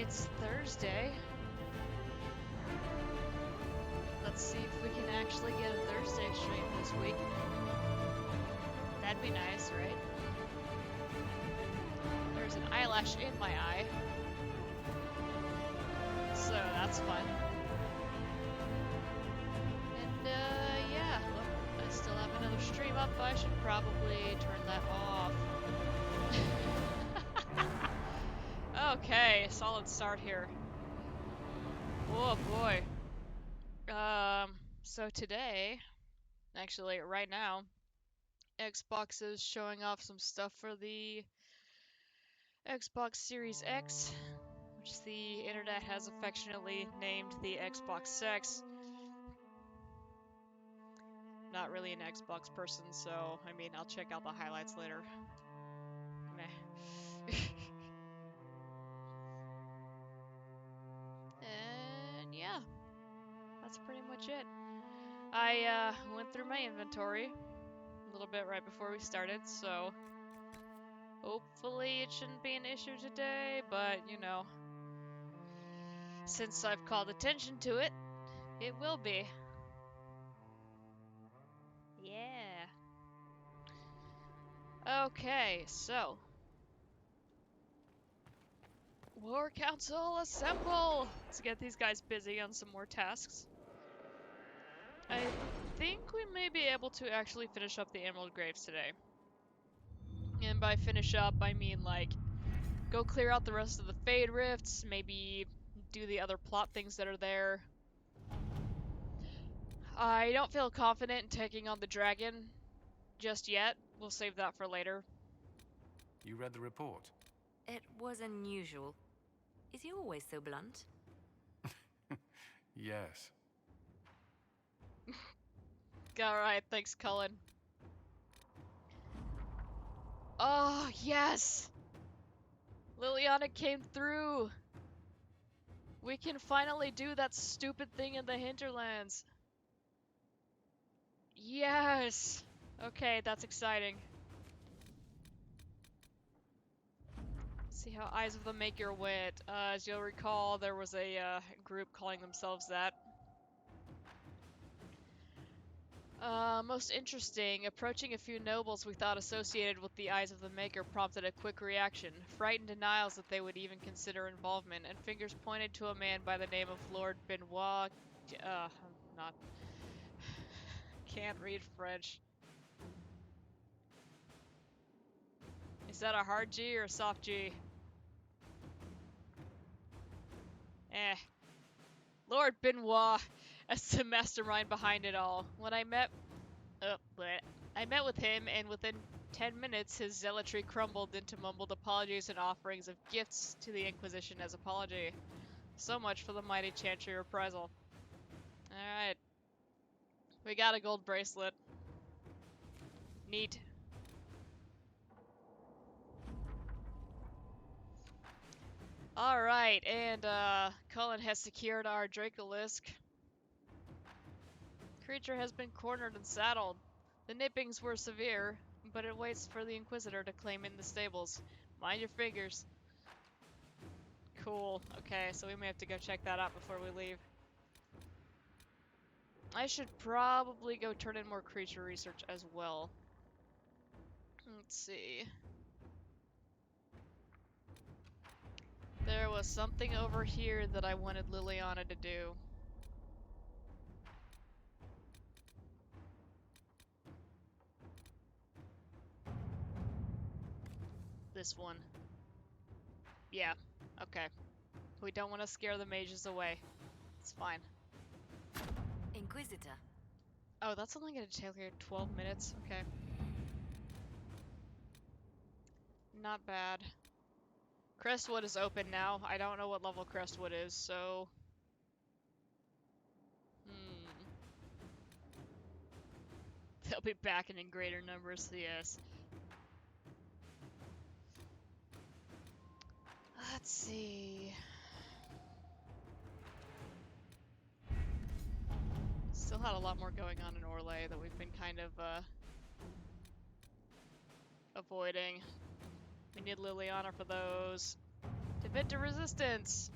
It's Thursday. Let's see if we can actually get a Thursday stream this week. That'd be nice, right? There's an eyelash in my eye. So that's fun. And yeah, look, I still have another stream up. I should probably turn that off. Okay, solid start here. Oh boy. So today, actually right now, Xbox is showing off some stuff for the Xbox Series X, which the internet has affectionately named the Xbox Sex. Not really an Xbox person, so I mean, I'll check out the highlights later. Meh. And yeah, that's pretty much it. I went through my inventory a little bit right before we started, so hopefully it shouldn't be an issue today, but you know, since I've called attention to it, it will be. Yeah. Okay, so. War Council, assemble! Let's get these guys busy on some more tasks. I think we may be able to actually finish up the Emerald Graves today. And by finish up, I mean like, go clear out the rest of the Fade Rifts, maybe do the other plot things that are there. I don't feel confident in taking on the dragon just yet. We'll save that for later. You read the report? It was unusual. Is he always so blunt? Yes. Alright, thanks, Cullen. Oh, yes! Liliana came through! We can finally do that stupid thing in the hinterlands. Yes! Okay, that's exciting. Let's see how Eyes of the Maker went. As you'll recall, there was a group calling themselves that. Most interesting. Approaching a few nobles we thought associated with the Eyes of the Maker prompted a quick reaction. Frightened denials that they would even consider involvement, and fingers pointed to a man by the name of Lord Benoit. I'm not. Can't read French. Is that a hard G or a soft G? Lord Benoit as the mastermind behind it all. When I met with him, and within 10 minutes his zealotry crumbled into mumbled apologies and offerings of gifts to the Inquisition as apology. So much for the mighty Chantry reprisal. Alright. We got a gold bracelet. Neat. Alright, and Cullen has secured our Dracolisk. Creature has been cornered and saddled. The nippings were severe, but it waits for the Inquisitor to claim in the stables. Mind your fingers. Cool. Okay, so we may have to go check that out before we leave. I should probably go turn in more creature research as well. Let's see. There was something over here that I wanted Liliana to do. This one. Yeah, okay. We don't want to scare the mages away. It's fine. Inquisitor. Oh, that's only going to take like 12 minutes. Okay. Not bad. Crestwood is open now. I don't know what level Crestwood is, so... They'll be back in greater numbers, yes. Let's see... Still had a lot more going on in Orlais that we've been kind of, avoiding. We need Liliana for those. Defend to resistance!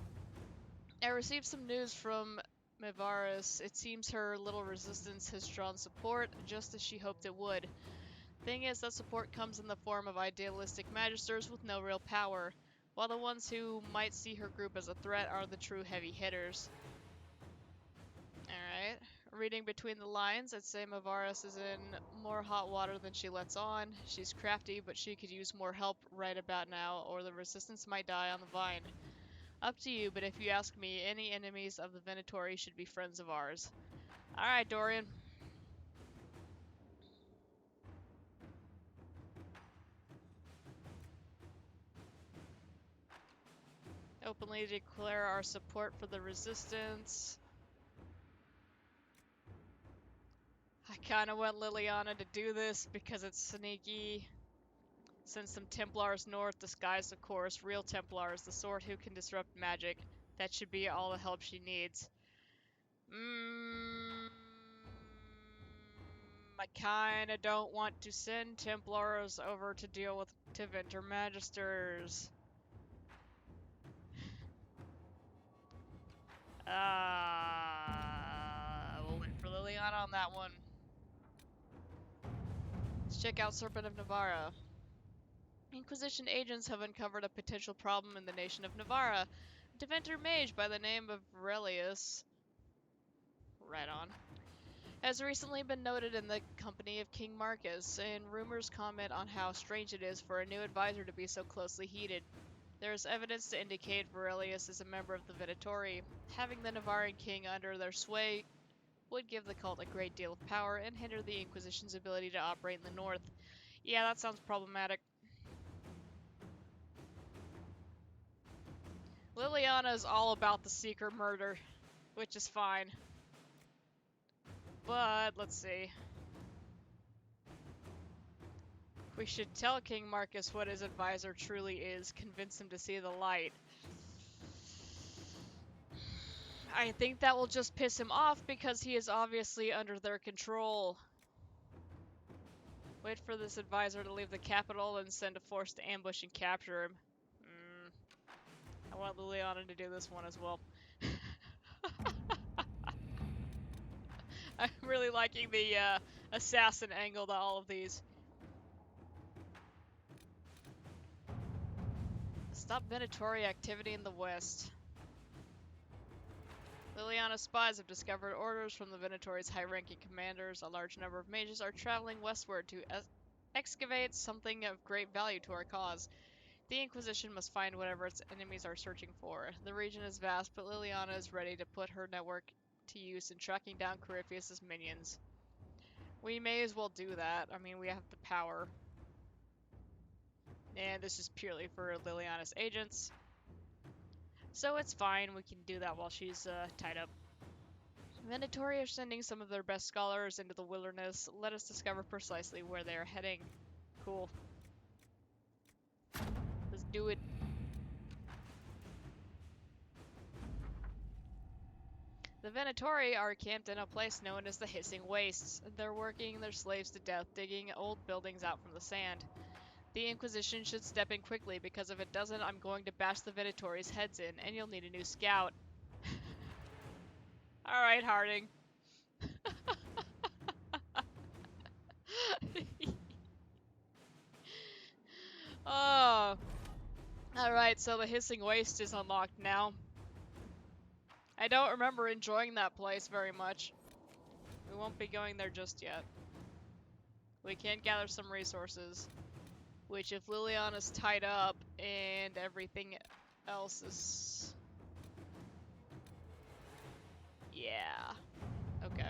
I received some news from Mevaris. It seems her little resistance has drawn support, just as she hoped it would. Thing is, that support comes in the form of idealistic magisters with no real power, while the ones who might see her group as a threat are the true heavy hitters. Alright. Reading between the lines, I'd say Mevaris is in more hot water than she lets on. She's crafty, but she could use more help right about now, or the resistance might die on the vine. Up to you, but if you ask me, any enemies of the Venatori should be friends of ours. Alright, Dorian. Openly declare our support for the resistance. I kinda want Liliana to do this because it's sneaky. Send some Templars north, disguised of course, real Templars, the sort who can disrupt magic. That should be all the help she needs. I kinda don't want to send Templars over to deal with Tevinter Magisters. We'll wait for Liliana on that one. Let's check out Serpent of Navarra. Inquisition agents have uncovered a potential problem in the nation of Navarra. A Deventer mage by the name of Relius, right on, has recently been noted in the company of King Marcus, and rumors comment on how strange it is for a new advisor to be so closely heeded. There is evidence to indicate Varelius is a member of the Venatori. Having the Navarran king under their sway would give the cult a great deal of power and hinder the Inquisition's ability to operate in the north. Yeah, that sounds problematic. Liliana is all about the Seeker murder, which is fine. But, let's see. We should tell King Marcus what his advisor truly is, convince him to see the light. I think that will just piss him off because he is obviously under their control. Wait for this advisor to leave the capital and send a force to ambush and capture him. I want Liliana to do this one as well. I'm really liking the assassin angle to all of these. Stop Venatori activity in the west. Liliana's spies have discovered orders from the Venatori's high-ranking commanders. A large number of mages are traveling westward to excavate something of great value to our cause. The Inquisition must find whatever its enemies are searching for. The region is vast, but Liliana is ready to put her network to use in tracking down Corypheus' minions. We may as well do that. I mean, we have the power. And this is purely for Liliana's agents. So it's fine, we can do that while she's tied up. Venatori are sending some of their best scholars into the wilderness. Let us discover precisely where they are heading. Cool. Let's do it. The Venatori are camped in a place known as the Hissing Wastes. They're working their slaves to death, digging old buildings out from the sand. The Inquisition should step in quickly, because if it doesn't, I'm going to bash the Venatori's heads in, and you'll need a new scout. Alright, Harding. Oh. Alright, so the Hissing Waste is unlocked now. I don't remember enjoying that place very much. We won't be going there just yet. We can gather some resources. Which, if Liliana's tied up and everything else is... Yeah. Okay.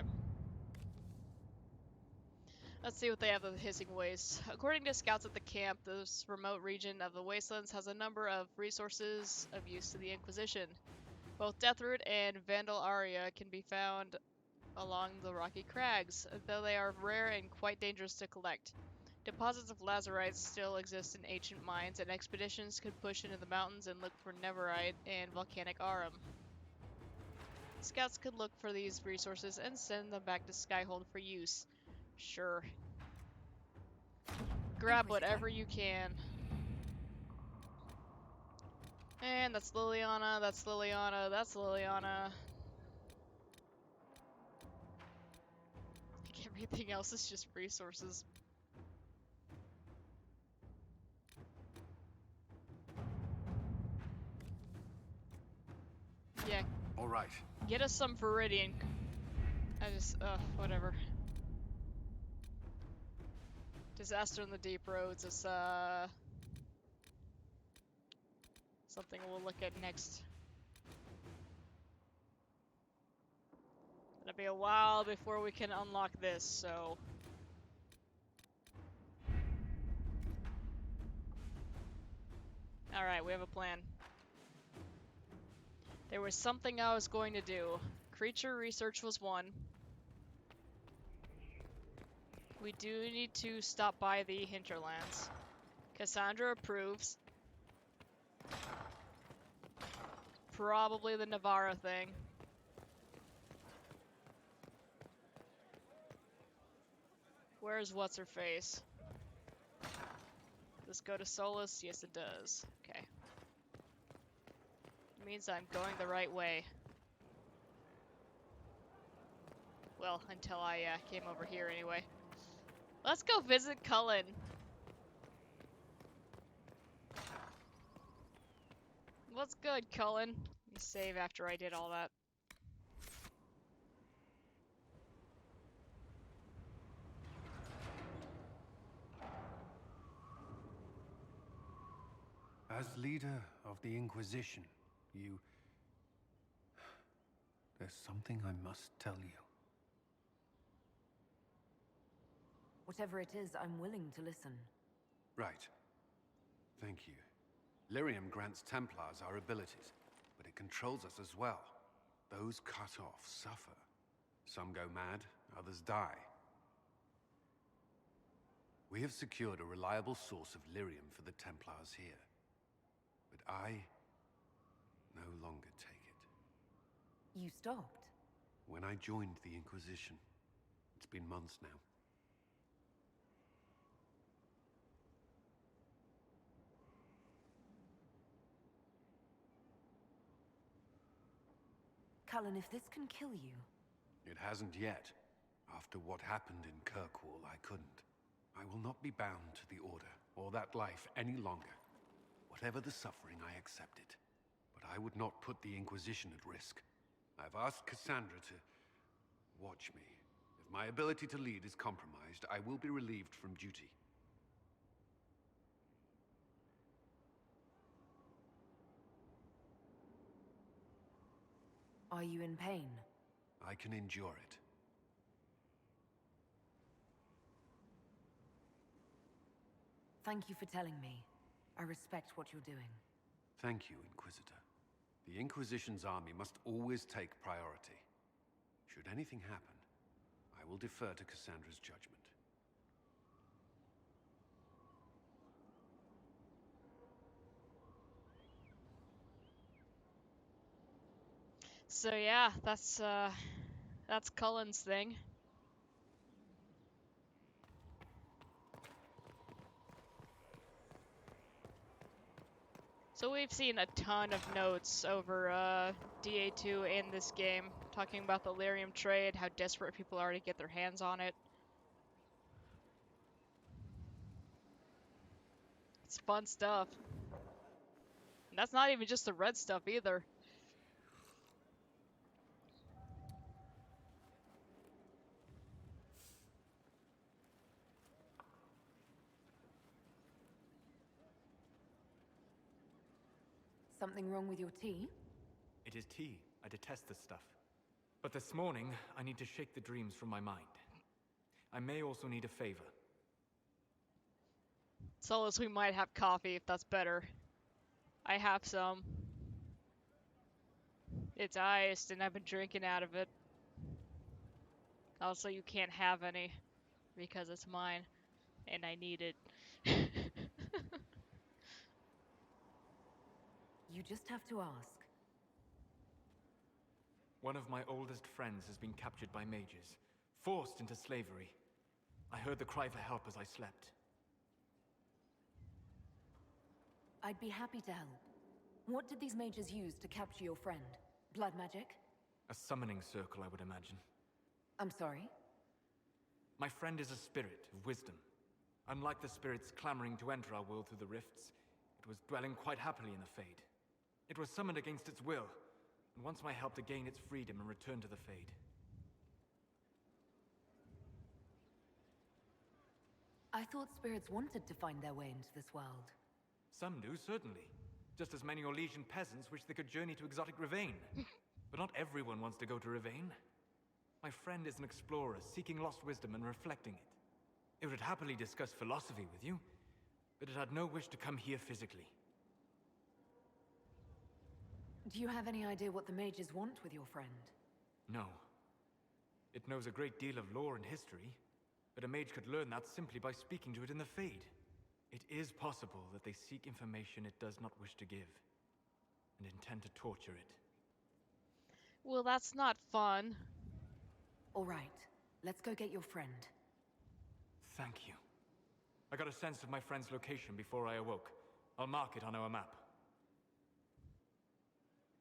Let's see what they have of the Hissing Waste. According to scouts at the camp, this remote region of the Wastelands has a number of resources of use to the Inquisition. Both Deathroot and Vandal Aria can be found along the rocky crags, though they are rare and quite dangerous to collect. Deposits of lazarites still exist in ancient mines, and expeditions could push into the mountains and look for neverite and volcanic arum. Scouts could look for these resources and send them back to Skyhold for use. Sure. Grab whatever you can. And that's Liliana, that's Liliana, that's Liliana. Everything else is just resources. Yeah, All right. get us some Viridian. Whatever. Disaster on the Deep Roads is, something we'll look at next. It'll be a while before we can unlock this, so... Alright, we have a plan. There was something I was going to do. Creature research was one. We do need to stop by the hinterlands. Cassandra approves. Probably the Navarro thing. Where's what's-her-face? Does this go to Solus? Yes, it does. Okay. Means I'm going the right way. Well, until I came over here anyway. Let's go visit Cullen. What's good, Cullen? Let me save after I did all that. As leader of the Inquisition, there's something I must tell you. Whatever it is, I'm willing to listen. Right. Thank you. Lyrium grants Templars our abilities, but it controls us as well. Those cut off suffer. Some go mad, others die. We have secured a reliable source of Lyrium for the Templars here. But I no longer take it. You stopped? When I joined the Inquisition. It's been months now. Cullen, if this can kill you... It hasn't yet. After what happened in Kirkwall, I couldn't. I will not be bound to the Order, or that life any longer. Whatever the suffering, I accept it. But I would not put the Inquisition at risk. I've asked Cassandra to watch me. If my ability to lead is compromised, I will be relieved from duty. Are you in pain? I can endure it. Thank you for telling me. I respect what you're doing. Thank you, Inquisitor. The Inquisition's army must always take priority. Should anything happen, I will defer to Cassandra's judgment. So yeah, that's Cullen's thing. So we've seen a ton of notes over DA2 in this game, talking about the lyrium trade, how desperate people are to get their hands on it. It's fun stuff. And that's not even just the red stuff either. Something wrong with your tea? It is tea. I detest this stuff. But this morning, I need to shake the dreams from my mind. I may also need a favor. Solus, we might have coffee if that's better. I have some. It's iced and I've been drinking out of it. Also, you can't have any because it's mine and I need it. You just have to ask. One of my oldest friends has been captured by mages, forced into slavery. I heard the cry for help as I slept. I'd be happy to help. What did these mages use to capture your friend? Blood magic? A summoning circle, I would imagine. I'm sorry? My friend is a spirit of wisdom. Unlike the spirits clamoring to enter our world through the rifts, it was dwelling quite happily in the Fade. It was summoned against its will, and wants my help to gain its freedom and return to the Fade. I thought spirits wanted to find their way into this world. Some do, certainly. Just as many Orlesian peasants wish they could journey to exotic Rivain. But not everyone wants to go to Rivain. My friend is an explorer, seeking lost wisdom and reflecting it. It would happily discuss philosophy with you, but it had no wish to come here physically. Do you have any idea what the mages want with your friend? No. It knows a great deal of lore and history, but a mage could learn that simply by speaking to it in the Fade. It is possible that they seek information it does not wish to give, and intend to torture it. Well, that's not fun. All right, let's go get your friend. Thank you. I got a sense of my friend's location before I awoke. I'll mark it on our map.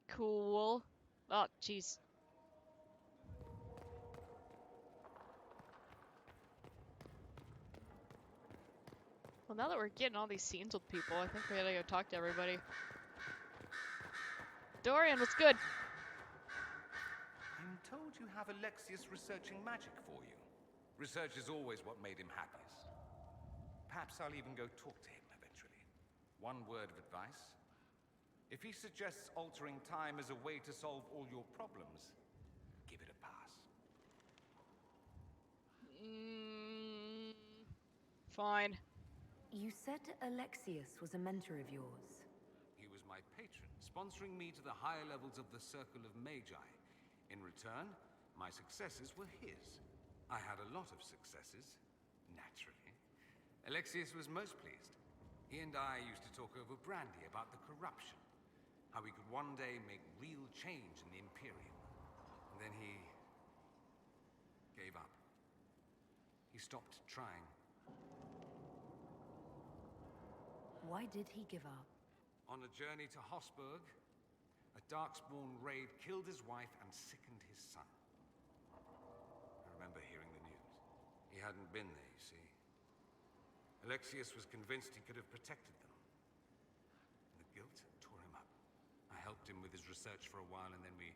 Cool. Oh, jeez. Well, now that we're getting all these scenes with people, I think we gotta go talk to everybody. Dorian, what's good? I'm told you have Alexius researching magic for you. Research is always what made him happiest. Perhaps I'll even go talk to him eventually. One word of advice. If he suggests altering time as a way to solve all your problems, give it a pass. Fine. You said Alexius was a mentor of yours. He was my patron, sponsoring me to the higher levels of the Circle of Magi. In return, my successes were his. I had a lot of successes, naturally. Alexius was most pleased. He and I used to talk over brandy about the corruption, how we could one day make real change in the Imperium. And then he gave up. He stopped trying. Why did he give up? On a journey to Hosburg, a Darkspawn raid killed his wife and sickened his son. I remember hearing the news. He hadn't been there, you see. Alexius was convinced he could have protected them. The guilt tore him up. I helped him with his research for a while, and then we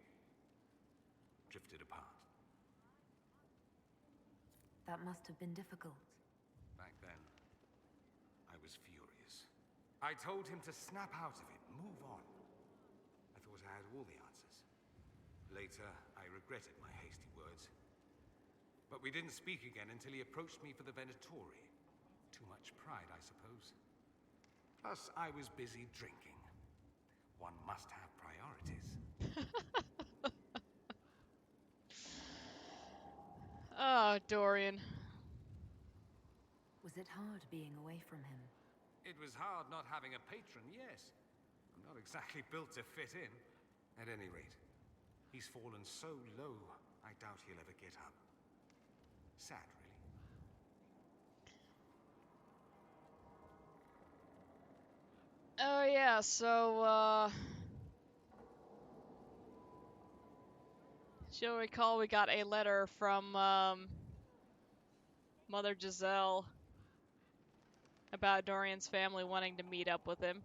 drifted apart. That must have been difficult. Back then, I was furious. I told him to snap out of it, move on. I thought I had all the answers. Later, I regretted my hasty words. But we didn't speak again until he approached me for the Venatori. Too much pride, I suppose. Plus, I was busy drinking. One must have priorities. Oh, Dorian. Was it hard being away from him? It was hard not having a patron, yes. I'm not exactly built to fit in. At any rate, he's fallen so low, I doubt he'll ever get up. Sad, really. Oh, yeah, so, you'll recall we got a letter from, Mother Giselle about Dorian's family wanting to meet up with him.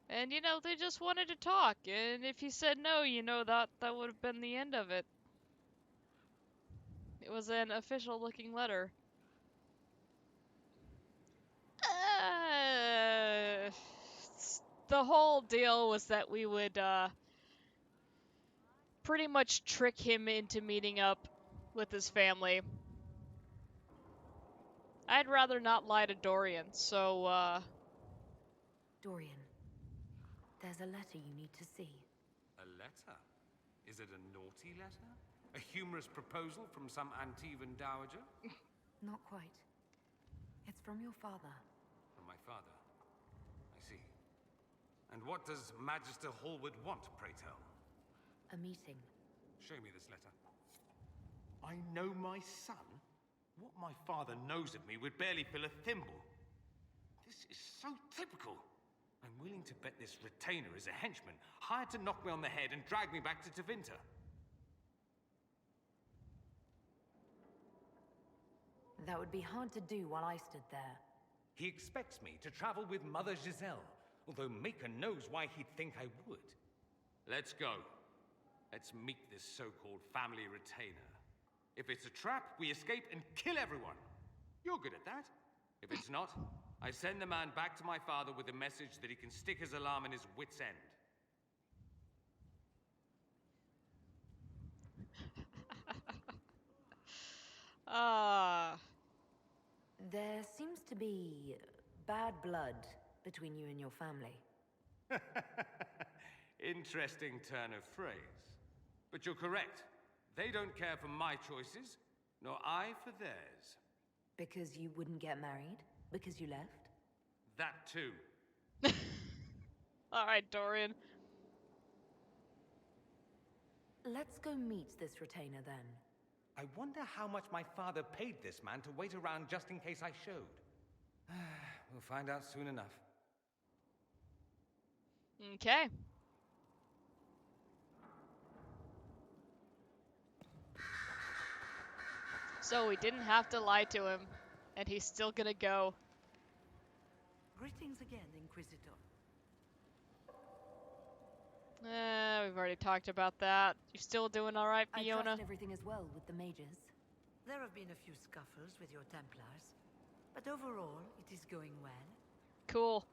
And, you know, they just wanted to talk, and if he said no, you know, that would have been the end of it. It was an official-looking letter. The whole deal was that we would, pretty much trick him into meeting up with his family. I'd rather not lie to Dorian, so, Dorian, there's a letter you need to see. A letter? Is it a naughty letter? A humorous proposal from some Antivan dowager? Not quite. It's from your father. From my father. I see. And what does Magister Hallward want, pray tell? A meeting. Show me this letter. I know my son? What my father knows of me would barely fill a thimble. This is so typical. I'm willing to bet this retainer is a henchman, hired to knock me on the head and drag me back to Tevinter. That would be hard to do while I stood there. He expects me to travel with Mother Giselle, although Maker knows why he'd think I would. Let's go. Let's meet this so-called family retainer. If it's a trap, we escape and kill everyone. You're good at that. If it's not, I send the man back to my father with a message that he can stick his alarm in his wit's end. Ah. There seems to be bad blood between you and your family. Interesting turn of phrase. But you're correct. They don't care for my choices, nor I for theirs. Because you wouldn't get married? Because you left? That too. Alright, Dorian. Let's go meet this retainer then. I wonder how much my father paid this man to wait around just in case I showed. We'll find out soon enough. Okay. So we didn't have to lie to him, and he's still gonna go. Greetings again, Inquisitor. We've already talked about that. You still doing alright, I Fiona? trust everything is well with the mages. There have been a few scuffles with your Templars, but overall, it is going well. Cool.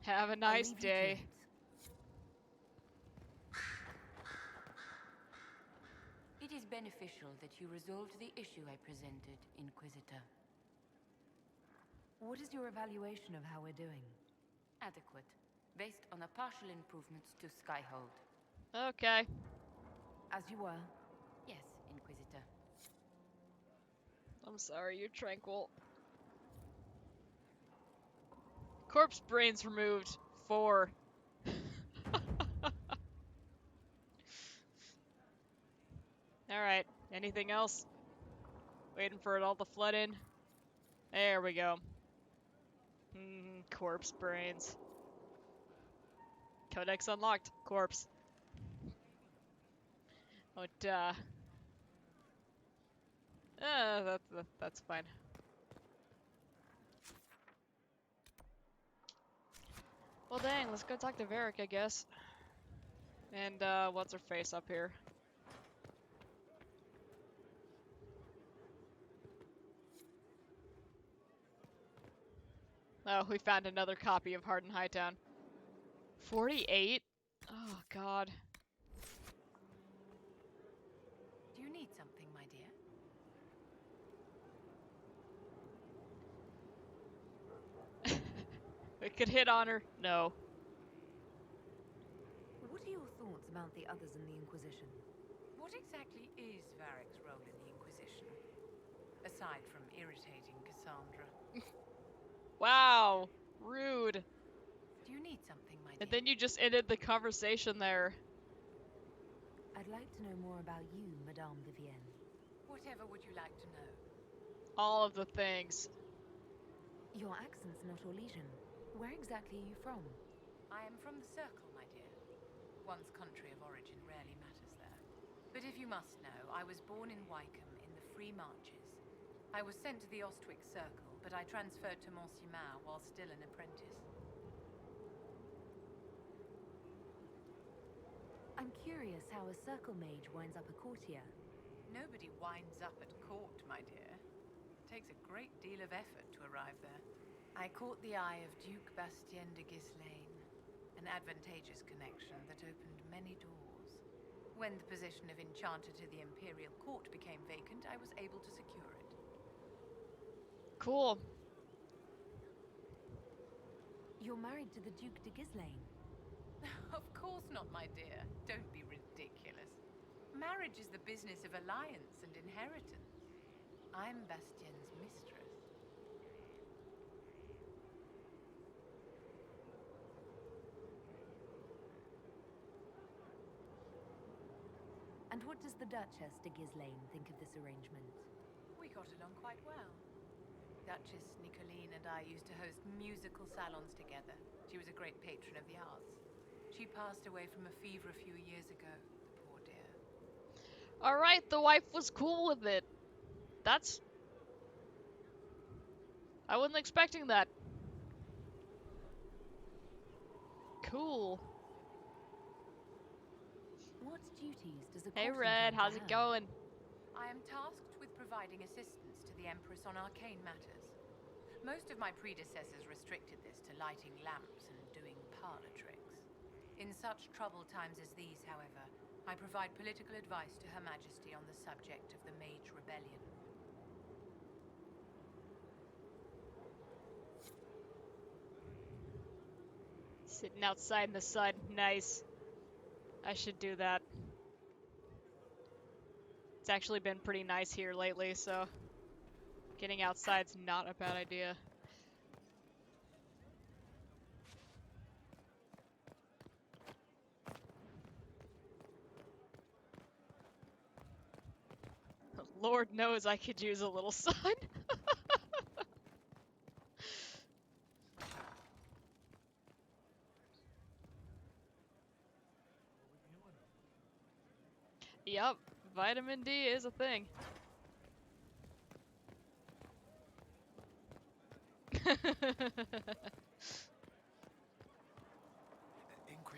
Have a I'll nice leave you to day. it. It is beneficial that you resolved the issue I presented, Inquisitor. What is your evaluation of how we're doing? Adequate, based on the partial improvements to Skyhold. Okay. As you were. Yes, Inquisitor. I'm sorry, you're tranquil. Corpse brains removed. 4. Alright, anything else? Waiting for it all to flood in. There we go. Corpse brains. Codex unlocked. Corpse. But, that's fine. Well, dang, let's go talk to Varric, I guess. And, what's her face up here? Oh, we found another copy of Hardened Hightown. 48? Oh, God. Do you need something, my dear? We could hit on her. No. What are your thoughts about the others in the Inquisition? What exactly is Varric's role in the Inquisition? Aside from irritating Cassandra. Wow. Rude. Do you need something, my dear? And then you just ended the conversation there. I'd like to know more about you, Madame Vivienne. Whatever would you like to know? All of the things. Your accent's not Orlesian. Where exactly are you from? I am from the Circle, my dear. One's country of origin rarely matters there. But if you must know, I was born in Wycombe in the Free Marches. I was sent to the Ostwick Circle, but I transferred to Monsignor while still an apprentice. I'm curious how a Circle mage winds up a courtier. Nobody winds up at court, my dear. It takes a great deal of effort to arrive there. I caught the eye of Duke Bastien de Ghislaine, an advantageous connection that opened many doors. When the position of Enchanter to the Imperial Court became vacant, I was able to secure it. Cool. You're married to the Duke de Ghislaine. Of course not, my dear. Don't be ridiculous. Marriage is the business of alliance and inheritance. I'm Bastien's mistress. And what does the Duchess de Ghislaine think of this arrangement? We got along quite well. Duchess Nicoline and I used to host musical salons together. She was a great patron of the arts. She passed away from a fever a few years ago, the poor dear. Alright, the wife was cool with it. That's... I wasn't expecting that. Cool. What duties does a Hey court Red, intend to how's it have? going? I am tasked with providing assistance to the Empress on arcane matters. Most of my predecessors restricted this to lighting lamps and doing parlor tricks. In such troubled times as these, however, I provide political advice to Her Majesty on the subject of the Mage Rebellion. Sitting outside in the sun, nice. I should do that. It's actually been pretty nice here lately, so getting outside's not a bad idea. Lord knows I could use a little sun. Yup, vitamin D is a thing.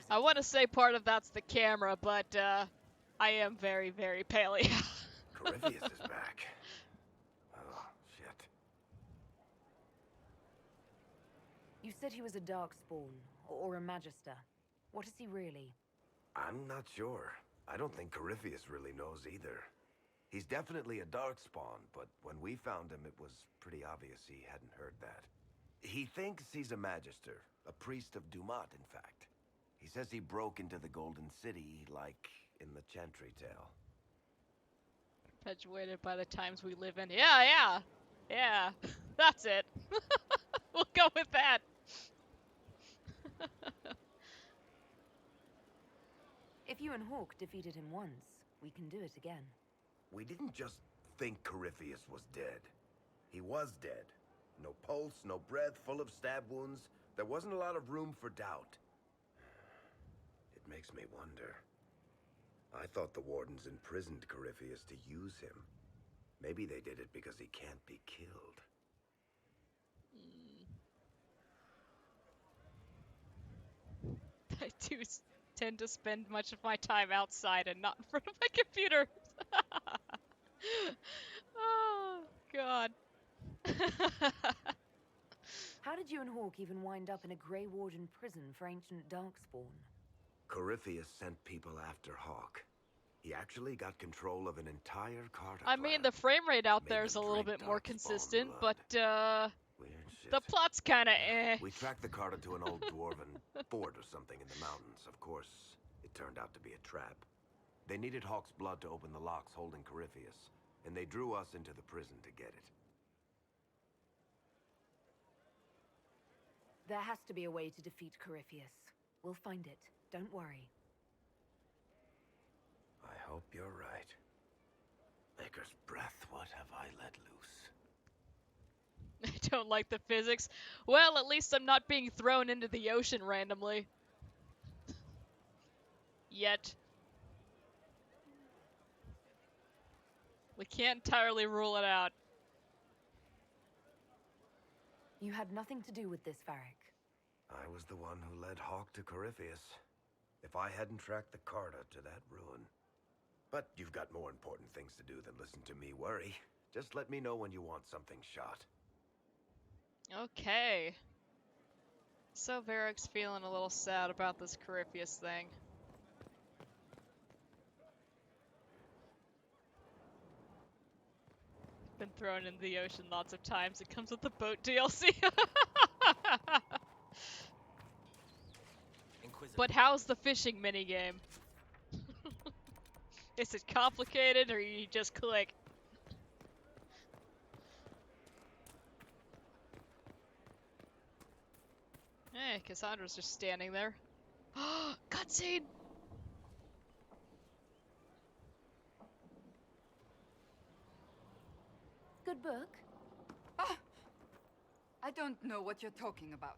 I want to say part of that's the camera, but I am very, very pale. Corypheus is back. Oh, shit. You said he was a Darkspawn, or a Magister. What is he really? I'm not sure. I don't think Corypheus really knows either. He's definitely a Darkspawn, but when we found him, it was pretty obvious he hadn't heard that. He thinks he's a Magister, a priest of Dumat, in fact. He says he broke into the Golden City, like in the Chantry Tale. Perpetuated by the times we live in. Yeah. That's it. We'll go with that. If you and Hawk defeated him once, we can do it again. We didn't just think Corypheus was dead. He was dead. No pulse, no breath, full of stab wounds. There wasn't a lot of room for doubt. It makes me wonder. I thought the Wardens imprisoned Corypheus to use him. Maybe they did it because he can't be killed. I do tend to spend much of my time outside and not in front of my computer. Oh, God. How did you and Hawk even wind up in a Grey Warden prison for ancient Darkspawn? Corypheus sent people after Hawk. He actually got control of an entire Carter I mean, clan. the frame rate out Made there is a them little drink bit more Darkspawn consistent, blood. but Weird shit. the plot's kinda eh. We tracked the Carter to an old dwarven fort or something in the mountains. Of course, it turned out to be a trap. They needed Hawk's blood to open the locks holding Corypheus, and they drew us into the prison to get it. There has to be a way to defeat Corypheus. We'll find it. Don't worry. I hope you're right. Maker's breath, what have I let loose? I don't like the physics. Well, at least I'm not being thrown into the ocean randomly. Yet. We can't entirely rule it out. You had nothing to do with this, Varric. I was the one who led Hawk to Corypheus. If I hadn't tracked the Carter to that ruin. But you've got more important things to do than listen to me worry. Just let me know when you want something shot. Okay. So Varric's feeling a little sad about this Corypheus thing. Been thrown into the ocean lots of times. It comes with the boat DLC. But how's the fishing minigame? Is it complicated or you just click? Hey, Cassandra's just standing there. Cutscene! Good book. I don't know what you're talking about.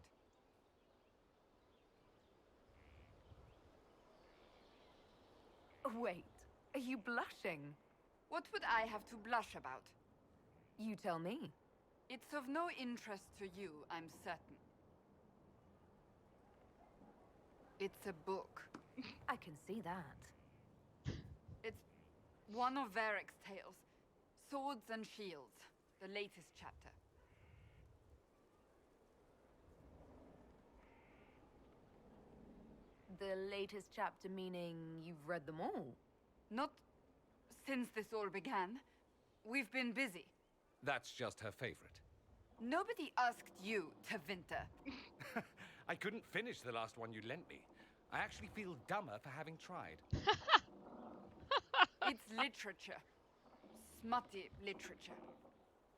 Wait, are you blushing? What would I have to blush about? You tell me. It's of no interest to you, I'm certain. It's a book. I can see that. It's one of Varric's tales. Swords and Shields, the latest chapter. The latest chapter meaning you've read them all? Not since this all began. We've been busy. That's just her favorite. Nobody asked you, Tevinter. I couldn't finish the last one you lent me. I actually feel dumber for having tried. It's literature. Smutty literature.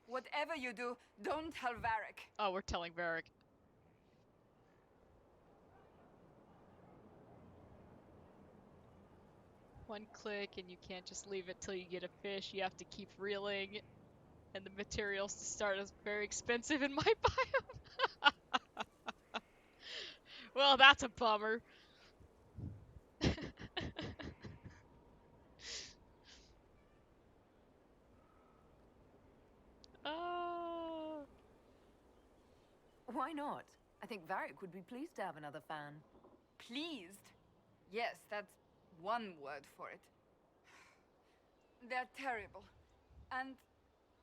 Whatever you do, don't tell Varric. Oh, we're telling Varric. One click and you can't just leave it till you get a fish. You have to keep reeling. And the materials to start is very expensive in my biome. Well, that's a bummer. Oh. Why not? I think Varric would be pleased to have another fan. Pleased? Yes, that's one word for it. They're terrible. And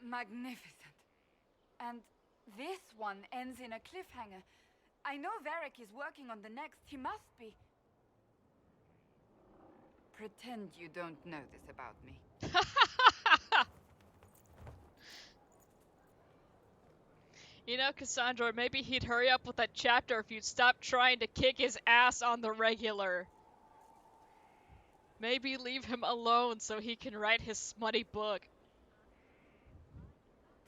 magnificent. And this one ends in a cliffhanger. I know Varric is working on the next. He must be. Pretend you don't know this about me. You know, Cassandra, maybe he'd hurry up with that chapter if you'd stop trying to kick his ass on the regular. Maybe leave him alone so he can write his smutty book.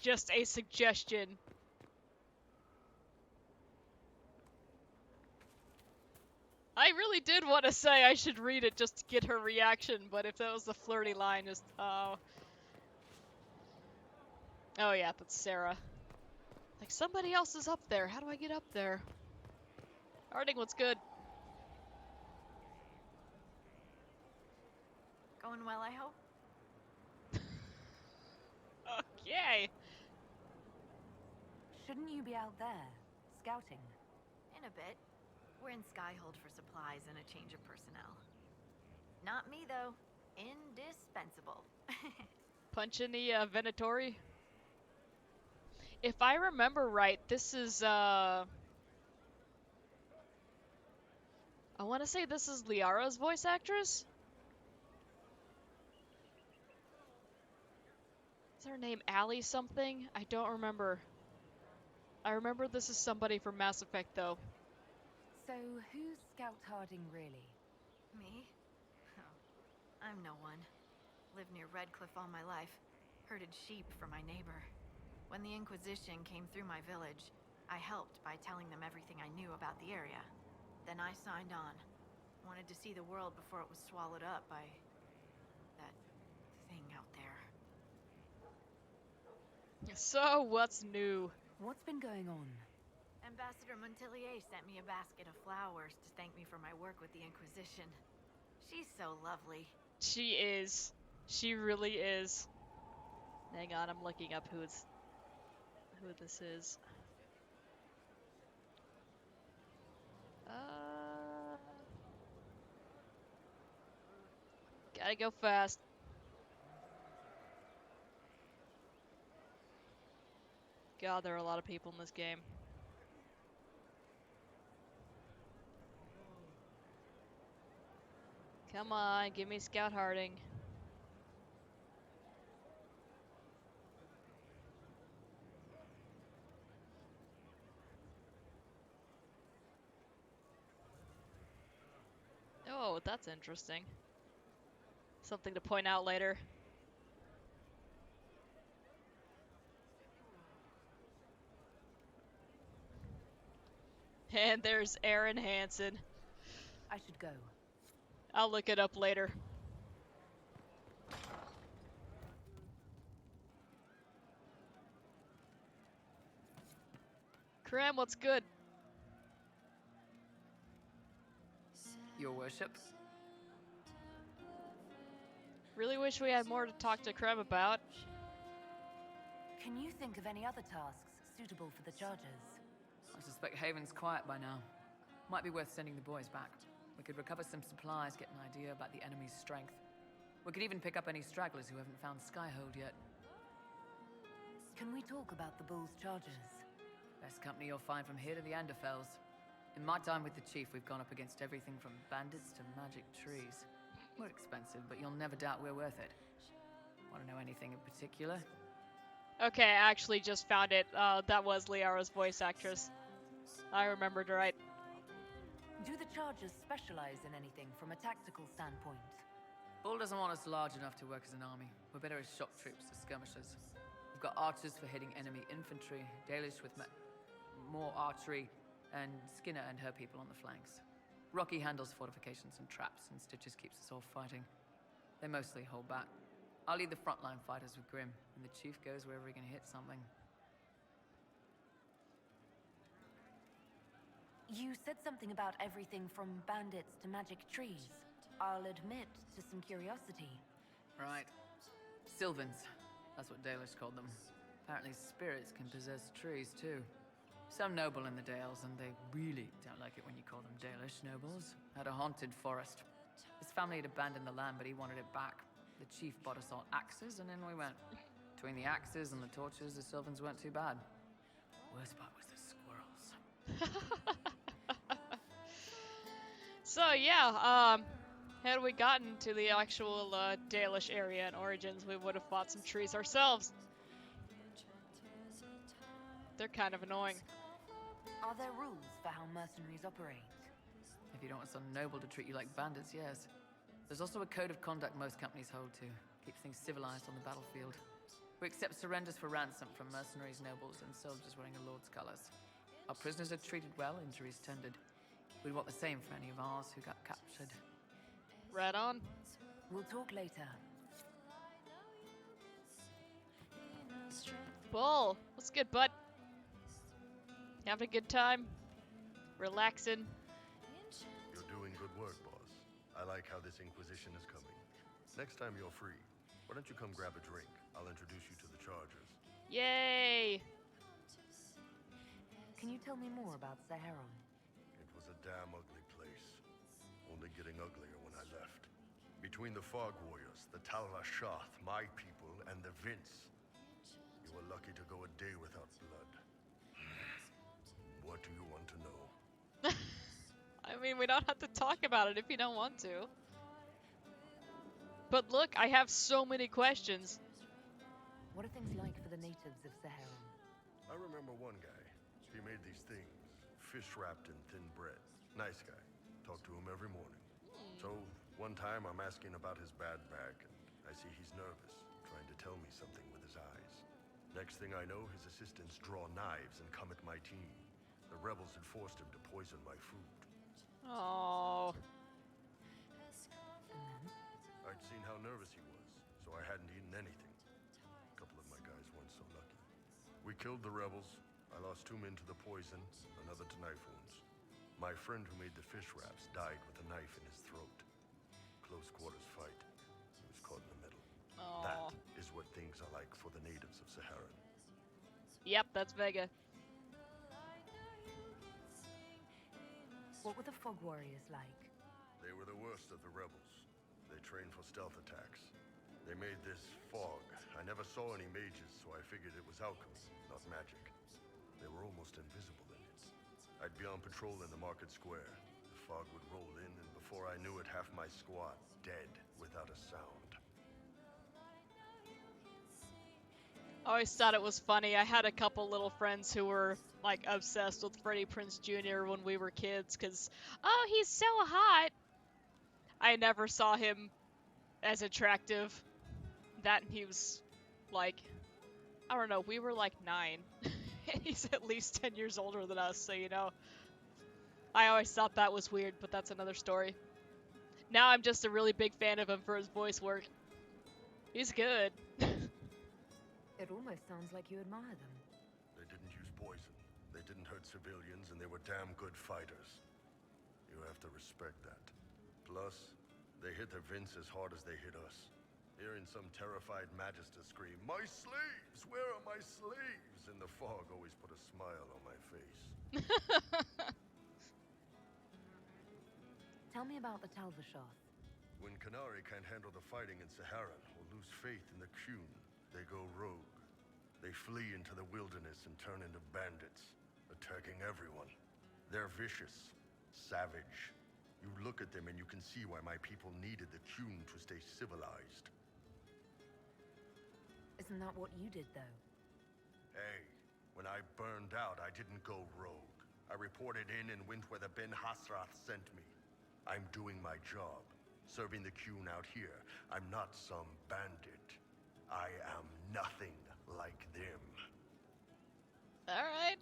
Just a suggestion. I really did want to say I should read it just to get her reaction, but if that was the flirty line, just oh. Oh yeah, that's Sarah. Like, somebody else is up there. How do I get up there? Harding, what's good? Going well, I hope? Okay. Shouldn't you be out there, scouting? In a bit. We're in Skyhold for supplies and a change of personnel. Not me, though. Indispensable. Punch in the Venatori. If I remember right, this is, I want to say this is Liara's voice actress? Is her name Allie something? I don't remember. I remember this is somebody from Mass Effect, though. So, who's Scout Harding really? Me? Oh, I'm no one. Lived near Redcliffe all my life. Herded sheep for my neighbor. When the Inquisition came through my village, I helped by telling them everything I knew about the area. Then I signed on. Wanted to see the world before it was swallowed up by that thing out there. So, what's new? What's been going on? Ambassador Montelier sent me a basket of flowers to thank me for my work with the Inquisition. She's so lovely. She is. She really is. Hang on, I'm looking up who this is. Gotta go fast. God, there are a lot of people in this game. Come on, give me Scout Harding. Oh, that's interesting. Something to point out later. And there's Aaron Hansen. I should go. I'll look it up later. Karam, what's good? Your worship. Really wish we had more to talk to Karam about. Can you think of any other tasks suitable for the Chargers? I suspect Haven's quiet by now. Might be worth sending the boys back. We could recover some supplies, get an idea about the enemy's strength. We could even pick up any stragglers who haven't found Skyhold yet. Can we talk about the Bull's Chargers? Best company you'll find from here to the Anderfells. In my time with the Chief, we've gone up against everything from bandits to magic trees. We're expensive, but you'll never doubt we're worth it. Want to know anything in particular? Okay, I actually just found it. That was Liara's voice actress. I remembered right. Do the Chargers specialize in anything from a tactical standpoint? Bull doesn't want us large enough to work as an army. We're better as shock troops, as skirmishers. We've got archers for hitting enemy infantry, Dalish with more archery, and Skinner and her people on the flanks. Rocky handles fortifications and traps, and Stitches keeps us all fighting. They mostly hold back. I'll lead the frontline fighters with Grim, and the Chief goes wherever he can hit something. You said something about everything from bandits to magic trees. I'll admit to some curiosity. Right. Sylvans. That's what Dalish called them. Apparently spirits can possess trees, too. Some noble in the Dales, and they really don't like it when you call them Dalish nobles, had a haunted forest. His family had abandoned the land, but he wanted it back. The Chief bought us all axes, and in we went. Between the axes and the torches, the Sylvans weren't too bad. Worst part was the squirrels. So yeah, had we gotten to the actual Dalish area and origins, we would have fought some trees ourselves. They're kind of annoying. Are there rules for how mercenaries operate? If you don't want some noble to treat you like bandits, yes. There's also a code of conduct most companies hold to. Keeps things civilized on the battlefield. We accept surrenders for ransom from mercenaries, nobles, and soldiers wearing a lord's colors. Our prisoners are treated well, injuries tended. We'd want the same for any of ours who got captured. Right on. We'll talk later. Bull, what's good, bud? Having a good time? Relaxing? You're doing good work, boss. I like how this Inquisition is coming. Next time you're free, why don't you come grab a drink? I'll introduce you to the Chargers. Yay! Can you tell me more about Saharon? It was a damn ugly place. Only getting uglier when I left. Between the Fog Warriors, the Tal Rashath, my people, and the Vince, you were lucky to go a day without blood. What do you want to know? I mean, we don't have to talk about it if you don't want to. But look, I have so many questions. What are things like for the natives of Saharan? I remember one guy. He made these things, fish wrapped in thin bread. Nice guy. Talk to him every morning. So, one time I'm asking about his bad back, and I see he's nervous, trying to tell me something with his eyes. Next thing I know, his assistants draw knives and come at my team. The rebels had forced him to poison my food. Oh. I'd seen how nervous he was, so I hadn't eaten anything. A couple of my guys weren't so lucky. We killed the rebels. I lost 2 men to the poison, another to knife wounds. My friend who made the fish wraps died with a knife in his throat. Close quarters fight. He was caught in the middle. Oh. That is what things are like for the natives of Saharan. Yep, that's Vega. What were the Fog Warriors like? They were the worst of the rebels. They trained for stealth attacks. They made this fog. I never saw any mages, so I figured it was alchemy, not magic. They were almost invisible in it. I'd be on patrol in the market square. The fog would roll in, and before I knew it, half my squad dead without a sound. I always thought it was funny. I had a couple little friends who were like obsessed with Freddie Prinze Jr. when we were kids because, oh, he's so hot. I never saw him as attractive. That and he was like, I don't know, we were like 9. He's at least 10 years older than us, so you know. I always thought that was weird, but that's another story. Now I'm just a really big fan of him for his voice work. He's good. It almost sounds like you admire them. They didn't use poison. They didn't hurt civilians, and they were damn good fighters. You have to respect that. Plus, they hit the Vince as hard as they hit us. Hearing some terrified Magister scream, "My sleeves! Where are my sleeves?" in the fog always put a smile on my face. Tell me about the Talvashoth. When Qunari can't handle the fighting in Saharan or lose faith in the Qun, they go rogue. They flee into the wilderness and turn into bandits, attacking everyone. They're vicious, savage. You look at them and you can see why my people needed the Qun to stay civilized. Isn't that what you did, though? Hey, when I burned out, I didn't go rogue. I reported in and went where the Ben Hasrath sent me. I'm doing my job, serving the Qun out here. I'm not some bandit. I am nothing like them. Alright.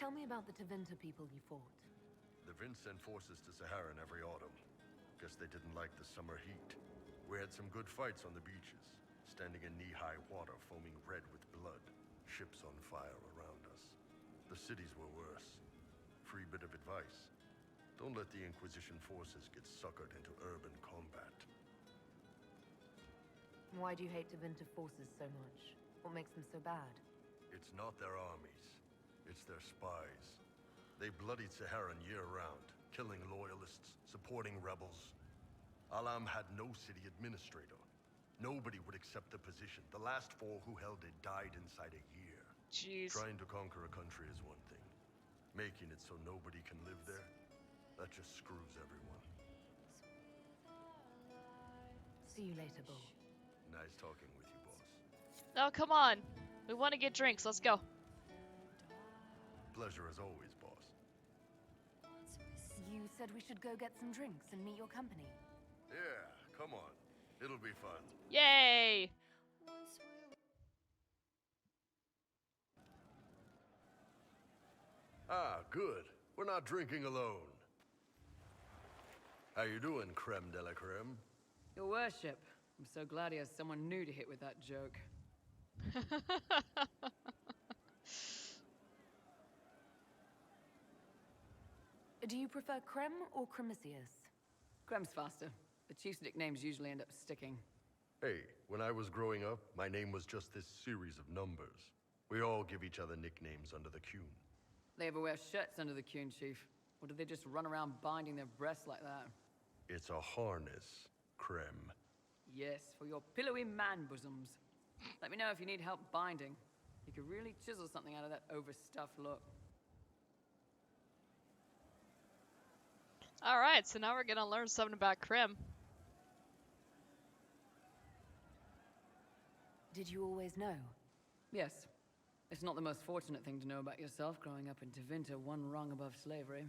Tell me about the Tevinter people you fought. The Vince sent forces to Saharan every autumn. Guess they didn't like the summer heat. We had some good fights on the beaches, standing in knee-high water foaming red with blood, ships on fire around us. The cities were worse. Free bit of advice. Don't let the Inquisition forces get suckered into urban combat. Why do you hate Tevinter forces so much? What makes them so bad? It's not their armies. It's their spies. They bloodied Saharan year-round, killing loyalists, supporting rebels. Alam had no city administrator. Nobody would accept the position. The last 4 who held it died inside a year. Jeez. Trying to conquer a country is one thing. Making it so nobody can live there, that just screws everyone. See you later, Bull. Nice talking with you, boss. Oh, come on. We want to get drinks. Let's go. Pleasure as always, boss. You said we should go get some drinks and meet your company. Yeah, come on. It'll be fun. Yay! Ah, good. We're not drinking alone. How you doing, creme de la creme? Your worship. I'm so glad he has someone new to hit with that joke. Do you prefer Creme or Cremisius? Crem's faster. The chief's nicknames usually end up sticking. Hey, when I was growing up, my name was just this series of numbers. We all give each other nicknames under the Qun. They ever wear shirts under the Qun, Chief? Or do they just run around binding their breasts like that? It's a harness, Creme. Yes, for your pillowy man bosoms. Let me know if you need help binding. You could really chisel something out of that overstuffed look. Alright, so now we're gonna learn something about Krim. Did you always know? Yes. It's not the most fortunate thing to know about yourself growing up in Tevinter, one rung above slavery.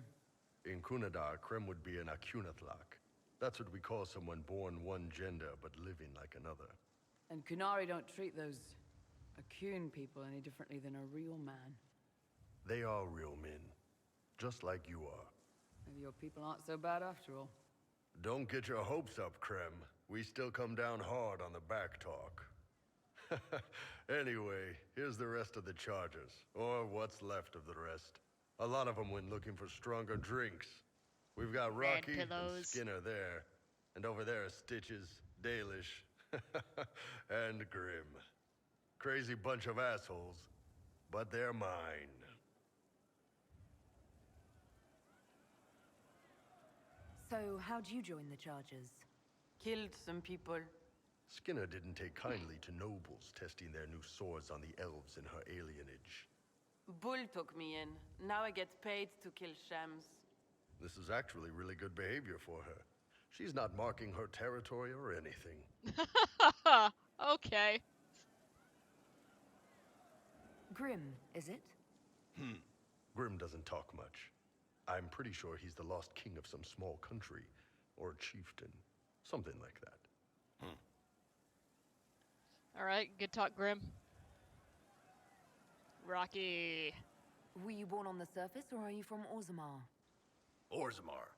In Kunadar, Creme would be an Akunatlak. That's what we call someone born one gender but living like another. And Qunari don't treat those Akun people any differently than a real man. They are real men, just like you are. Maybe your people aren't so bad after all. Don't get your hopes up, Creme. We still come down hard on the back talk. Anyway, here's the rest of the charges, or what's left of the rest. A lot of them went looking for stronger drinks. We've got Rocky and Skinner there, and over there are Stitches, Dalish, and Grim. Crazy bunch of assholes, but they're mine. So, how'd you join the charges? Killed some people. Skinner didn't take kindly to nobles testing their new swords on the elves in her alienage. Bull took me in. Now I get paid to kill shams. This is actually really good behavior for her. She's not marking her territory or anything. Okay. Grim, is it? Grim doesn't talk much. I'm pretty sure he's the lost king of some small country, or chieftain. Something like that. Alright, good talk, Grim. Rocky. Were you born on the surface, or are you from Orzammar? Orzammar.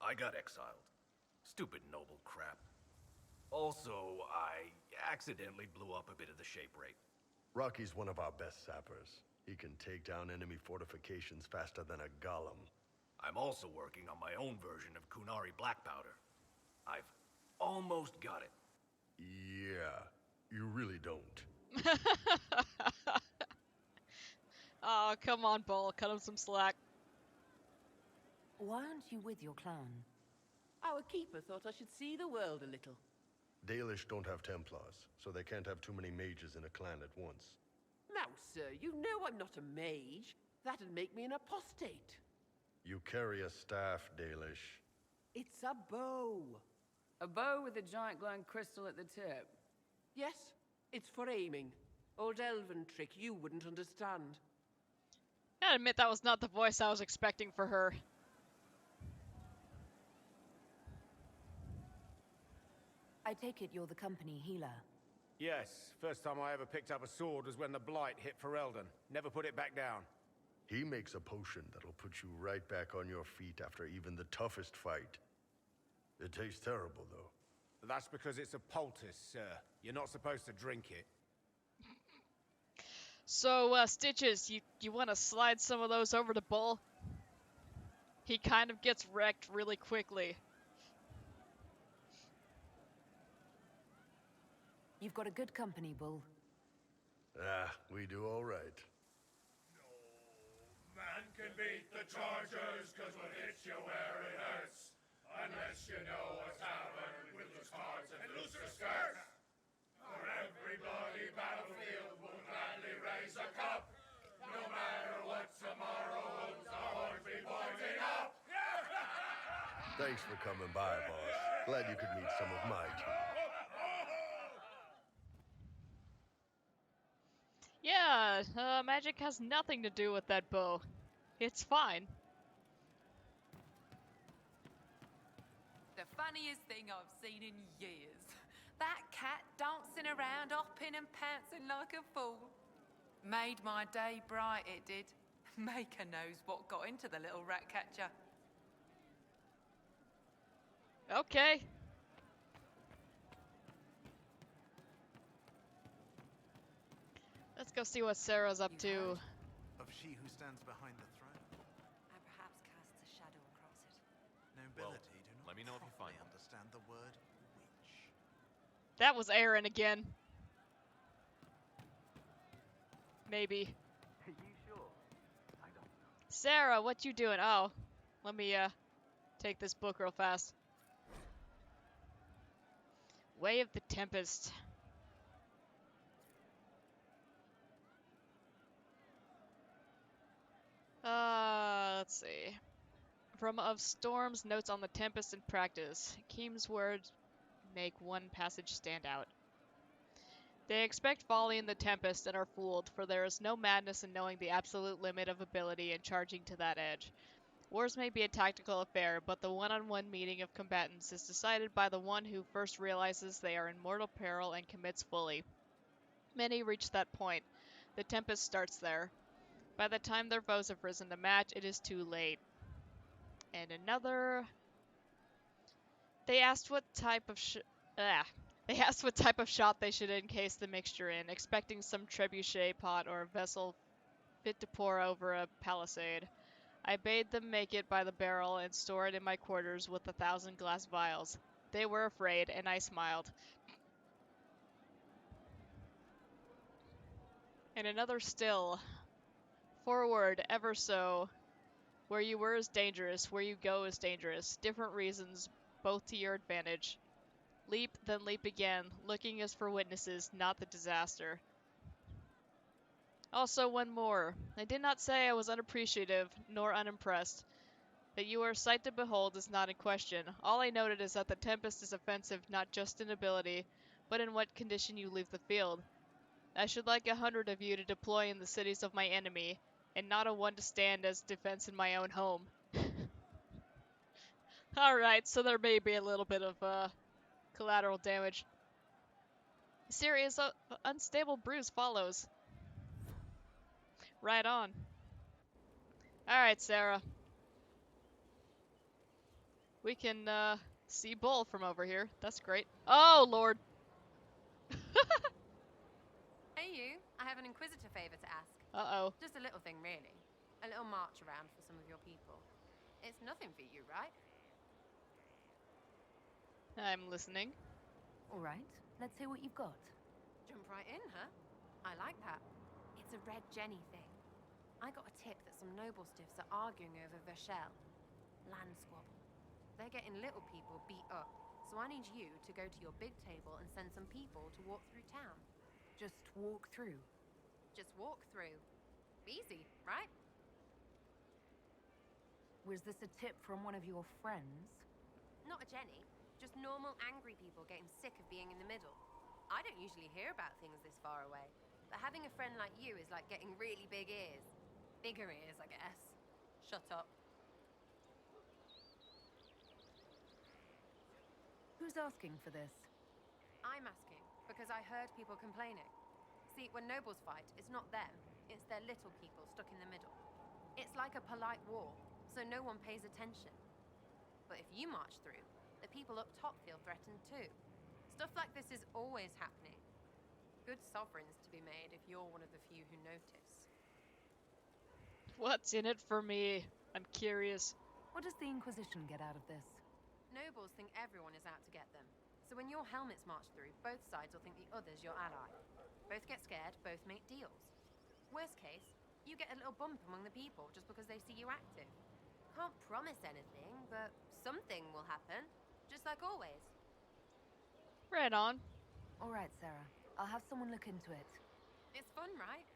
I got exiled. Stupid noble crap. Also, I accidentally blew up a bit of the shape rate. Rocky's one of our best sappers. He can take down enemy fortifications faster than a golem. I'm also working on my own version of Kunari black powder. I've almost got it. Yeah, you really don't. Oh, come on, Bull. Cut him some slack. Why aren't you with your clan? Our keeper thought I should see the world a little. Dalish don't have Templars, so they can't have too many mages in a clan at once. Now, sir, you know I'm not a mage. That'd make me an apostate. You carry a staff, Dalish. It's a bow. A bow with a giant glowing crystal at the tip. Yes, it's for aiming. Old elven trick you wouldn't understand. I admit that was not the voice I was expecting for her. I take it you're the company healer. Yes, first time I ever picked up a sword was when the Blight hit Ferelden. Never put it back down. He makes a potion that'll put you right back on your feet after even the toughest fight. It tastes terrible, though. That's because it's a poultice, sir. You're not supposed to drink it. So, Stitches, you want to slide some of those over to Bull? He kind of gets wrecked really quickly. You've got a good company, Bull. Ah, we do all right. Man can beat the chargers, cause what hits you where it hurts. Unless you know a tavern with loose cards and looser skirts. For every bloody battlefield will gladly raise a cup. No matter what tomorrow holds, our horns be pointing up. Thanks for coming by, boss. Glad you could meet some of my team. Yeah, magic has nothing to do with that bow. It's fine. The funniest thing I've seen in years. That cat dancing around, hopping and pouncing like a fool. Made my day bright, it did. Maker knows what got into the little rat catcher. Okay. Let's go see what Sarah's up to. Of she who stands behind the throne. And perhaps casts a shadow across it. Nobility do not let me know if you find properly one. understand the word witch. That was Aaron again. Maybe. Are you sure? I don't know. Sarah, what you doing? Oh, let me take this book real fast. Way of the Tempest. Let's see. From Of Storms, Notes on the Tempest in Practice. Keem's words make one passage stand out. They expect folly in the Tempest and are fooled, for there is no madness in knowing the absolute limit of ability and charging to that edge. Wars may be a tactical affair, but the one-on-one meeting of combatants is decided by the one who first realizes they are in mortal peril and commits fully. Many reach that point. The Tempest starts there. By the time their foes have risen to match, it is too late. And another... They asked what type of shot they should encase the mixture in, expecting some trebuchet pot or vessel fit to pour over a palisade. I bade them make it by the barrel and store it in my quarters with 1,000 glass vials. They were afraid, and I smiled. And another still. Forward, ever so. Where you were is dangerous, where you go is dangerous. Different reasons, both to your advantage. Leap, then leap again, looking as for witnesses, not the disaster. Also, one more. I did not say I was unappreciative, nor unimpressed. That you are a sight to behold is not in question. All I noted is that the Tempest is offensive not just in ability, but in what condition you leave the field. I should like 100 of you to deploy in the cities of my enemy, and not a one to stand as defense in my own home. Alright, so there may be a little bit of collateral damage. A serious unstable bruise follows. Right on. Alright, Sarah. We can see Bull from over here. That's great. Oh, Lord. Hey you, I have an Inquisitor favor to ask. Uh-oh. Just a little thing, really. A little march around for some of your people. It's nothing for you, right? I'm listening. All right, let's hear what you've got. Jump right in, huh? I like that. It's a Red Jenny thing. I got a tip that some noble stiffs are arguing over Verschel. Land squabble. They're getting little people beat up, so I need you to go to your big table and send some people to walk through town. Just walk through. Just walk through. Easy, right? Was this a tip from one of your friends? Not a Jenny. Just normal angry people getting sick of being in the middle. I don't usually hear about things this far away, but having a friend like you is like getting really big ears. Bigger ears, I guess. Shut up. Who's asking for this? I'm asking because I heard people complaining. See, when nobles fight, it's not them, it's their little people stuck in the middle. It's like a polite war, so no one pays attention. But if you march through, the people up top feel threatened too. Stuff like this is always happening. Good sovereigns to be made if you're one of the few who notice. What's in it for me? I'm curious. What does the Inquisition get out of this? Nobles think everyone is out to get them. So when your helmets march through, both sides will think the other's your ally. Both get scared, both make deals. Worst case, you get a little bump among the people just because they see you active. Can't promise anything, but something will happen. Just like always. Right on. All right, Sarah. I'll have someone look into it. It's fun, right?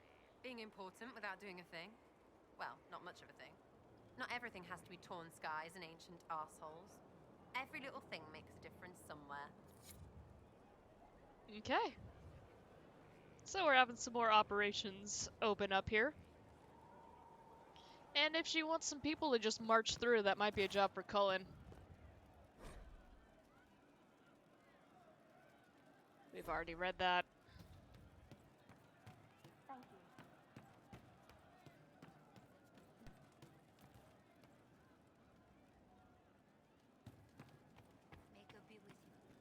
Being important without doing a thing. Well, not much of a thing. Not everything has to be torn skies and ancient arseholes. Every little thing makes a difference somewhere. Okay. So we're having some more operations open up here. And if she wants some people to just march through, that might be a job for Cullen. We've already read that. Thank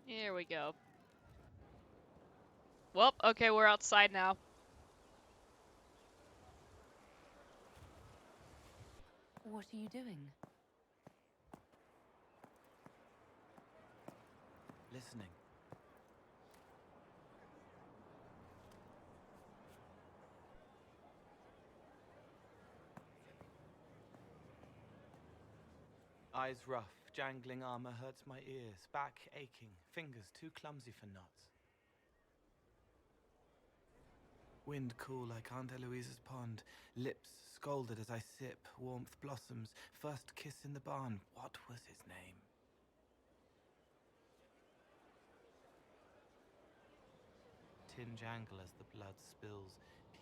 you. Here we go. Well, okay, we're outside now. What are you doing? Listening. Eyes rough, jangling armor hurts my ears, back aching, fingers too clumsy for knots. Wind cool like Aunt Eloise's pond, lips scalded as I sip, warmth blossoms, first kiss in the barn, what was his name? Tin jangle as the blood spills,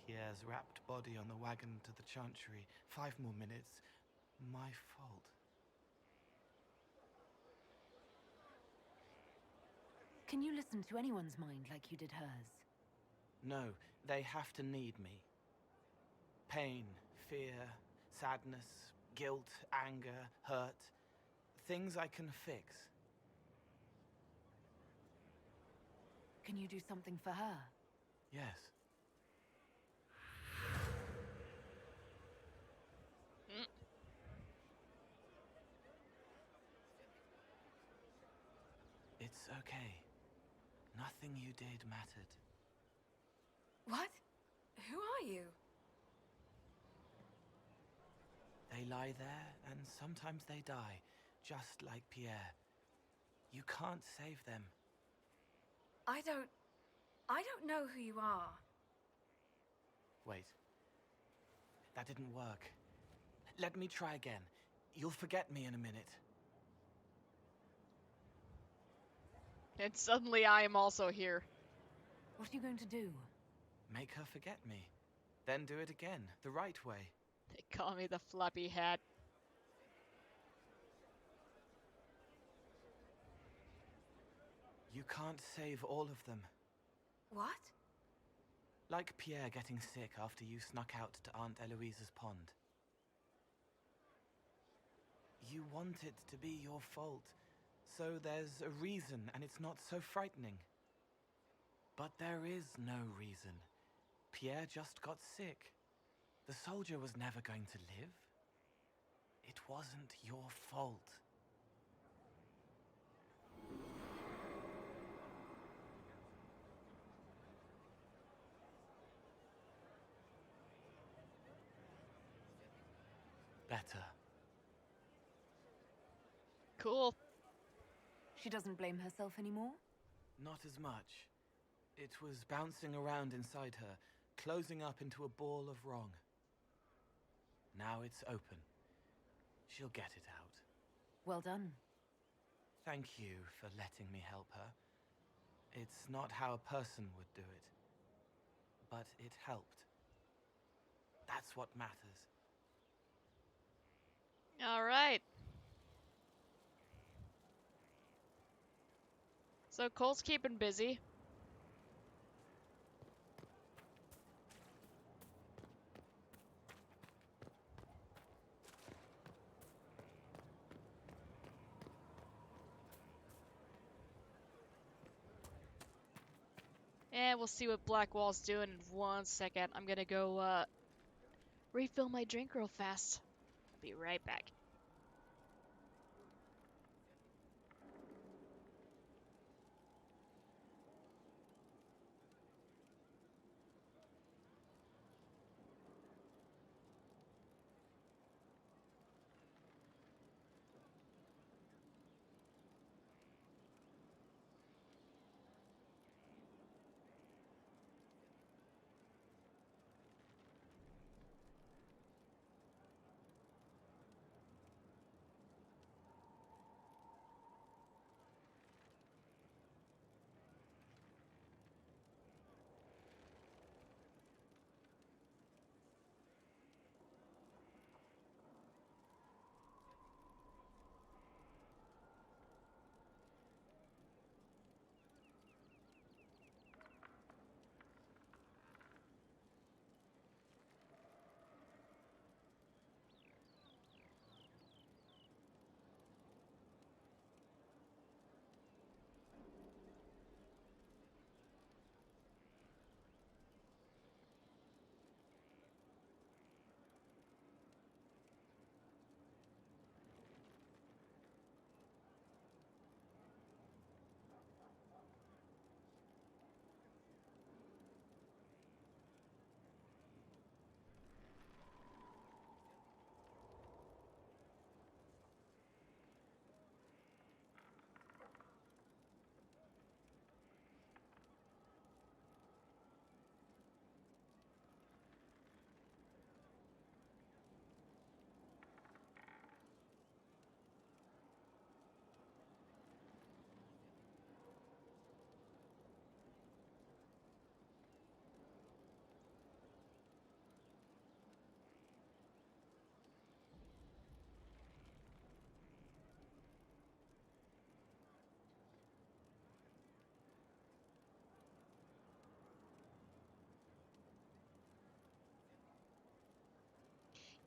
Pierre's wrapped body on the wagon to the chantry, 5 more minutes, my fault. Can you listen to anyone's mind like you did hers? No, they have to need me. Pain, fear, sadness, guilt, anger, hurt. Things I can fix. Can you do something for her? Yes. It's okay. Nothing you did mattered. What? Who are you? They lie there, and sometimes they die, just like Pierre. You can't save them. I don't know who you are. Wait. That didn't work. Let me try again. You'll forget me in a minute. And suddenly I am also here. What are you going to do? Make her forget me. Then do it again, the right way. They call me the floppy hat. You can't save all of them. What? Like Pierre getting sick after you snuck out to Aunt Eloise's pond. You want it to be your fault, so there's a reason and it's not so frightening. But there is no reason. Pierre just got sick. The soldier was never going to live. It wasn't your fault. Better. Cool. She doesn't blame herself anymore? Not as much. It was bouncing around inside her, closing up into a ball of wrong. Now it's open. She'll get it out. Well done. Thank you for letting me help her. It's not how a person would do it. But it helped. That's what matters. All right. So Cole's keeping busy. And we'll see what Blackwall's doing in 1 second. I'm gonna go refill my drink real fast. I'll be right back.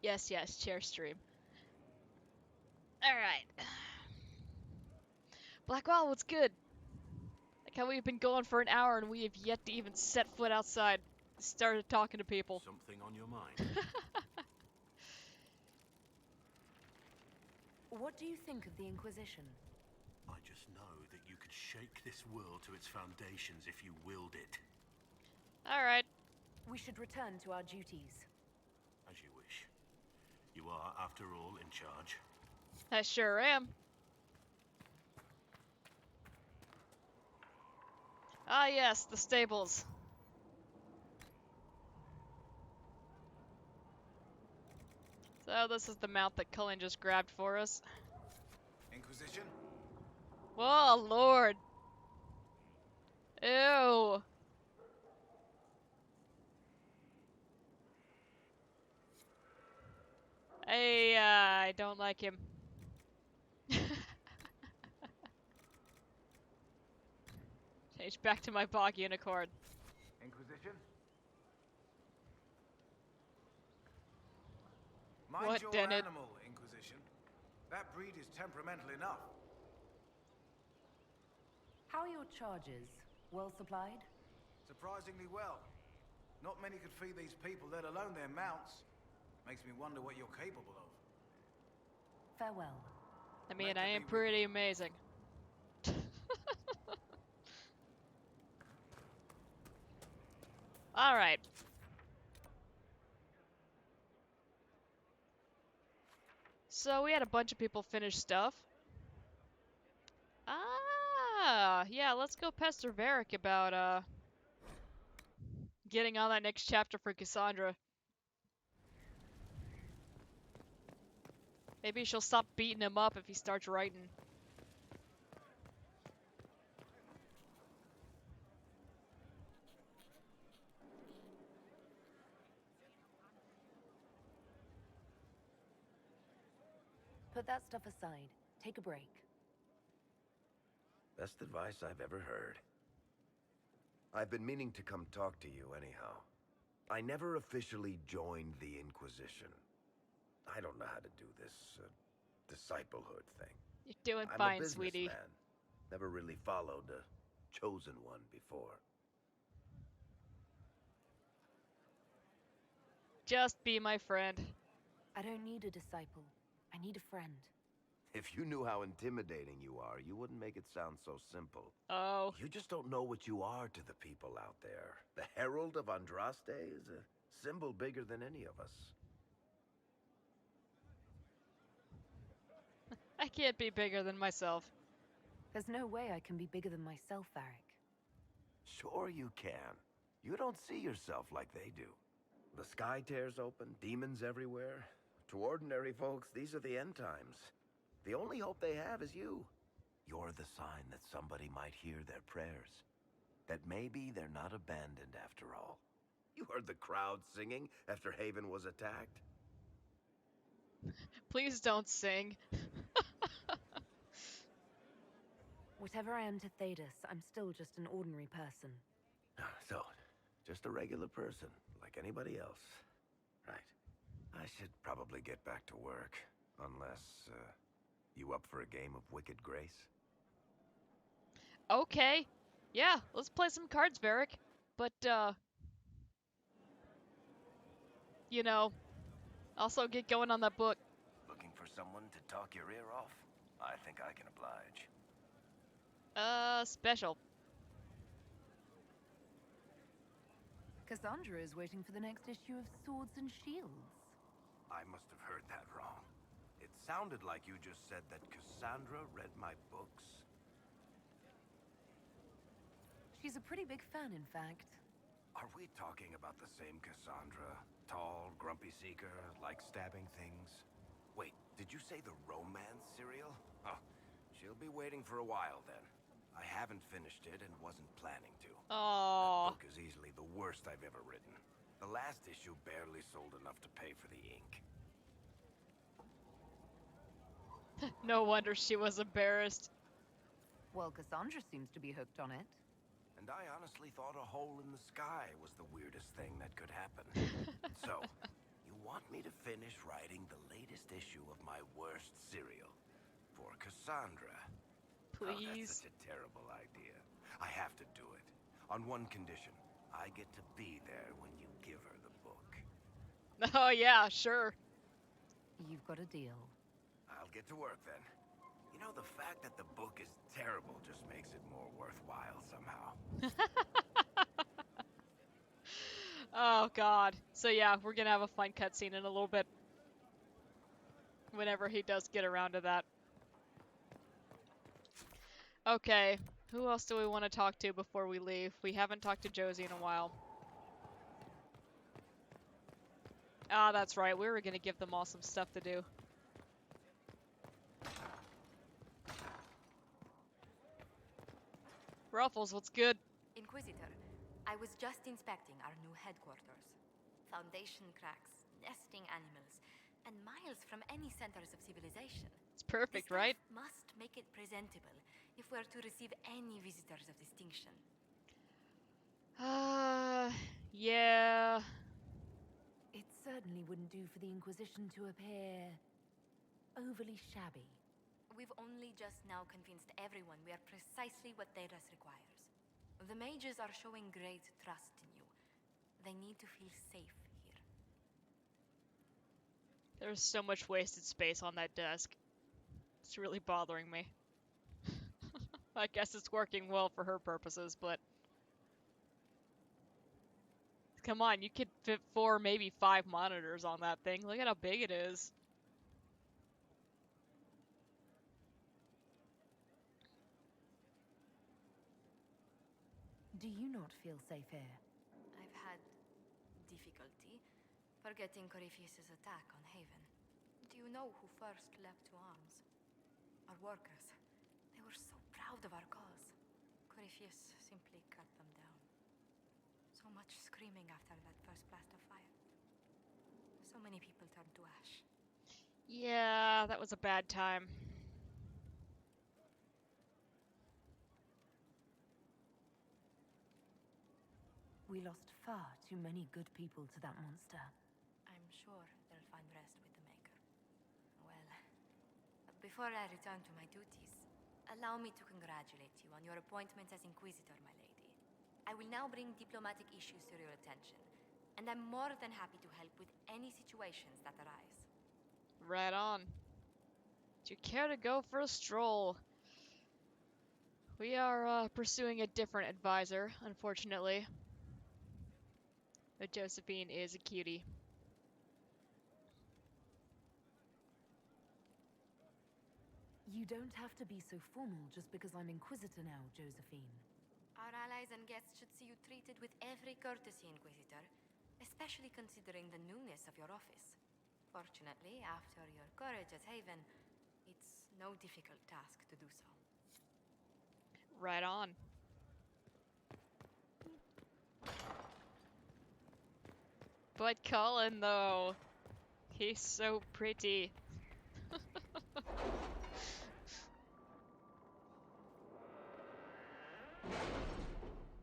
Yes, yes, chair stream. Alright. Blackwall, what's good? Like how we've been going for an hour and we have yet to even set foot outside. Started talking to people. Something on your mind? What do you think of the Inquisition? I just know that you could shake this world to its foundations if you willed it. Alright. We should return to our duties. As you wish. You are, after all, in charge. I sure am. Ah yes, the stables. So this is the mount that Cullen just grabbed for us. Inquisition? Oh lord. Ew. I don't like him. Change back to my bog unicorn. Inquisition? What, Mind your Dennett? animal, Inquisition. That breed is temperamental enough. How are your charges? Well supplied? Surprisingly well. Not many could feed these people, let alone their mounts. Makes me wonder what you're capable of. Farewell. I mean, I am pretty amazing. Alright. So we had a bunch of people finish stuff. Ah, yeah, let's go pester Varric about, getting on that next chapter for Cassandra. Maybe she'll stop beating him up if he starts writing. Put that stuff aside. Take a break. Best advice I've ever heard. I've been meaning to come talk to you anyhow. I never officially joined the Inquisition. I don't know how to do this, disciplehood thing. You're doing I'm fine, a sweetie. businessman. Never really followed a chosen one before. Just be my friend. I don't need a disciple. I need a friend. If you knew how intimidating you are, you wouldn't make it sound so simple. Oh. You just don't know what you are to the people out there. The Herald of Andraste is a symbol bigger than any of us. I can't be bigger than myself. There's no way I can be bigger than myself, Varric. Sure you can. You don't see yourself like they do. The sky tears open, demons everywhere. To ordinary folks, these are the end times. The only hope they have is you. You're the sign that somebody might hear their prayers. That maybe they're not abandoned after all. You heard the crowd singing after Haven was attacked? Please don't sing. Whatever I am to Thedas, I'm still just an ordinary person. So, just a regular person, like anybody else. Right. I should probably get back to work. Unless, you up for a game of Wicked Grace? Okay. Yeah, let's play some cards, Varric. But, you know, also get going on that book. Looking for someone to talk your ear off? I think I can oblige. Special. Cassandra is waiting for the next issue of Swords and Shields. I must have heard that wrong. It sounded like you just said that Cassandra read my books. She's a pretty big fan, in fact. Are we talking about the same Cassandra? Tall, grumpy seeker, like stabbing things? Wait, did you say the romance serial? Oh, she'll be waiting for a while then. I haven't finished it and wasn't planning to. Aww. That book is easily the worst I've ever written. The last issue barely sold enough to pay for the ink. No wonder she was embarrassed. Well, Cassandra seems to be hooked on it. And I honestly thought a hole in the sky was the weirdest thing that could happen. So, you want me to finish writing the latest issue of my worst serial for Cassandra? Please. Oh, that's such a terrible idea. I have to do it. On one condition. I get to be there when you give her the book. Oh yeah, sure. You've got a deal. I'll get to work then. You know, the fact that the book is terrible just makes it more worthwhile somehow. Oh god. So yeah, we're gonna have a fun cutscene in a little bit. Whenever he does get around to that. Okay, who else do we want to talk to before we leave? We haven't talked to Josie in a while. Ah, that's right, we were gonna give them all some stuff to do. Ruffles, what's good? Inquisitor, I was just inspecting our new headquarters. Foundation cracks, nesting animals, and miles from any centers of civilization. It's perfect, This right? stuff must make it presentable if we're to receive any visitors of distinction. Yeah. It certainly wouldn't do for the Inquisition to appear overly shabby. We've only just now convinced everyone we are precisely what Thedas requires. The mages are showing great trust in you. They need to feel safe here. There's so much wasted space on that desk. It's really bothering me. I guess it's working well for her purposes, but... Come on, you could fit 4, maybe 5 monitors on that thing. Look at how big it is. Do you not feel safe here? I've had difficulty forgetting Corypheus' attack on Haven. Do you know who first leapt to arms? Our workers. They were so proud of our cause. Corypheus simply cut them down. So much screaming after that first blast of fire. So many people turned to ash. Yeah, that was a bad time. We lost far too many good people to that monster. I'm sure they'll find rest with the Maker. Well, before I return to my duties, allow me to congratulate you on your appointment as Inquisitor, my lady. I will now bring diplomatic issues to your attention, and I'm more than happy to help with any situations that arise. Right on. Do you care to go for a stroll? We are pursuing a different advisor, unfortunately. But Josephine is a cutie. You don't have to be so formal just because I'm Inquisitor now, Josephine. Our allies and guests should see you treated with every courtesy, Inquisitor, especially considering the newness of your office. Fortunately, after your courage at Haven, it's no difficult task to do so. Right on. But Colin, though, he's so pretty.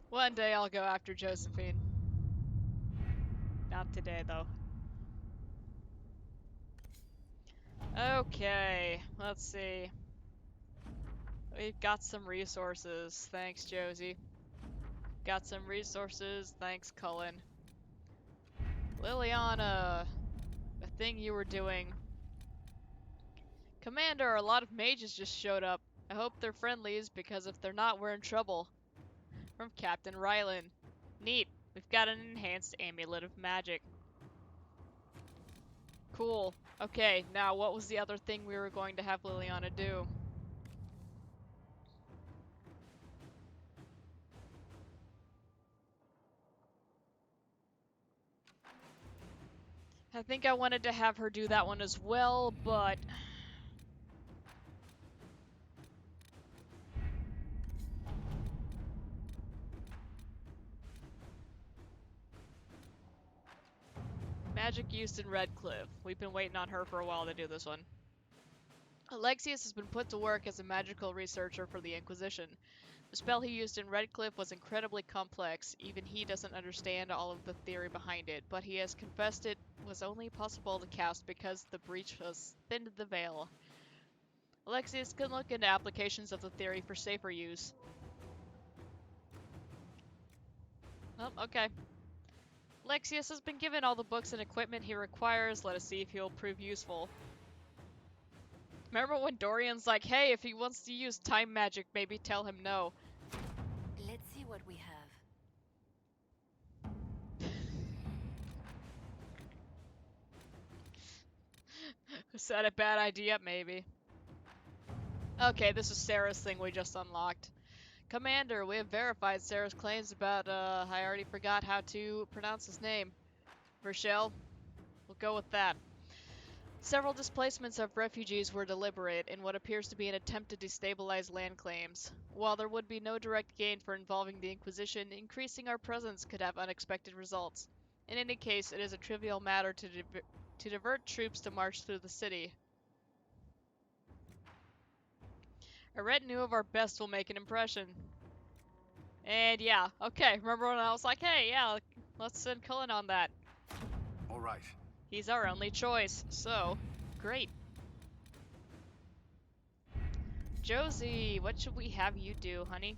One day I'll go after Josephine. Not today, though. Okay, let's see. We've got some resources. Thanks, Josie. Got some resources. Thanks, Cullen. Liliana, the thing you were doing. Commander, a lot of mages just showed up. I hope they're friendlies, because if they're not, we're in trouble. From Captain Rylan. Neat. We've got an enhanced amulet of magic. Cool. Okay, now what was the other thing we were going to have Liliana do? I think I wanted to have her do that one as well, but... Magic used in Redcliffe. We've been waiting on her for a while to do this one. Alexius has been put to work as a magical researcher for the Inquisition. The spell he used in Redcliffe was incredibly complex. Even he doesn't understand all of the theory behind it, but he has confessed it was only possible to cast because the breach has thinned the veil. Alexius can look into applications of the theory for safer use. Oh, okay. Alexius has been given all the books and equipment he requires. Let us see if he'll prove useful. Remember when Dorian's like, hey, if he wants to use time magic, maybe tell him no. Let's see what we have. Is that a bad idea? Maybe. Okay, this is Sarah's thing we just unlocked. Commander, we have verified Sarah's claims about, I already forgot how to pronounce his name. Rochelle? We'll go with that. Several displacements of refugees were deliberate in what appears to be an attempt to destabilize land claims. While there would be no direct gain for involving the Inquisition, increasing our presence could have unexpected results. In any case, it is a trivial matter to divert troops to march through the city. A retinue of our best will make an impression. And yeah, okay, remember when I was like, hey, yeah, let's send Cullen on that. All right. He's our only choice, so great. Josie, what should we have you do, honey?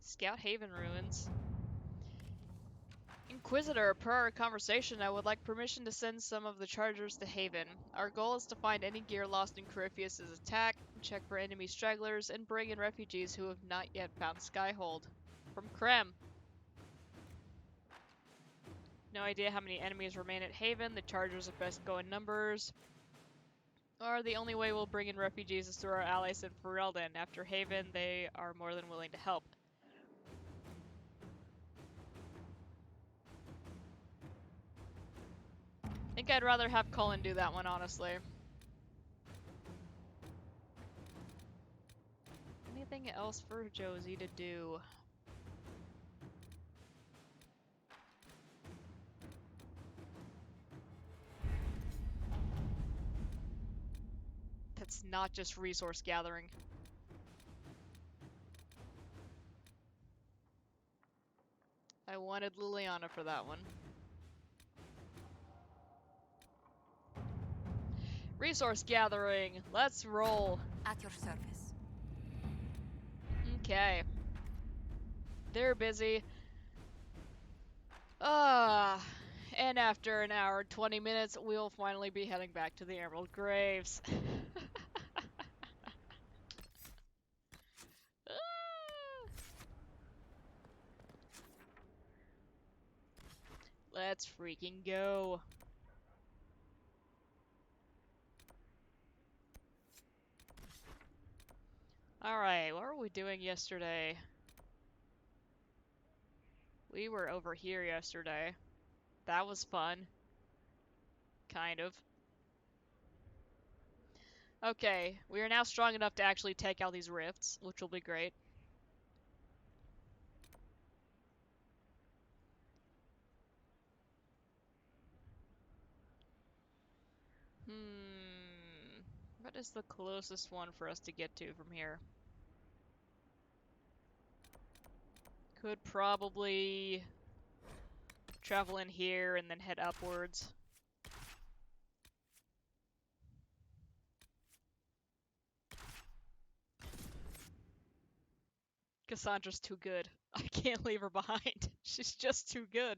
Scout Haven ruins. Inquisitor, per our conversation, I would like permission to send some of the chargers to Haven. Our goal is to find any gear lost in Corypheus' attack, check for enemy stragglers, and bring in refugees who have not yet found Skyhold. From Krem. No idea how many enemies remain at Haven. The chargers at best go in numbers. Or the only way we'll bring in refugees is through our allies in Ferelden. After Haven, they are more than willing to help. I think I'd rather have Cullen do that one, honestly. Anything else for Josie to do? That's not just resource gathering. I wanted Liliana for that one. Resource gathering. Let's roll. At your service. Okay. They're busy. And after an hour and 20 minutes, we'll finally be heading back to the Emerald Graves. Let's freaking go. Alright, what were we doing yesterday? We were over here yesterday. That was fun. Kind of. Okay, we are now strong enough to actually take out these rifts, which will be great. What is the closest one for us to get to from here? Could probably travel in here and then head upwards. Cassandra's too good. I can't leave her behind. She's just too good.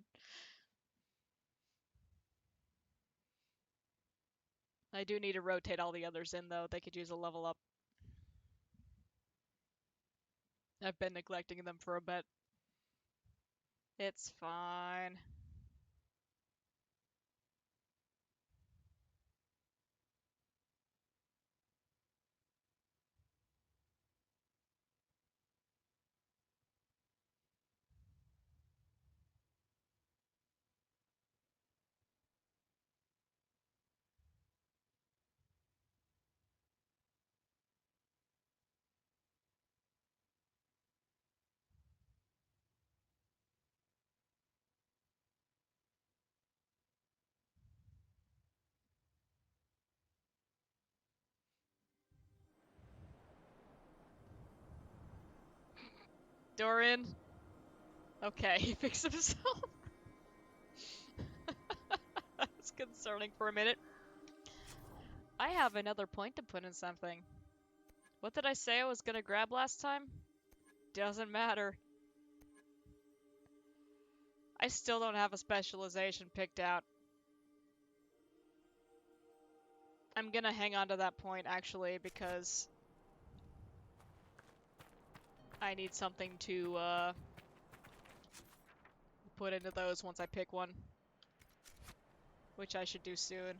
I do need to rotate all the others in, though. They could use a level up. I've been neglecting them for a bit. It's fine. Dorian? Okay, he fixed himself. That's concerning for a minute. I have another point to put in something. What did I say I was gonna grab last time? Doesn't matter. I still don't have a specialization picked out. I'm gonna hang on to that point, actually, because I need something to, put into those once I pick one. Which I should do soon.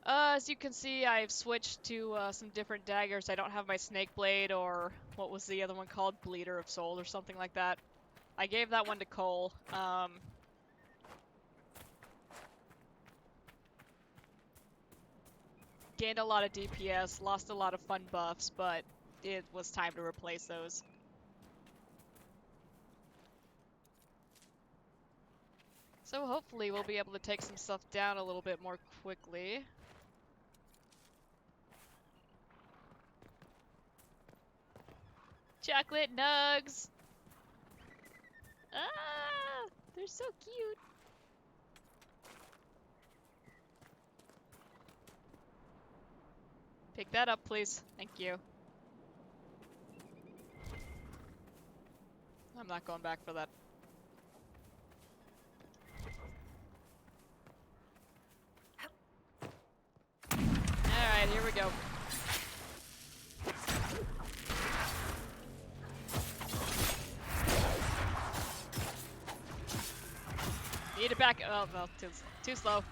As you can see, I've switched to, some different daggers. I don't have my snake blade, or what was the other one called? Bleeder of Soul, or something like that. I gave that one to Cole. Gained a lot of DPS, lost a lot of fun buffs, but it was time to replace those. So hopefully we'll be able to take some stuff down a little bit more quickly. Chocolate nugs! Ah! They're so cute! Pick that up, please. Thank you. I'm not going back for that. Need to back. Oh, well, too slow.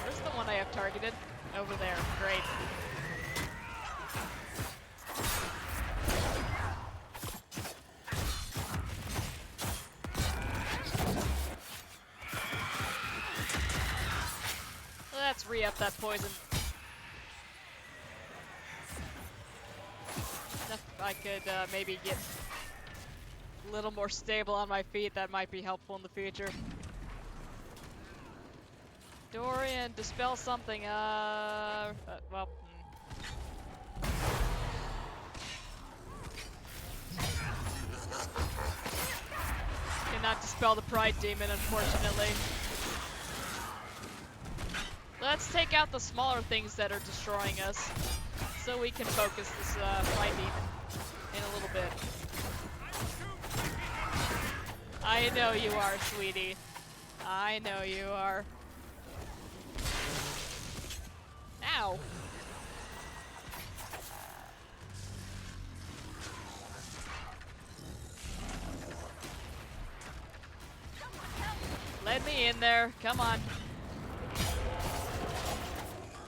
Where's the one I have targeted? Over there. Great. Let's re-up that poison. If I could maybe get a little more stable on my feet, that might be helpful in the future. Dorian, dispel something. Well. Cannot dispel the Pride Demon, unfortunately. Let's take out the smaller things that are destroying us, so we can focus this Pride Demon in a little bit. I know you are, sweetie. I know you are. Ow. Let me in there. Come on.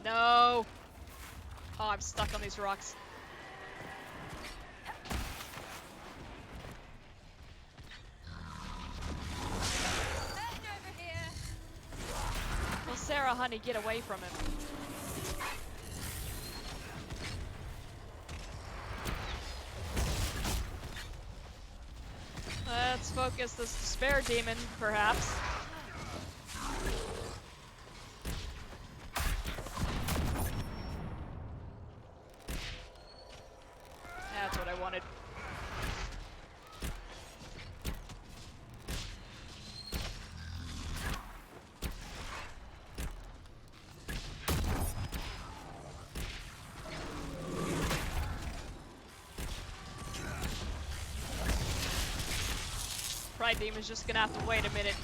No. Oh, I'm stuck on these rocks. Well, Sarah, honey, get away from him. Let's focus this despair demon, perhaps. That's what I wanted. Pride Demon's just gonna have to wait a minute.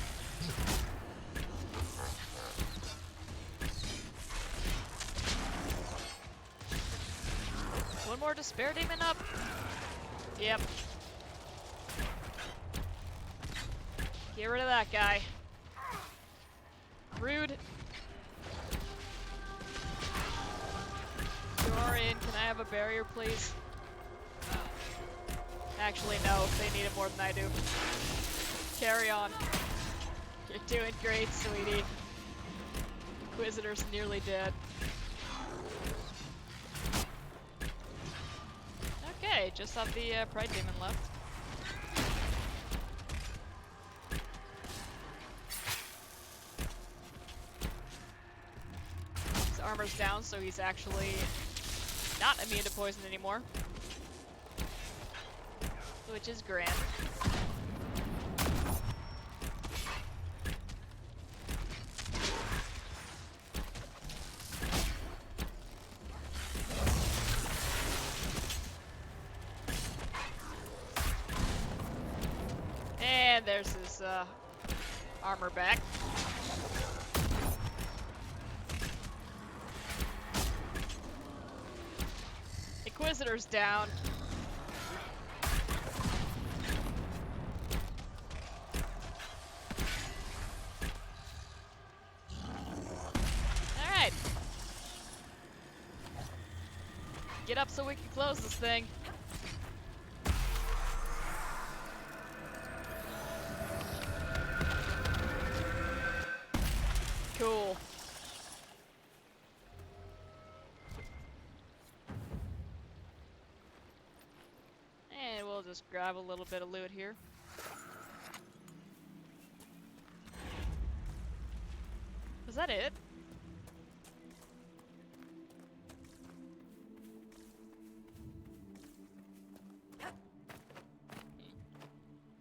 One more Despair Demon up. Yep. Get rid of that guy. Rude. Dorian, can I have a barrier, please? Actually, no. They need it more than I do. Carry on. You're doing great, sweetie. Inquisitor's nearly dead. Okay, just have the Pride Demon left. His armor's down, so he's actually not immune to poison anymore. Which is grand. And there's his armor back. Inquisitor's down. Alright. Get up so we can close this thing. Cool. And we'll just grab a little bit of loot here. Was that it?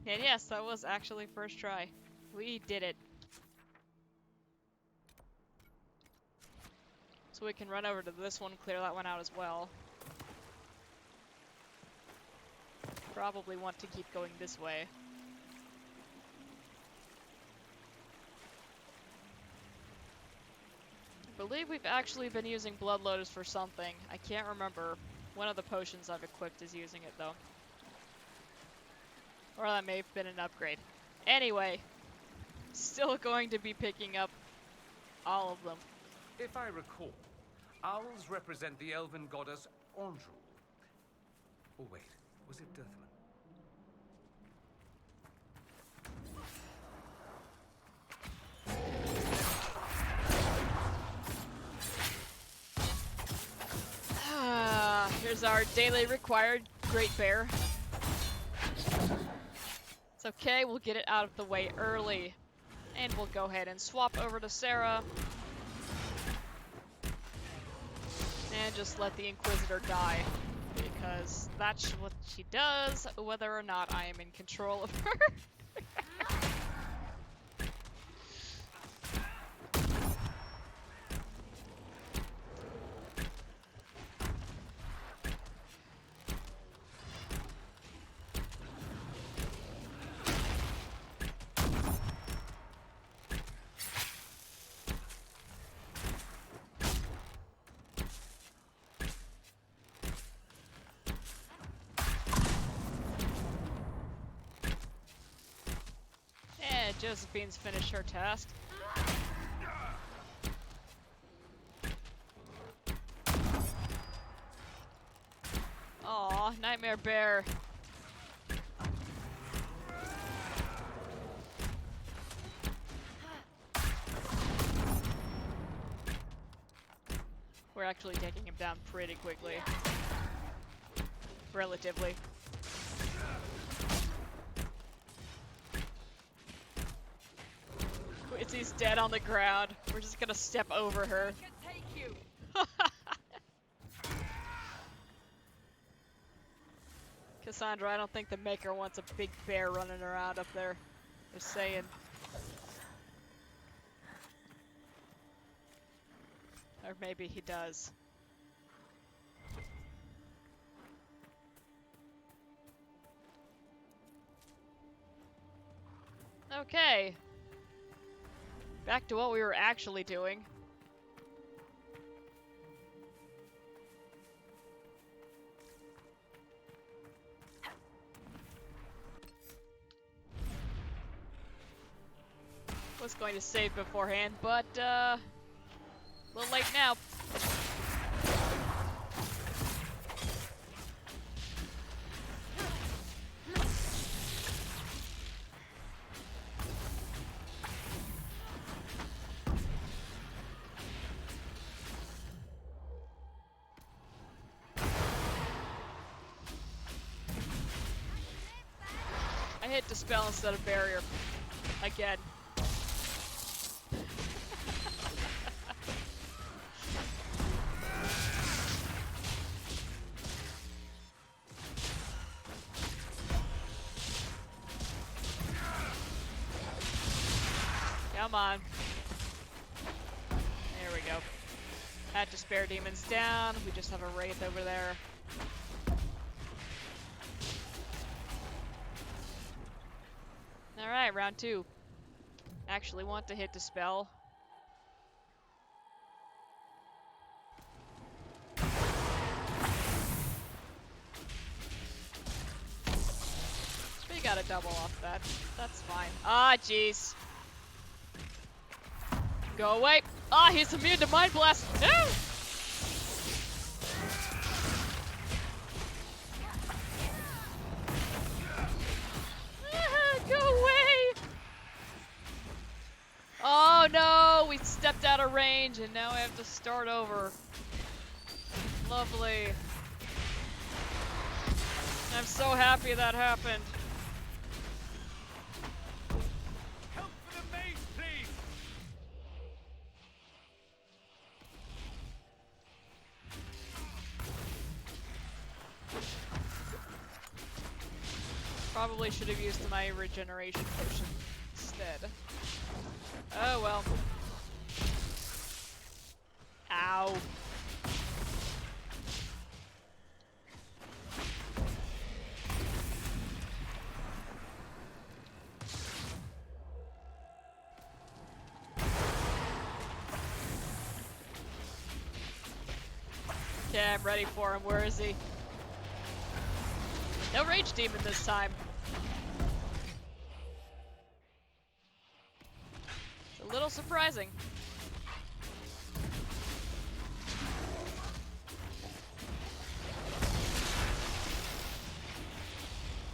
And yes, that was actually first try. We did it. So we can run over to this one, clear that one out as well. Probably want to keep going this way. believe we've actually been using Blood Lotus for something. I can't remember. One of the potions I've equipped is using it, though. Or that may have been an upgrade. Anyway, still going to be picking up all of them. If I recall, owls represent the elven goddess Andrew. Oh wait, was it Dirthman? Here's our daily required Great Bear. It's okay, we'll get it out of the way early. And we'll go ahead and swap over to Sarah. And just let the Inquisitor die. Because that's what she does, whether or not I am in control of her. Josephine's finished her task. Aw, Nightmare Bear. We're actually taking him down pretty quickly. Relatively. He's dead on the ground. We're just gonna step over her. Cassandra, I don't think the Maker wants a big bear running around up there. Just saying. Or maybe he does. Okay. Back to what we were actually doing. Was going to save beforehand, but a little late now. I hit Dispel instead of Barrier. Again. Come on. There we go. Had to spare demons down. We just have a Wraith over there. Alright, round 2. Actually want to hit Dispel. We got a double off that. That's fine. Ah, jeez. Go away. Ah, he's immune to Mind Blast. No! Go away! Oh no, we stepped out of range and now I have to start over. Lovely. I'm so happy that happened. Help for the mage, please! Probably should have used my regeneration potion instead. Oh well. Ow. Yeah, I'm ready for him. Where is he? No rage demon this time. It's a little surprising.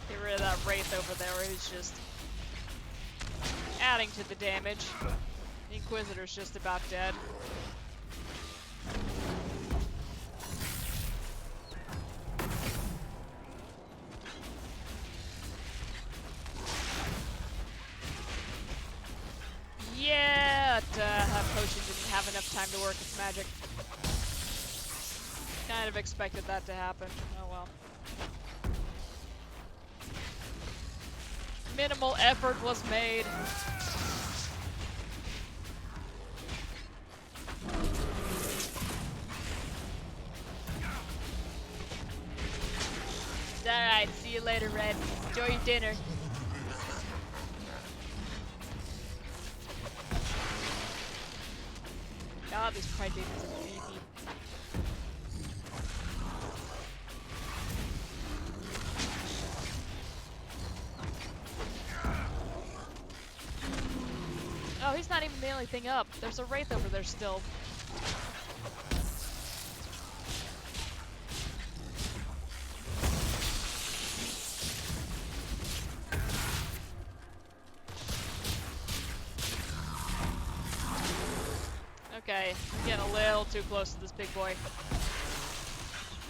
Get rid of that Wraith over there who's just adding to the damage. The Inquisitor's just about dead. Yeah, that potion didn't have enough time to work its magic. Kind of expected that to happen. Oh well. Minimal effort was made. Alright, see you later, Red. Enjoy your dinner. God, these pride demons are beefy. Oh, he's not even the only thing up. There's a Wraith over there still. Okay, I'm getting a little too close to this big boy.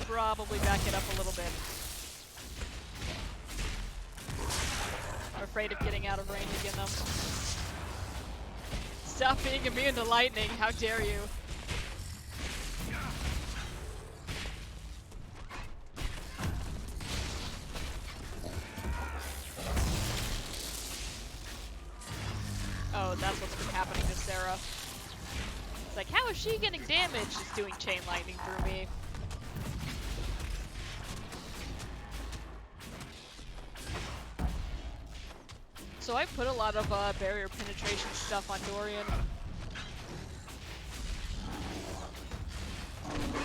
Probably back it up a little bit. I'm afraid of getting out of range again though. Stop being immune to lightning, how dare you? Oh, that's what's been happening to Sarah. It's like, how is she getting damaged? She's doing chain lightning through me. So I put a lot of barrier penetration stuff on Dorian.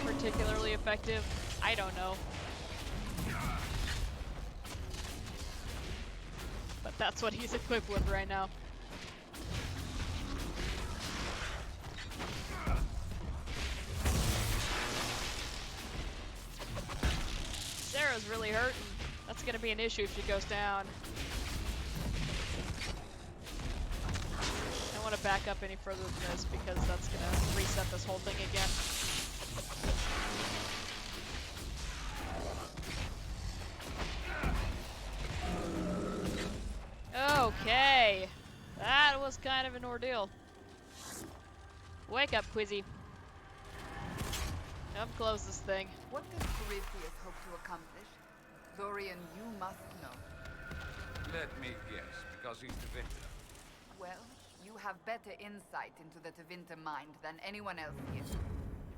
Particularly effective? I don't know. But that's what he's equipped with right now. Sarah's really hurting. That's gonna be an issue if she goes down. I don't want to back up any further than this because that's gonna reset this whole thing again. Okay. That was kind of an ordeal. Wake up, Quizzy. Come close this thing. What does Corypheus hope to accomplish? Dorian, you must know. Let me guess, because he's the victor. Well, you have better insight into the Tevinter mind than anyone else here.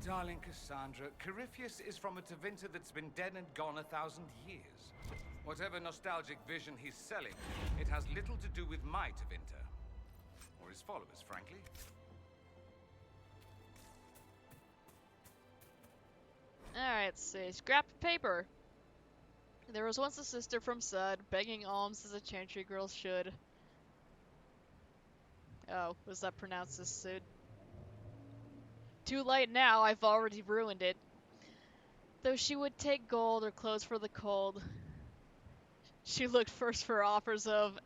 Darling Cassandra, Corypheus is from a Tevinter that's been dead and gone 1,000 years. Whatever nostalgic vision he's selling, it has little to do with my Tevinter. Or his followers, frankly. Alright, let's see. Scrap of paper. There was once a sister from Sud, begging alms as a chantry girl should. Oh, was that pronounced as Sud? Too late now, I've already ruined it. Though she would take gold or clothes for the cold, she looked first for offers of...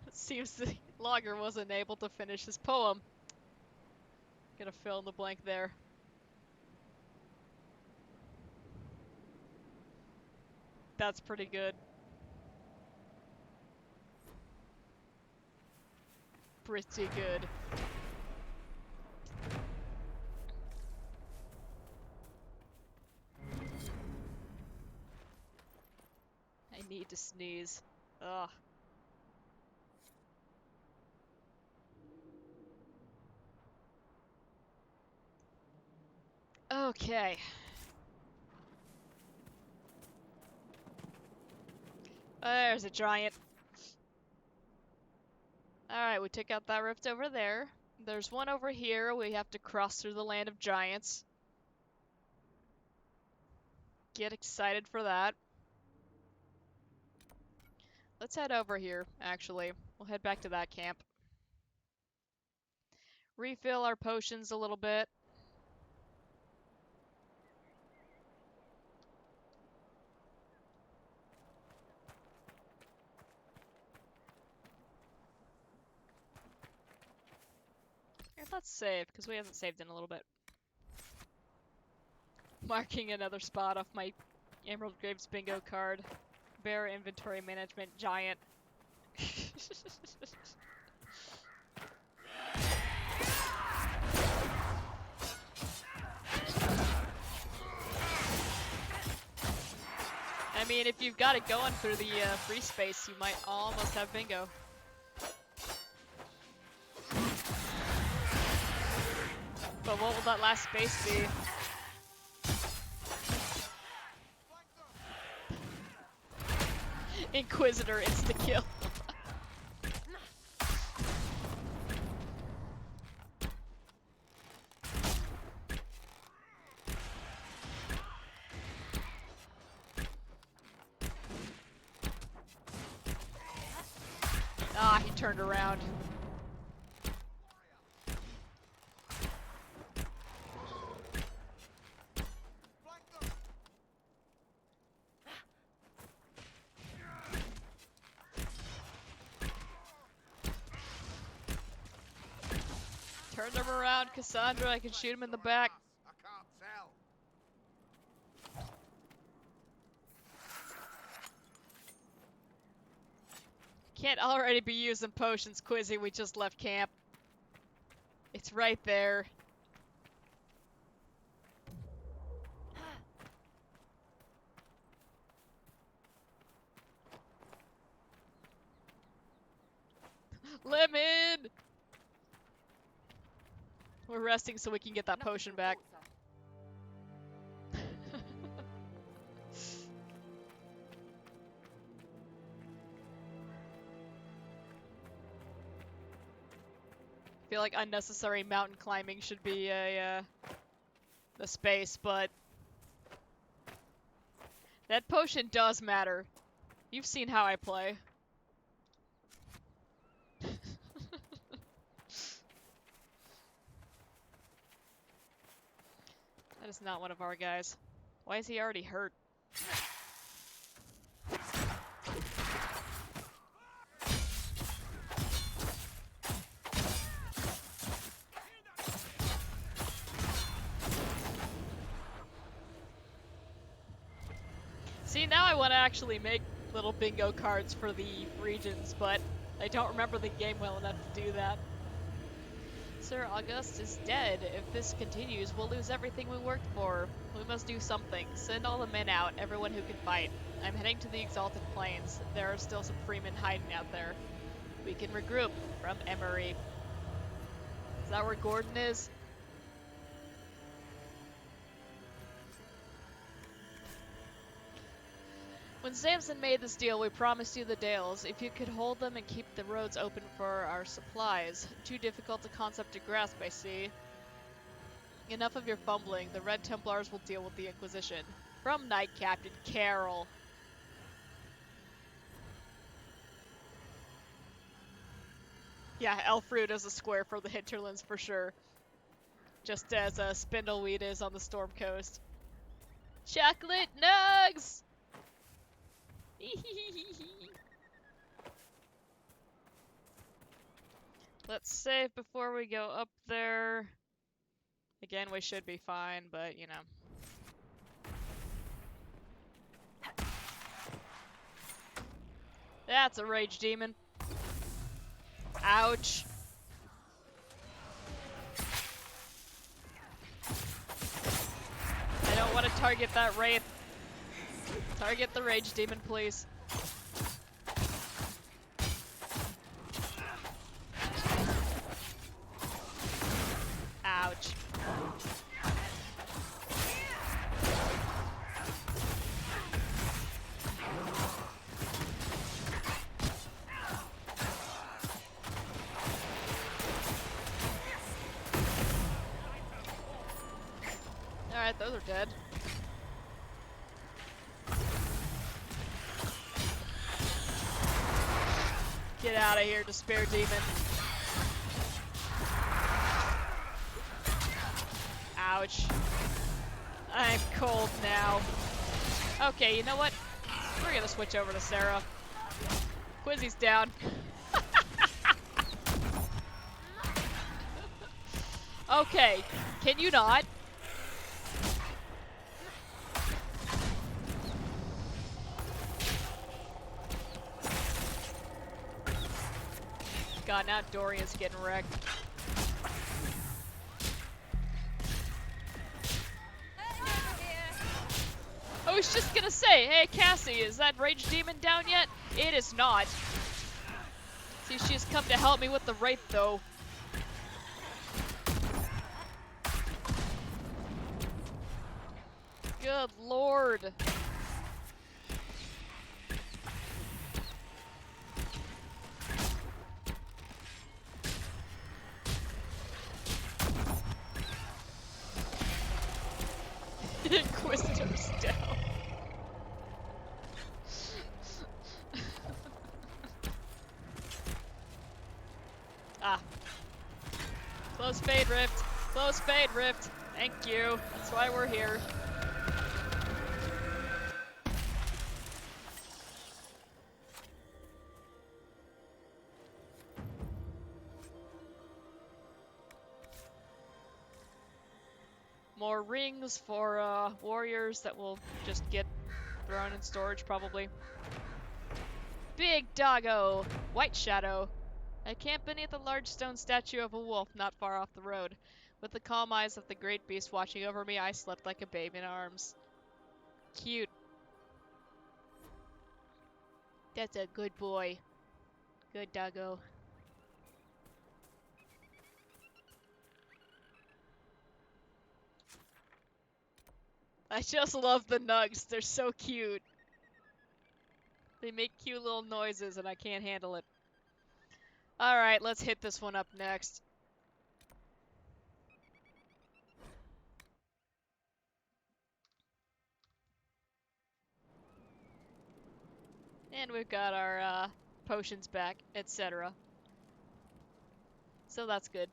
It seems the logger wasn't able to finish his poem. Gonna fill in the blank there. That's pretty good. Pretty good. I need to sneeze. Ugh. Okay. There's a giant. Alright, we took out that rift over there. There's one over here. We have to cross through the land of giants. Get excited for that. Let's head over here, actually. We'll head back to that camp. Refill our potions a little bit. And let's save, because we haven't saved in a little bit. Marking another spot off my Emerald Graves bingo card. Bear inventory management giant. I mean, if you've got it going through the free space, you might almost have bingo. But what will that last space be? Inquisitor insta-kill. Ah, he turned around. Turned him around, Cassandra. I can shoot him in the back. I can't tell. Can't already be using potions, Quizzy. We just left camp. It's right there. Lemon! We're resting so we can get that potion back. I feel like unnecessary mountain climbing should be a the space, but that potion does matter. You've seen how I play. That is not one of our guys. Why is he already hurt? See, now I want to actually make little bingo cards for the regions, but I don't remember the game well enough to do that. Sir August is dead. If this continues, we'll lose everything we worked for. We must do something. Send all the men out, everyone who can fight. I'm heading to the Exalted Plains. There are still some freemen hiding out there. We can regroup. From Emery. Is that where Gordon is? When Samson made this deal, we promised you the Dales. If you could hold them and keep the roads open for our supplies. Too difficult a concept to grasp, I see. Enough of your fumbling. The Red Templars will deal with the Inquisition. From Knight Captain Carol. Yeah, Elfrude is a square for the hinterlands for sure. Just as Spindleweed is on the Storm Coast. Chocolate nugs! Let's save before we go up there. Again, we should be fine, but you know. That's a rage demon. Ouch. I don't want to target that wraith. Target the rage demon, please. Ouch. Alright, those are dead. out of here, Despair Demon. Ouch. I'm cold now. Okay, you know what? We're gonna switch over to Sarah. Quizzy's down. Okay, can you not? God, now Dorian's getting wrecked. I was just gonna say, hey Cassie, is that Rage Demon down yet? It is not. See, she's come to help me with the Wraith though. Good lord. Inquisitor's down. Ah. Close Fade Rift. Close Fade Rift. Thank you. That's why we're here. More rings for warriors that will just get thrown in storage probably. Big doggo! White shadow. I camp beneath a large stone statue of a wolf not far off the road. With the calm eyes of the great beast watching over me, I slept like a babe in arms. Cute. That's a good boy. Good doggo. I just love the nugs. They're so cute. They make cute little noises and I can't handle it. Alright, let's hit this one up next. And we've got our potions back, etc. So that's good.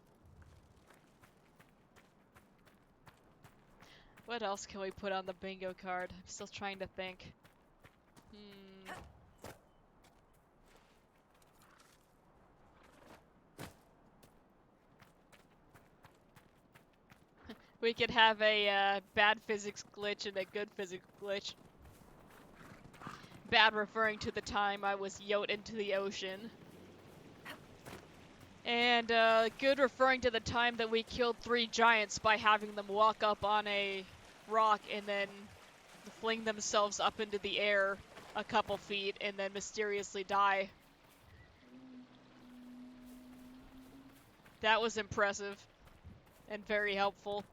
What else can we put on the bingo card? I'm still trying to think. We could have a bad physics glitch and a good physics glitch. Bad referring to the time I was yoked into the ocean. And good referring to the time that we killed 3 giants by having them walk up on a rock and then fling themselves up into the air a couple feet and then mysteriously die. That was impressive and very helpful.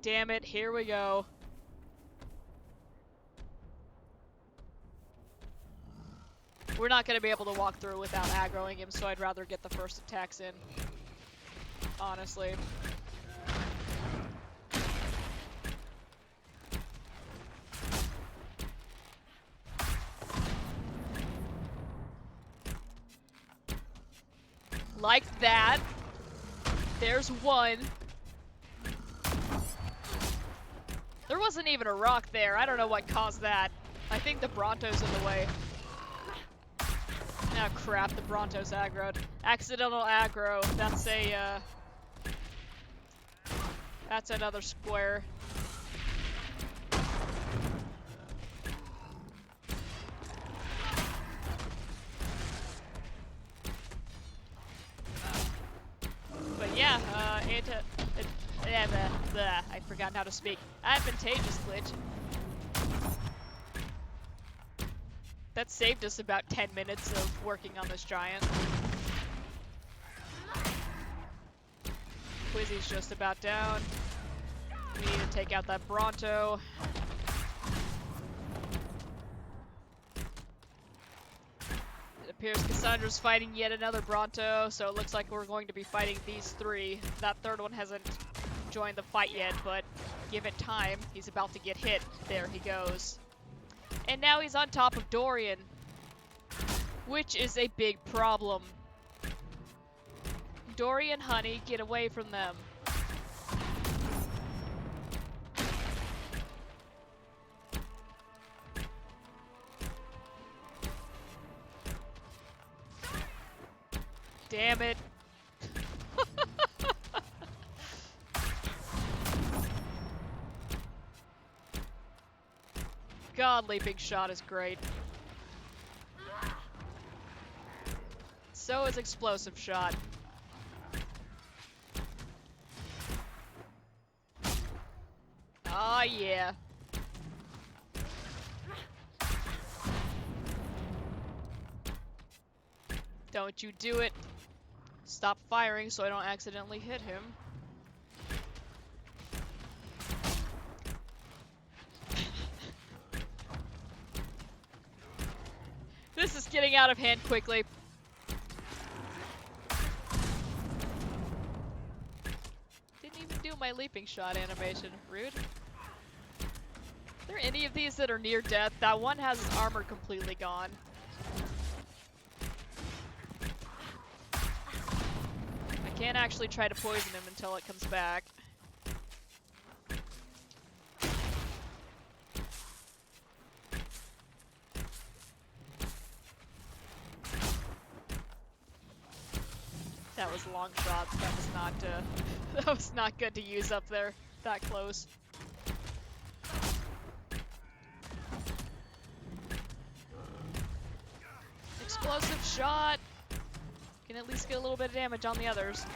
Damn it, here we go. We're not going to be able to walk through without aggroing him, so I'd rather get the first attacks in. Honestly. Like that. There's one. There wasn't even a rock there. I don't know what caused that. I think the Bronto's in the way. Oh crap, the Bronto's aggroed. Accidental aggro. That's a, that's another square. But yeah, I forgot how to speak. Advantageous glitch. That saved us about 10 minutes of working on this giant. Quizzy's just about down. We need to take out that Bronto. It appears Cassandra's fighting yet another Bronto, so it looks like we're going to be fighting these 3. That third one hasn't joined the fight yet, but give it time. He's about to get hit. There he goes. And now he's on top of Dorian, which is a big problem. Dorian, honey, get away from them. Damn it. God, leaping shot is great. So is explosive shot. Ah, yeah. Don't you do it. Stop firing so I don't accidentally hit him. This is getting out of hand quickly. Didn't even do my leaping shot animation. Rude. Are there any of these that are near death? That one has his armor completely gone. I can't actually try to poison him until it comes back. That was long shots. That was not that was not good to use up there that close. Explosive shot. Can at least get a little bit of damage on the others.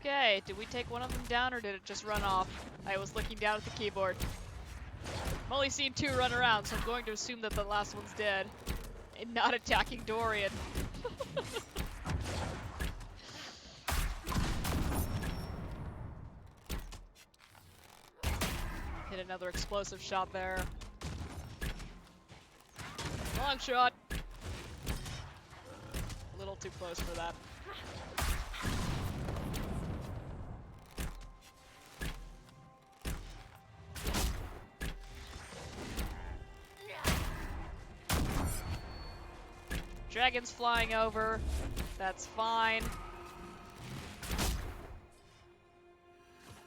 Okay, did we take one of them down or did it just run off? I was looking down at the keyboard. I've only seen two run around, so I'm going to assume that the last one's dead. And not attacking Dorian. Hit another explosive shot there. Long shot. A little too close for that. Dragon's flying over. That's fine.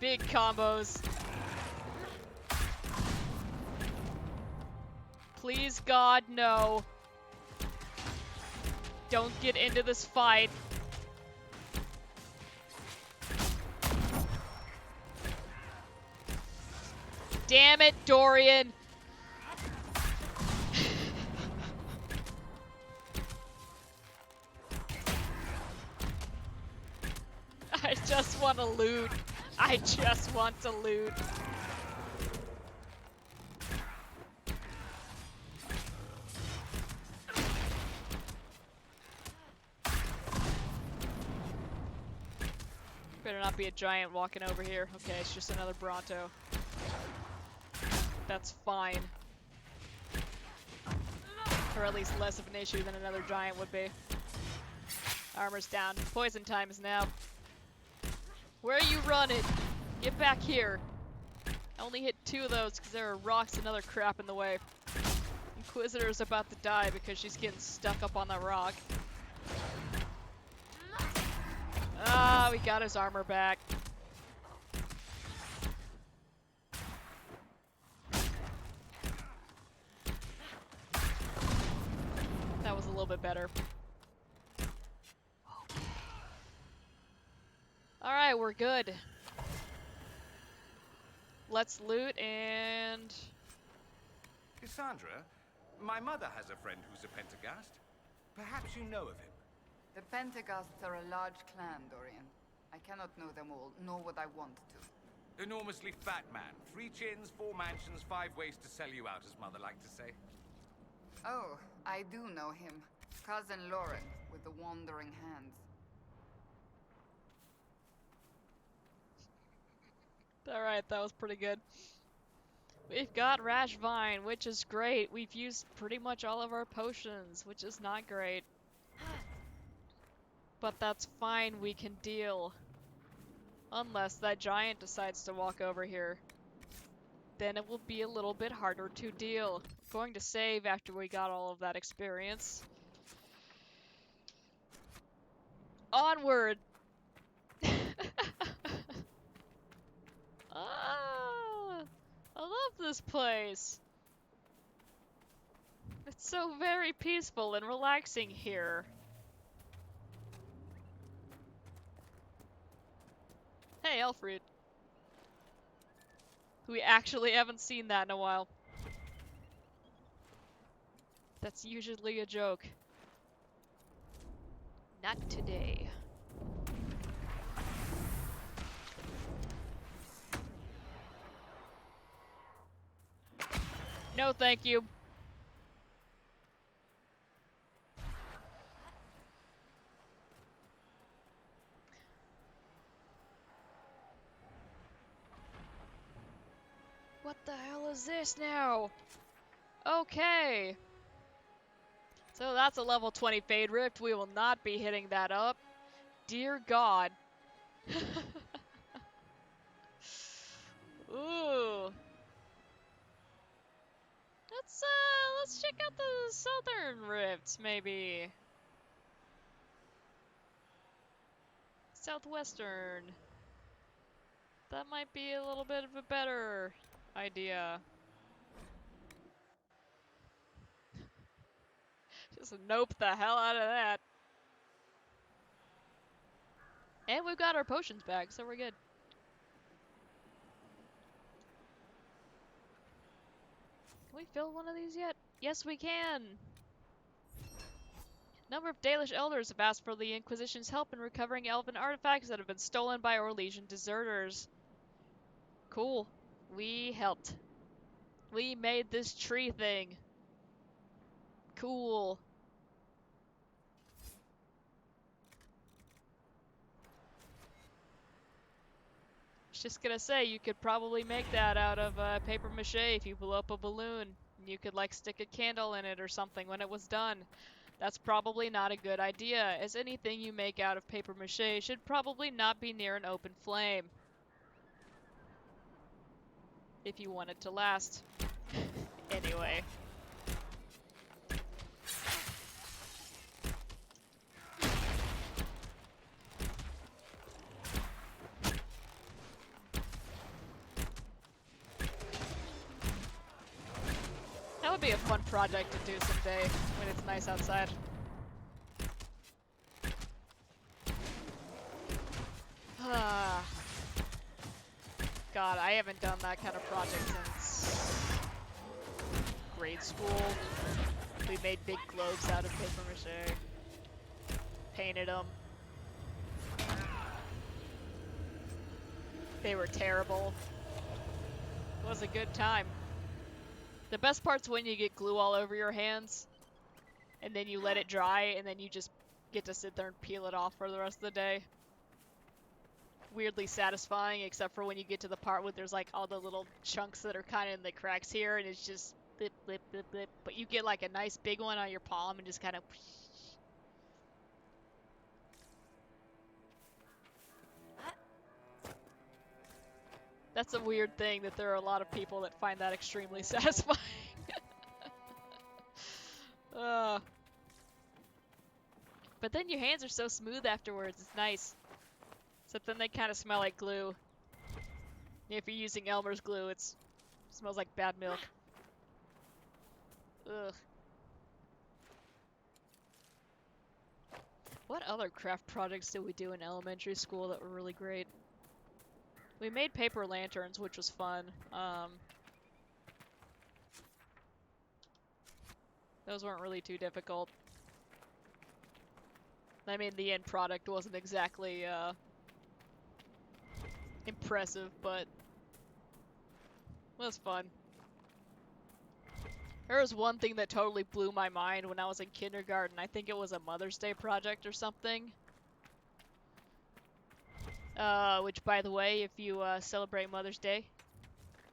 Big combos. Please, God, no. Don't get into this fight. Damn it, Dorian. I just want to loot. I just want to loot. Better not be a giant walking over here. Okay, it's just another Bronto. That's fine. Or at least less of an issue than another giant would be. Armor's down. Poison time is now. Where are you running? Get back here. I only hit 2 of those because there are rocks and other crap in the way. Inquisitor's about to die because she's getting stuck up on that rock. Ah, we got his armor back. That was a little bit better. Alright, we're good. Let's loot and... Cassandra, my mother has a friend who's a Pentagast. Perhaps you know of him. The Pentagasts are a large clan, Dorian. I cannot know them all, nor would I want to. Enormously fat man. 3 chins, 4 mansions, 5 ways to sell you out, as mother liked to say. Oh, I do know him. Cousin Lauren with the wandering hands. Alright, that was pretty good. We've got Rash Vine, which is great. We've used pretty much all of our potions, which is not great. But that's fine, we can deal. Unless that giant decides to walk over here. Then it will be a little bit harder to deal. I'm going to save after we got all of that experience. Onward! Ah, I love this place. It's so very peaceful and relaxing here. Hey, Alfred. We actually haven't seen that in a while. That's usually a joke. Not today. No, thank you. What the hell is this now? Okay. So that's a level 20 Fade Rift. We will not be hitting that up. Dear God. Ooh. Let's check out the Southern Rifts, maybe. Southwestern. That might be a little bit of a better idea. Just nope the hell out of that. And we've got our potions back, so we're good. Can we fill one of these yet? Yes, we can! A number of Dalish elders have asked for the Inquisition's help in recovering elven artifacts that have been stolen by Orlesian deserters. Cool. We helped. We made this tree thing. Cool. I was just gonna say, you could probably make that out of paper mache if you blew up a balloon. You could like stick a candle in it or something when it was done. That's probably not a good idea, as anything you make out of paper mache should probably not be near an open flame. If you want it to last. Anyway. That would be a fun project to do someday when it's nice outside. God, I haven't done that kind of project since grade school. We made big globes out of paper mache. Painted them. They were terrible. It was a good time. The best part's when you get glue all over your hands, and then you let it dry, and then you just get to sit there and peel it off for the rest of the day. Weirdly satisfying, except for when you get to the part where there's like all the little chunks that are kind of in the cracks here, and it's just blip, blip, blip, blip. But you get like a nice big one on your palm and just kind of... That's a weird thing, that there are a lot of people that find that extremely satisfying. But then your hands are so smooth afterwards, it's nice. Except then they kind of smell like glue. If you're using Elmer's glue, it smells like bad milk. Ugh. What other craft projects did we do in elementary school that were really great? We made paper lanterns, which was fun. Those weren't really too difficult. I mean, the end product wasn't exactly, impressive, but it was fun. There was one thing that totally blew my mind when I was in kindergarten. I think it was a Mother's Day project or something. Which, by the way, if you celebrate Mother's Day,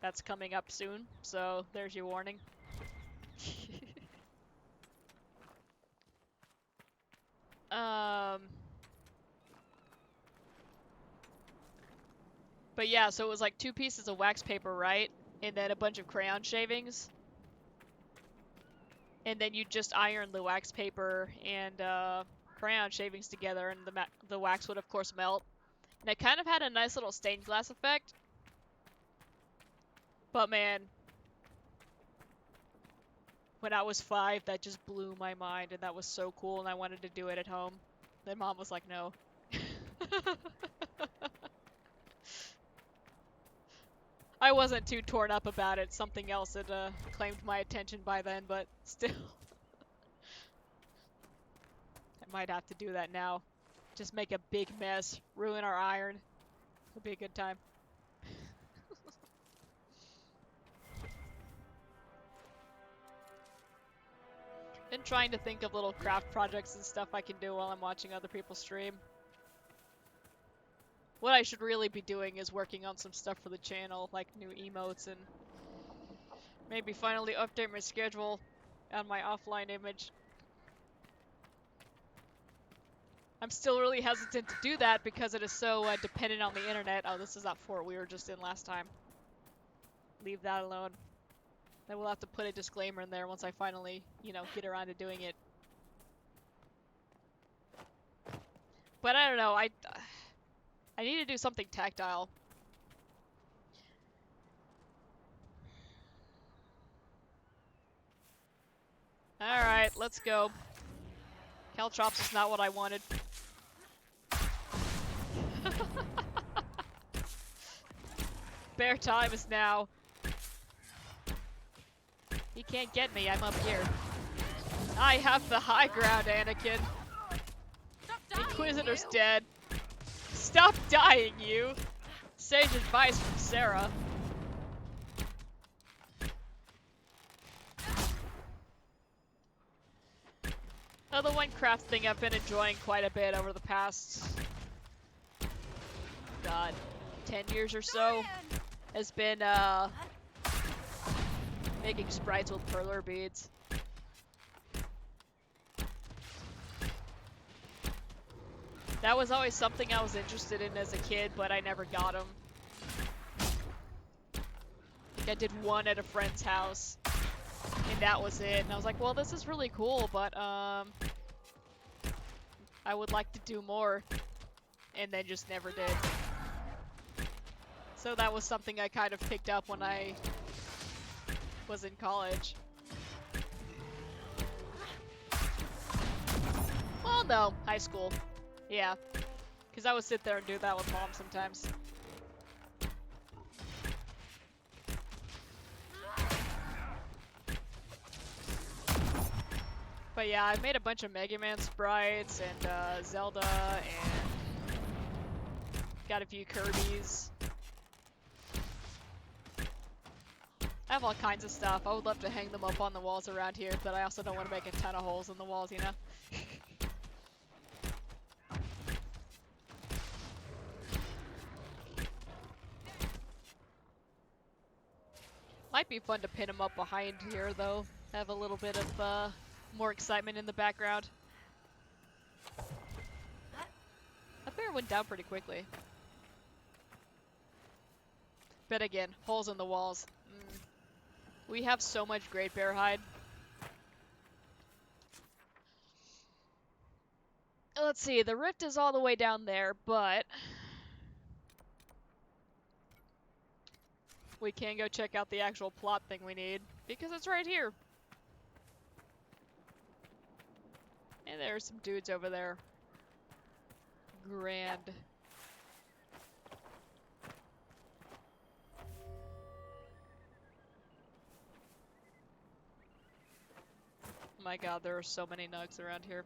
that's coming up soon. So there's your warning. But yeah, so it was like 2 pieces of wax paper, right? And then a bunch of crayon shavings. And then you just iron the wax paper and crayon shavings together, and the wax would of course melt. And it kind of had a nice little stained glass effect. But man, when I was 5, that just blew my mind, and that was so cool, and I wanted to do it at home. Then Mom was like, no. I wasn't too torn up about it. Something else had claimed my attention by then, but still. I might have to do that now. Just make a big mess, ruin our iron. It'll be a good time. Been trying to think of little craft projects and stuff I can do while I'm watching other people stream. What I should really be doing is working on some stuff for the channel, like new emotes, and maybe finally update my schedule on my offline image. I'm still really hesitant to do that because it is so dependent on the internet. Oh, this is that fort we were just in last time. Leave that alone. Then we'll have to put a disclaimer in there once I finally, you know, get around to doing it. But I don't know, I need to do something tactile. Alright, let's go. Caltrops is not what I wanted. Bear time is now. He can't get me, I'm up here. I have the high ground, Anakin. Inquisitor's dead. Stop dying, you! Sage advice from Sarah. Another one craft thing I've been enjoying quite a bit over the past, God, 10 years or so has been making sprites with perler beads. That was always something I was interested in as a kid, but I never got them. Like I did one at a friend's house, and that was it. And I was like, well, this is really cool, but I would like to do more, and then just never did. So that was something I kind of picked up when I was in college. Well, no, high school. Yeah, because I would sit there and do that with Mom sometimes. But yeah, I've made a bunch of Mega Man sprites and Zelda and got a few Kirby's. I have all kinds of stuff. I would love to hang them up on the walls around here, but I also don't want to make a ton of holes in the walls, you know? Might be fun to pin them up behind here, though. Have a little bit of more excitement in the background. That bear went down pretty quickly. But again, holes in the walls. We have so much Great Bear hide. Let's see, the rift is all the way down there, but we can go check out the actual plot thing we need, because it's right here. And there are some dudes over there. Grand. Oh my god, there are so many nugs around here.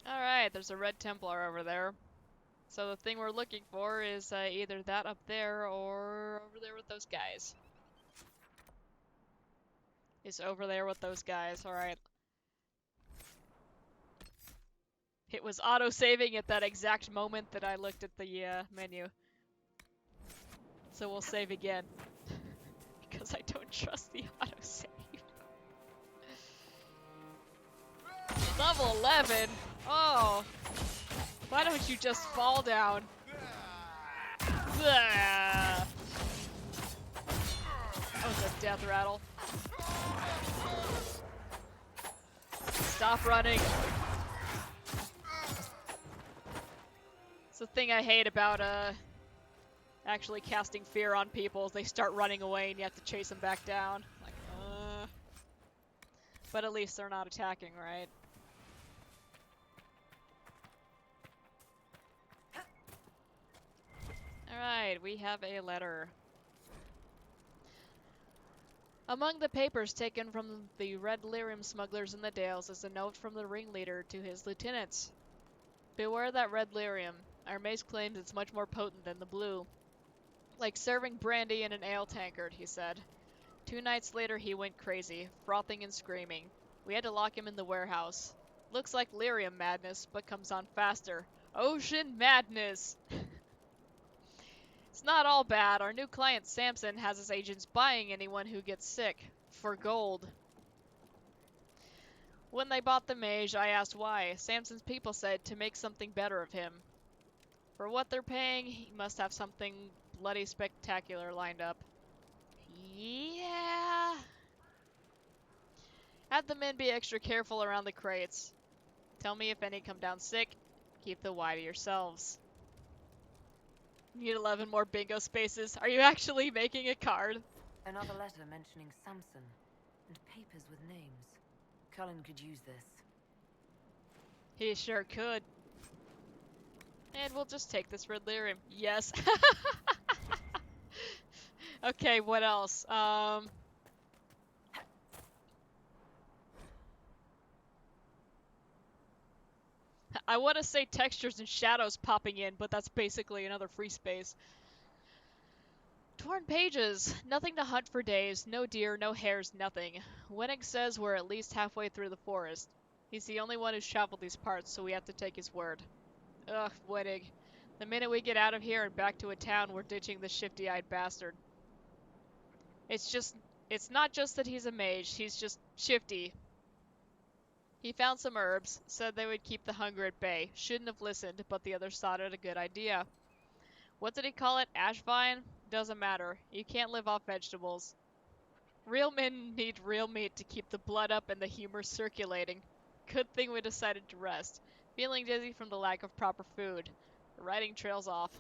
Alright. Alright, there's a red Templar over there. So the thing we're looking for is either that up there or over there with those guys. It's over there with those guys, alright. It was auto-saving at that exact moment that I looked at the menu. So we'll save again. Because I don't trust the auto-save. Level 11? Oh. Why don't you just fall down? That was a death rattle. Stop running. It's the thing I hate about actually casting fear on people is they start running away and you have to chase them back down. Like, but at least they're not attacking, right? Alright, we have a letter. Among the papers taken from the red lyrium smugglers in the Dales is a note from the ringleader to his lieutenants. Beware that red lyrium. Our mace claims it's much more potent than the blue. Like serving brandy in an ale tankard, he said. 2 nights later he went crazy, frothing and screaming. We had to lock him in the warehouse. Looks like lyrium madness, but comes on faster. Ocean madness! It's not all bad. Our new client Samson has his agents buying anyone who gets sick. For gold. When they bought the mage, I asked why. Samson's people said to make something better of him. For what they're paying, he must have something bloody spectacular lined up. Yeah. Have the men be extra careful around the crates. Tell me if any come down sick. Keep the Y to yourselves. Need 11 more bingo spaces. Are you actually making a card? Another letter mentioning Samson, and papers with names. Cullen could use this. He sure could. And we'll just take this red lyrium. Yes. Okay, what else? I want to say textures and shadows popping in, but that's basically another free space. Torn pages. Nothing to hunt for days. No deer, no hares, nothing. Winnick says we're at least halfway through the forest. He's the only one who's traveled these parts, so we have to take his word. Ugh, Winnick. The minute we get out of here and back to a town, we're ditching the shifty-eyed bastard. It's not just that he's a mage, he's just shifty. He found some herbs, said they would keep the hunger at bay. Shouldn't have listened, but the others thought it a good idea. What did he call it? Ash vine? Doesn't matter. You can't live off vegetables. Real men need real meat to keep the blood up and the humor circulating. Good thing we decided to rest. Feeling dizzy from the lack of proper food. The writing trails off.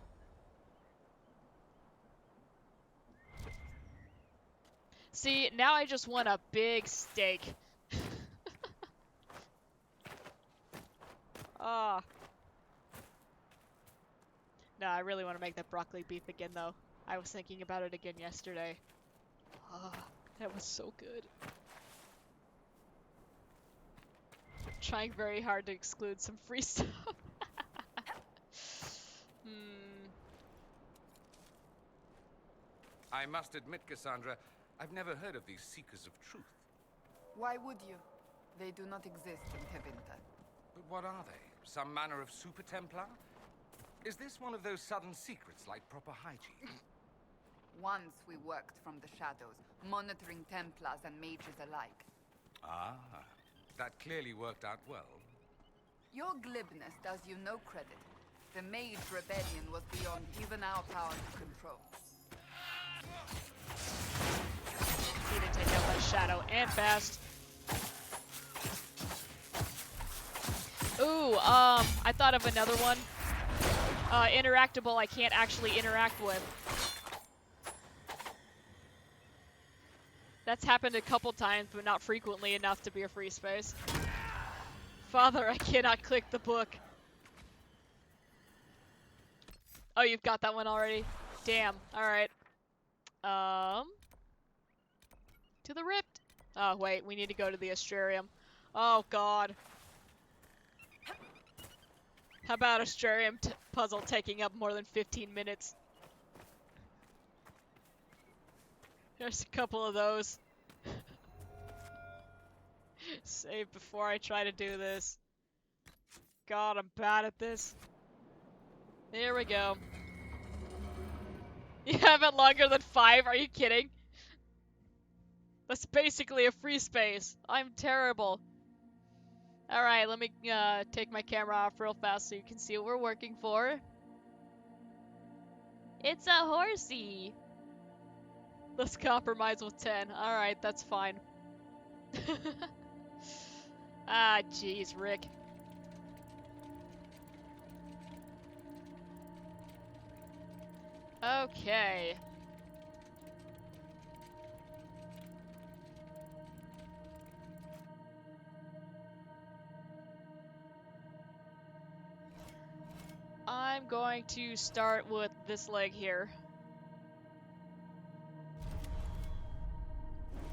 See, now I just want a big steak. Ah. No, I really want to make that broccoli beef again, though. I was thinking about it again yesterday. Ah, that was so good. Trying very hard to exclude some free stuff. I must admit, Cassandra, I've never heard of these Seekers of Truth. Why would you? They do not exist in Tevinter. But what are they? Some manner of Super Templar? Is this one of those sudden secrets like proper hygiene? Once we worked from the shadows, monitoring Templars and mages alike. Ah, that clearly worked out well. Your glibness does you no credit. The Mage Rebellion was beyond even our power to control. Need to take out that shadow and fast. Ooh, I thought of another one. Interactable I can't actually interact with. That's happened a couple times, but not frequently enough to be a free space. Father, I cannot click the book. Oh, you've got that one already? Damn, alright. To the Rift. Oh, wait, we need to go to the Astrarium. Oh, God. How about a Strarium puzzle taking up more than 15 minutes? There's a couple of those. Save before I try to do this. God, I'm bad at this. Here we go. You have it longer than 5? Are you kidding? That's basically a free space. I'm terrible. Alright, let me take my camera off real fast so you can see what we're working for. It's a horsey! Let's compromise with 10. Alright, that's fine. Ah, jeez, Rick. Okay. I'm going to start with this leg here.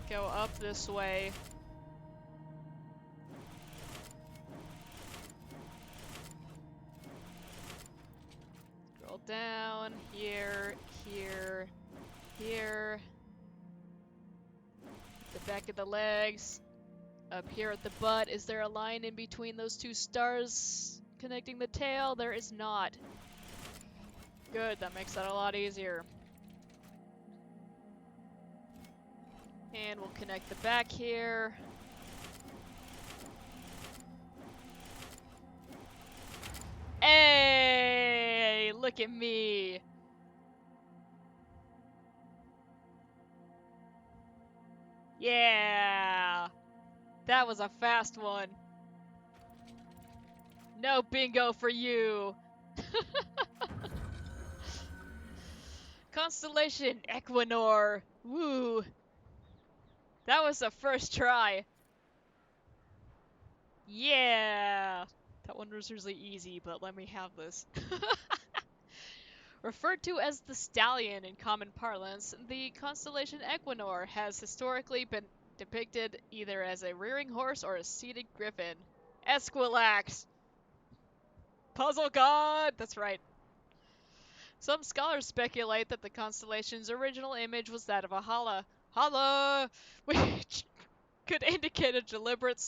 Go up this way. Scroll down, here, here, here. The back of the legs. Up here at the butt. Is there a line in between those two stars connecting the tail? There is not. Good, that makes that a lot easier. And we'll connect the back here. Hey, look at me. Yeah. That was a fast one. No bingo for you. Constellation Equinor. Woo. That was the first try. Yeah. That one was really easy, but let me have this. Referred to as the stallion in common parlance, the constellation Equinor has historically been depicted either as a rearing horse or a seated griffin. Esquilax! Puzzle god! That's right. Some scholars speculate that the constellation's original image was that of a hala. Hala! Which could indicate a deliberate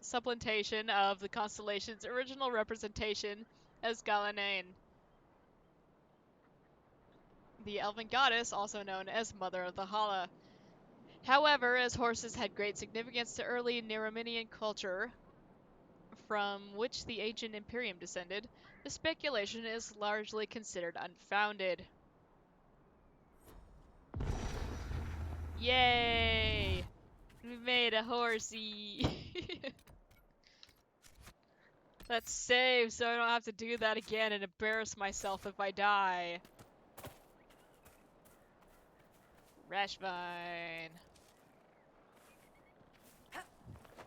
supplantation of the constellation's original representation as Galanein, the elven goddess also known as Mother of the Hala. However, as horses had great significance to early Neriminian culture, from which the ancient Imperium descended, the speculation is largely considered unfounded. Yay! We made a horsey! Let's save so I don't have to do that again and embarrass myself if I die. Rashvine.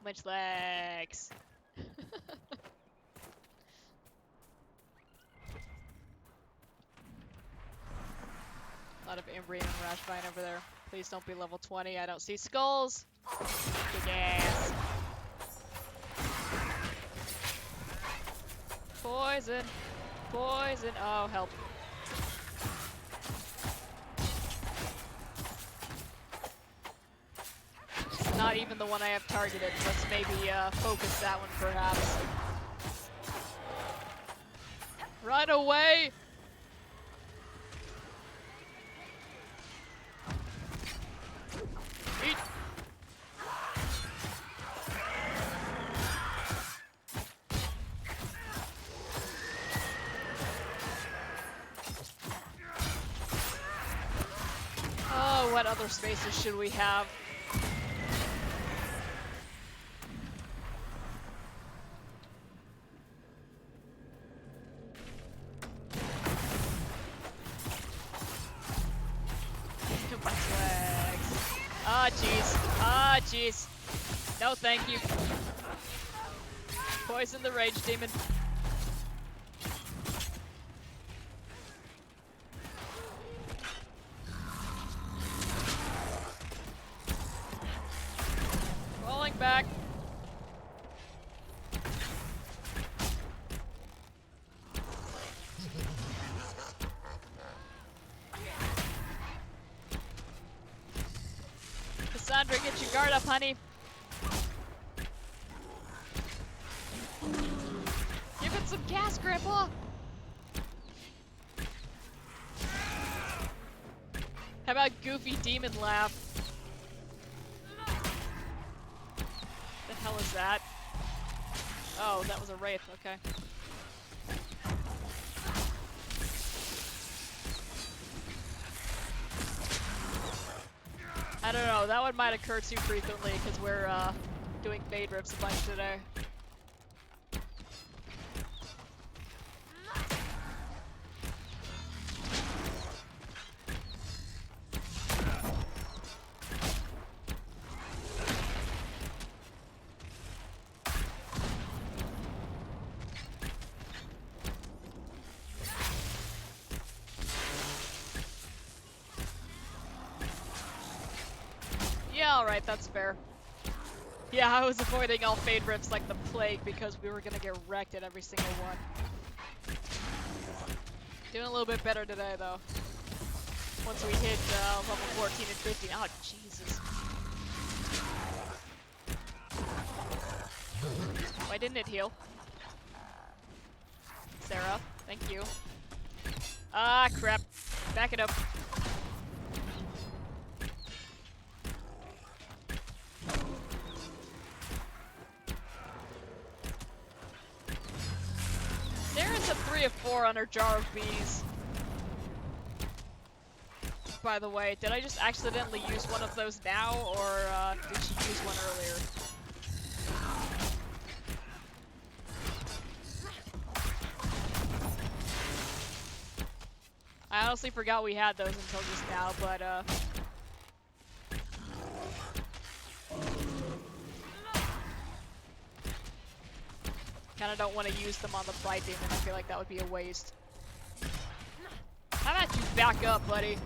Much legs. A lot of Imbrian and Rashvine over there. Please don't be level 20. I don't see skulls. Big ass. Poison. Poison. Oh, help. It's not even the one I have targeted. Let's maybe focus that one perhaps. Run away! Eat! Oh, what other spaces should we have? Ah, jeez. Ah, jeez. No, thank you. Poison the rage demon. Rolling back. your guard up, honey. Give it some gas, Grandpa. How about goofy demon laugh? The hell is that? Oh, that was a wraith, okay. I don't know, that one might occur too frequently because we're doing fade rips a bunch today. Yeah, alright, that's fair. Yeah, I was avoiding all fade rips like the plague because we were gonna get wrecked at every single one. Doing a little bit better today, though. Once we hit level 14 and 15. Oh, Jesus. Why didn't it heal? Sarah, thank you. Ah, crap. Back it up. Sarah's a 3 of 4 on her jar of bees. By the way, did I just accidentally use one of those now, or did she use one earlier? I honestly forgot we had those until just now, but kinda don't want to use them on the Blight Demon. I feel like that would be a waste. How about you back up, buddy?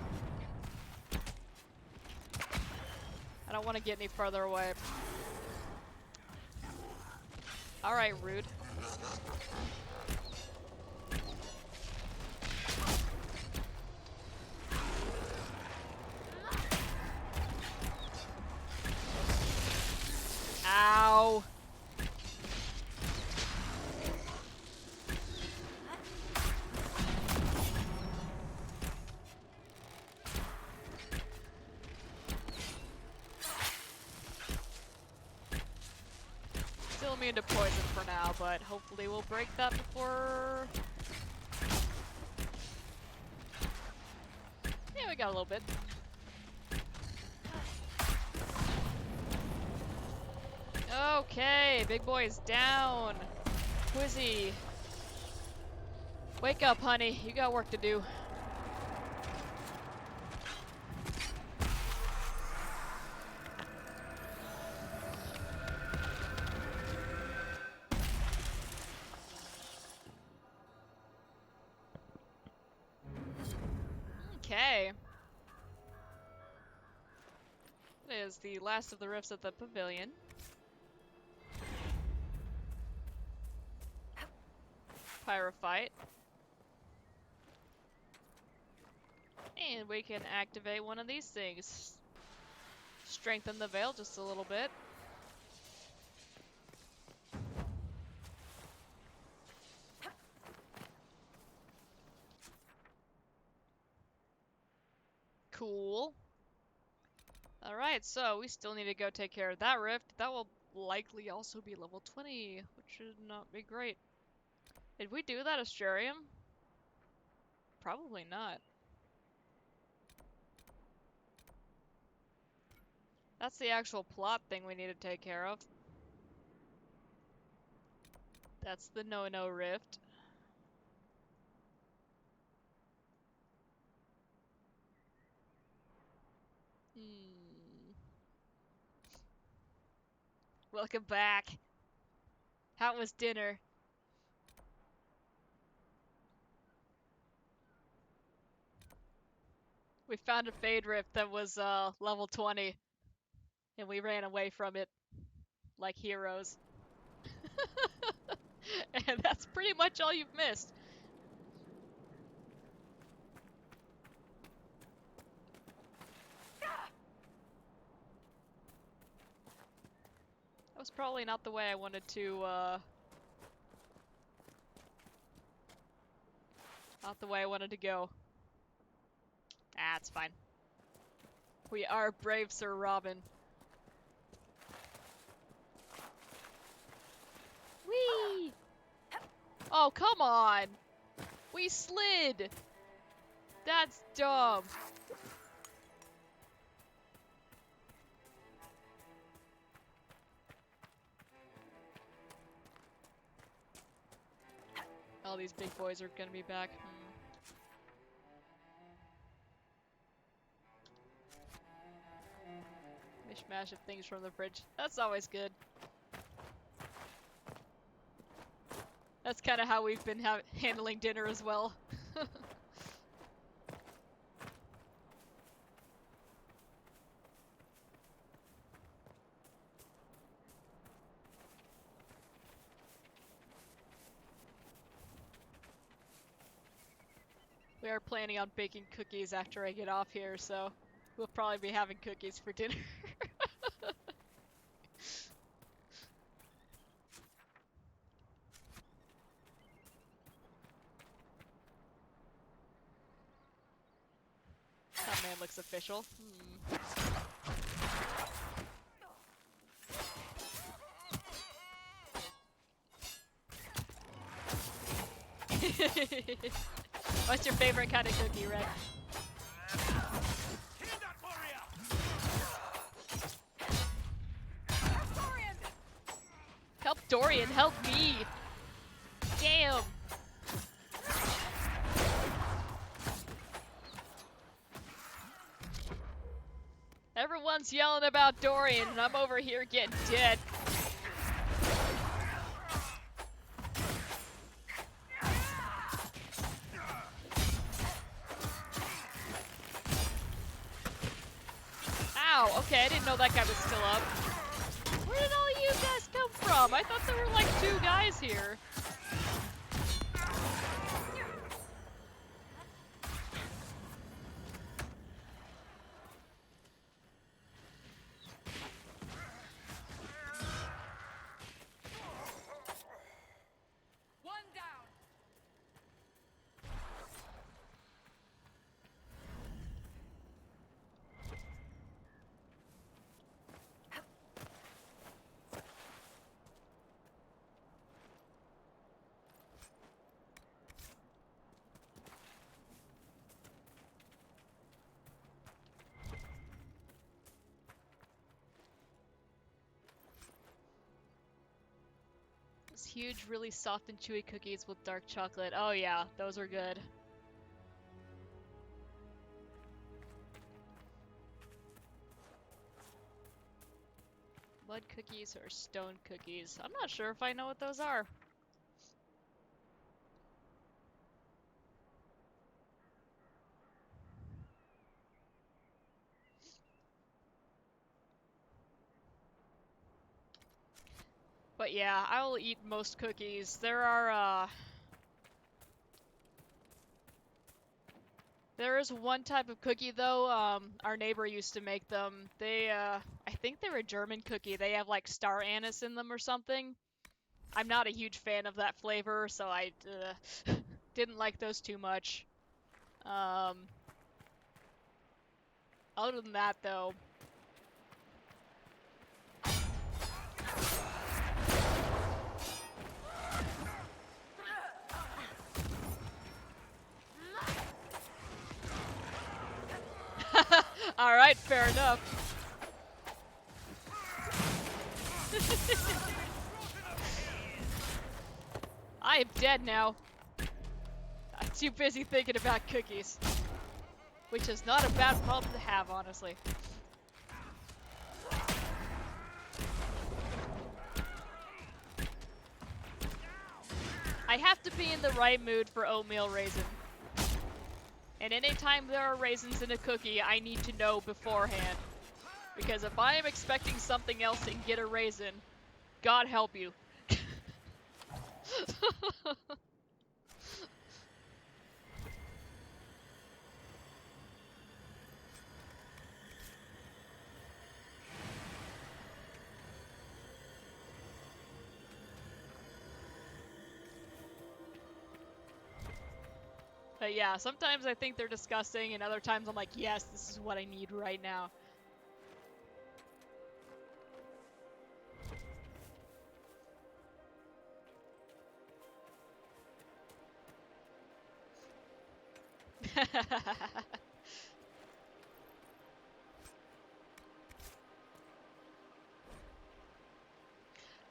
I don't want to get any further away. Alright, rude. Ow. Still immune to poison for now, but hopefully we'll break that before... Yeah, we got a little bit. Okay, big boy is down. Quizzy. Wake up, honey. You got work to do. Okay. It is the last of the rifts at the pavilion. Pyrophyte. And we can activate one of these things. Strengthen the veil just a little bit. Cool. Alright, so we still need to go take care of that rift. That will likely also be level 20, which should not be great. Did we do that Astrarium? Probably not. That's the actual plot thing we need to take care of. That's the no-no rift. Welcome back. How was dinner? We found a fade rift that was level 20. And we ran away from it like heroes. And that's pretty much all you've missed. Probably not the way I wanted to, not the way I wanted to go. Ah, it's fine. We are brave Sir Robin. Whee! Oh, come on! We slid! That's dumb. All these big boys are gonna be back. Mishmash of things from the fridge. That's always good. That's kind of how we've been handling dinner as well. We are planning on baking cookies after I get off here, so we'll probably be having cookies for dinner. That man looks official. What's your favorite kind of cookie, Red? Help Dorian, help me! Damn! Everyone's yelling about Dorian, and I'm over here getting dead. Ow, okay, I didn't know that guy was still up. Where did all you guys come from? I thought there were like 2 guys here. Those huge, really soft and chewy cookies with dark chocolate. Oh yeah, those are good. Mud cookies or stone cookies? I'm not sure if I know what those are. But yeah, I will eat most cookies. There is one type of cookie though, our neighbor used to make them. They, I think they're a German cookie. They have like star anise in them or something. I'm not a huge fan of that flavor, so I didn't like those too much. Other than that though, alright, fair enough. I am dead now. I'm too busy thinking about cookies. Which is not a bad problem to have, honestly. I have to be in the right mood for oatmeal raisin. And anytime there are raisins in a cookie, I need to know beforehand. Because if I am expecting something else and get a raisin, God help you. But yeah, sometimes I think they're disgusting, and other times I'm like, yes, this is what I need right now.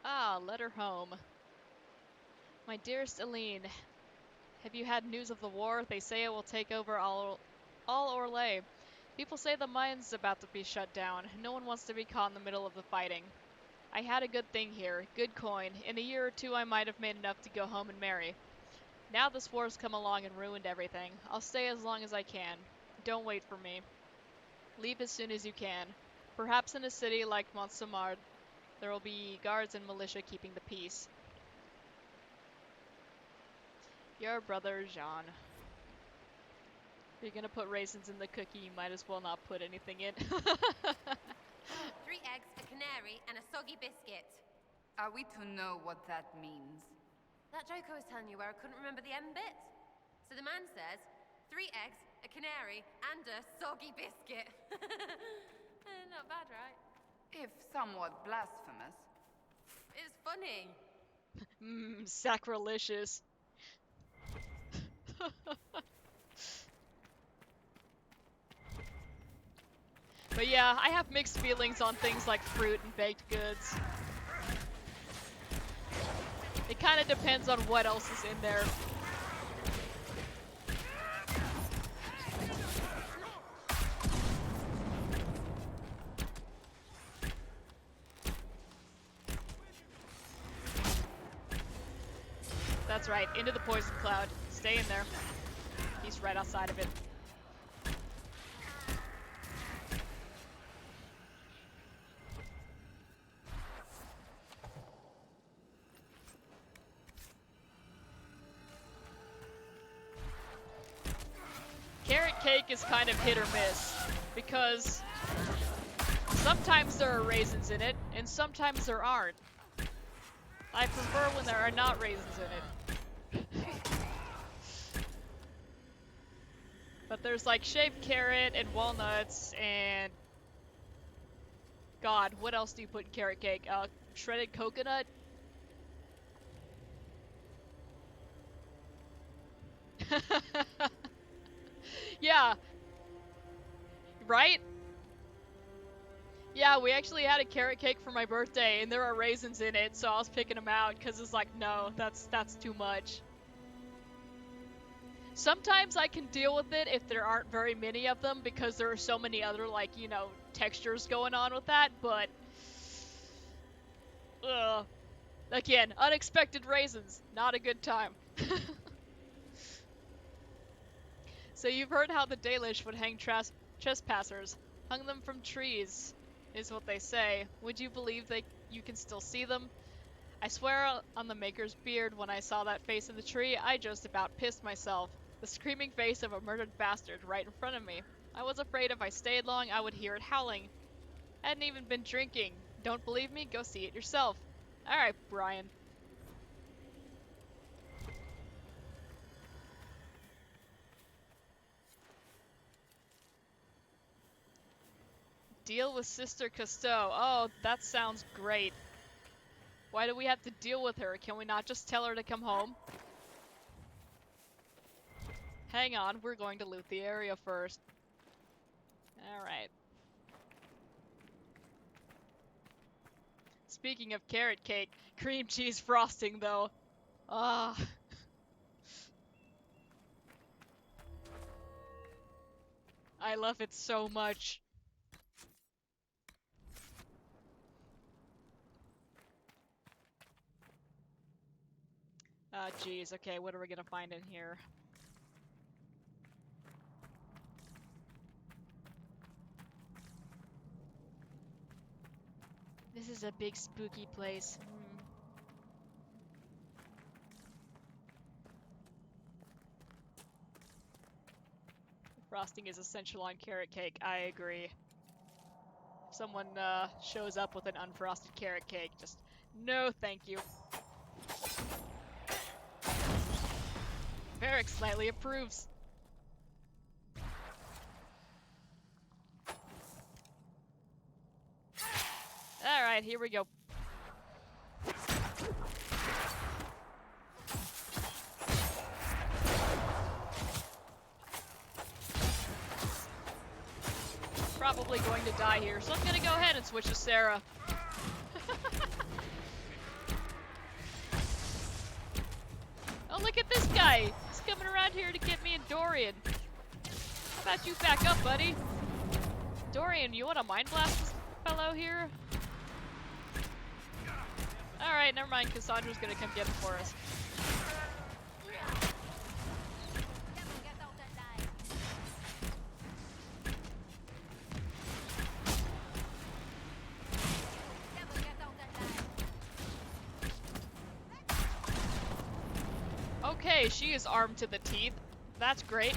Ah, letter home. My dearest Aline, have you had news of the war? They say it will take over all Orlais. People say the mine's about to be shut down. No one wants to be caught in the middle of the fighting. I had a good thing here, good coin. In a year or two I might have made enough to go home and marry. Now this war's come along and ruined everything. I'll stay as long as I can. Don't wait for me. Leave as soon as you can. Perhaps in a city like Montsamard, there will be guards and militia keeping the peace. Your brother, Jean. If you're gonna put raisins in the cookie, you might as well not put anything in. 3 eggs, a canary, and a soggy biscuit. Are we to know what that means? That joke I was telling you where I couldn't remember the end bit? So the man says, 3 eggs, a canary, and a soggy biscuit. Not bad, right? If somewhat blasphemous. It's funny. Sacrilegious. But yeah, I have mixed feelings on things like fruit and baked goods. It kind of depends on what else is in there. That's right, into the poison cloud. Stay in there. He's right outside of it. Carrot cake is kind of hit or miss, because sometimes there are raisins in it, and sometimes there aren't. I prefer when there are not raisins in it. But there's like shaved carrot and walnuts and... God, what else do you put in carrot cake? Shredded coconut? Yeah. Right? Yeah, we actually had a carrot cake for my birthday, and there are raisins in it, so I was picking them out, because it's like, no, that's too much. Sometimes I can deal with it if there aren't very many of them, because there are so many other, like, you know, textures going on with that, but... Again, unexpected raisins. Not a good time. So you've heard how the Dalish would hang trespassers. Hung them from trees, is what they say. Would you believe you can still see them? I swear on the Maker's beard, when I saw that face in the tree, I just about pissed myself. The screaming face of a murdered bastard right in front of me. I was afraid if I stayed long, I would hear it howling. I hadn't even been drinking. Don't believe me? Go see it yourself. Alright, Brian. Deal with Sister Cousteau. Oh, that sounds great. Why do we have to deal with her? Can we not just tell her to come home? Hang on, we're going to loot the area first. Alright. Speaking of carrot cake, cream cheese frosting though. Ah. I love it so much. Geez, okay, what are we gonna find in here? This is a big spooky place. Frosting is essential on carrot cake, I agree. If someone shows up with an unfrosted carrot cake, just no thank you. Varric slightly approves. Alright, here we go. Probably going to die here, so I'm gonna go ahead and switch to Sarah. Oh, look at this guy! He's coming around here to get me and Dorian. How about you back up, buddy? Dorian, you wanna mind blast this fellow here? Alright, never mind, Cassandra's gonna come get him for us. Okay, she is armed to the teeth. That's great.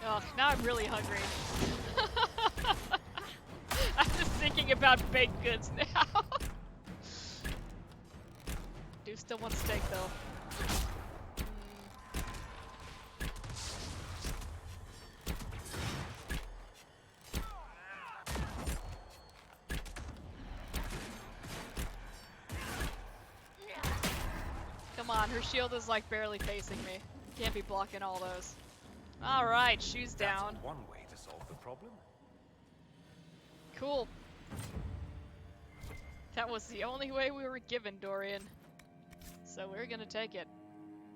Ugh, now I'm really hungry. I'm just thinking about baked goods now. Do still want steak though. Come on, her shield is like barely facing me. Can't be blocking all those. Alright, shoes down. That's one way to solve the problem. Cool. That was the only way we were given, Dorian. So we're gonna take it.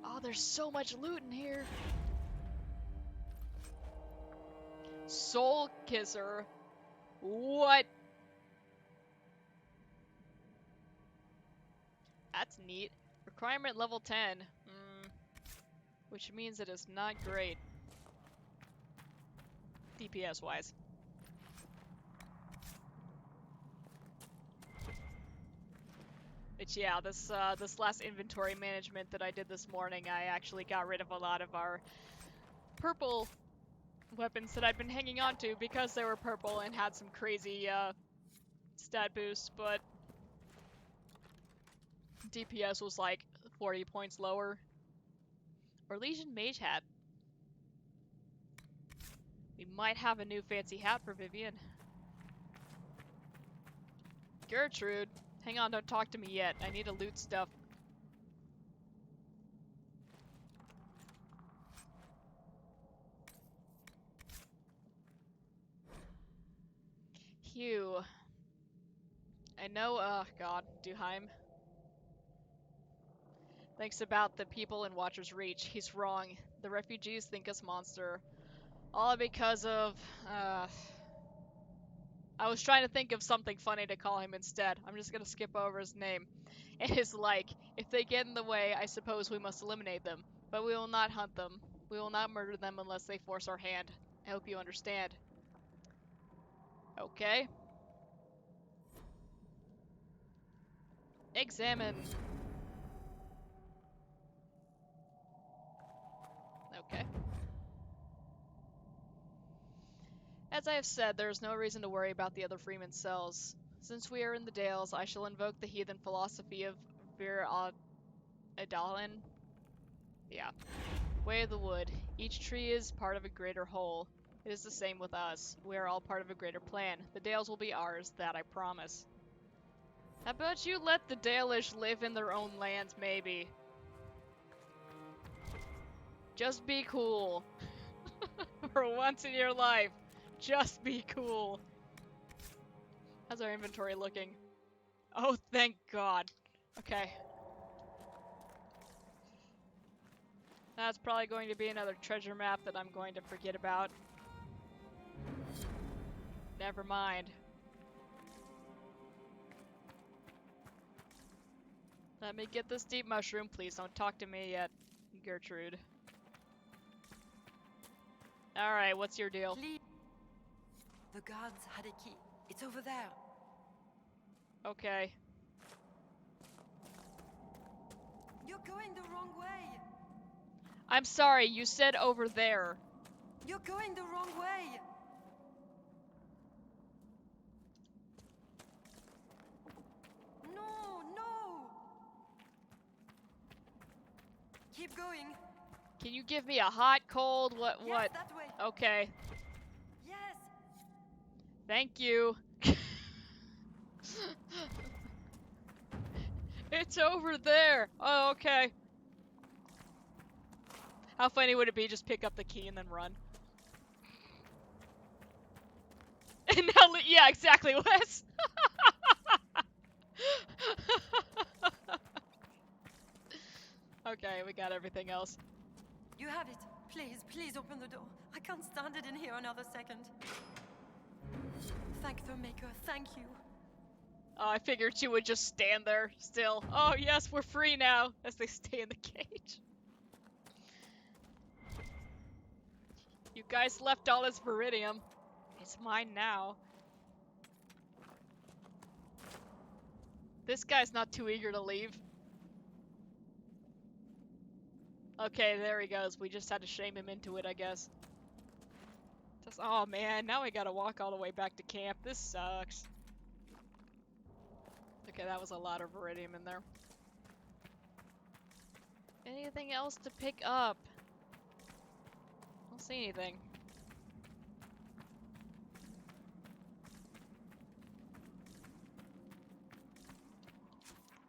Oh, there's so much loot in here. Soul Kisser. What? That's neat. Requirement level 10. Which means it is not great. DPS wise. But yeah, this last inventory management that I did this morning, I actually got rid of a lot of our purple weapons that I'd been hanging on to because they were purple and had some crazy stat boosts, but DPS was like 40 points lower. Or Legion Mage Hat. We might have a new fancy hat for Vivian. Gertrude, hang on, don't talk to me yet. I need to loot stuff. Hugh. I know, God, Duheim. Thinks about the people in Watcher's Reach. He's wrong. The refugees think us monster. All because of, I was trying to think of something funny to call him instead. I'm just gonna skip over his name. It is like, if they get in the way, I suppose we must eliminate them. But we will not hunt them. We will not murder them unless they force our hand. I hope you understand. Okay. Examine. Okay. As I have said, there is no reason to worry about the other Freeman cells. Since we are in the Dales, I shall invoke the heathen philosophy of Vir Adalin. Yeah. Way of the Wood. Each tree is part of a greater whole. It is the same with us. We are all part of a greater plan. The Dales will be ours, that I promise. How about you let the Dalish live in their own lands, maybe? Just be cool. For once in your life. Just be cool. How's our inventory looking? Oh, thank God. Okay. That's probably going to be another treasure map that I'm going to forget about. Never mind. Let me get this deep mushroom. Please don't talk to me yet, Gertrude. Alright, what's your deal? Please. The guards had a key. It's over there. Okay. You're going the wrong way. I'm sorry, you said over there. You're going the wrong way. No, no. Keep going. Can you give me a hot, cold, what? Yes, that way. Okay. Yes. Thank you. It's over there. Oh, okay. How funny would it be just pick up the key and then run? And now, yeah, exactly, Wes. Okay, we got everything else. You have it. Please, please open the door. I can't stand it in here another second. Thank the Maker, thank you. Oh, I figured you would just stand there still. Oh, yes, we're free now, as they stay in the cage. You guys left all this Viridium. It's mine now. This guy's not too eager to leave. Okay, there he goes. We just had to shame him into it, I guess. Just, oh man, now we gotta walk all the way back to camp. This sucks. Okay, that was a lot of Viridium in there. Anything else to pick up? I don't see anything.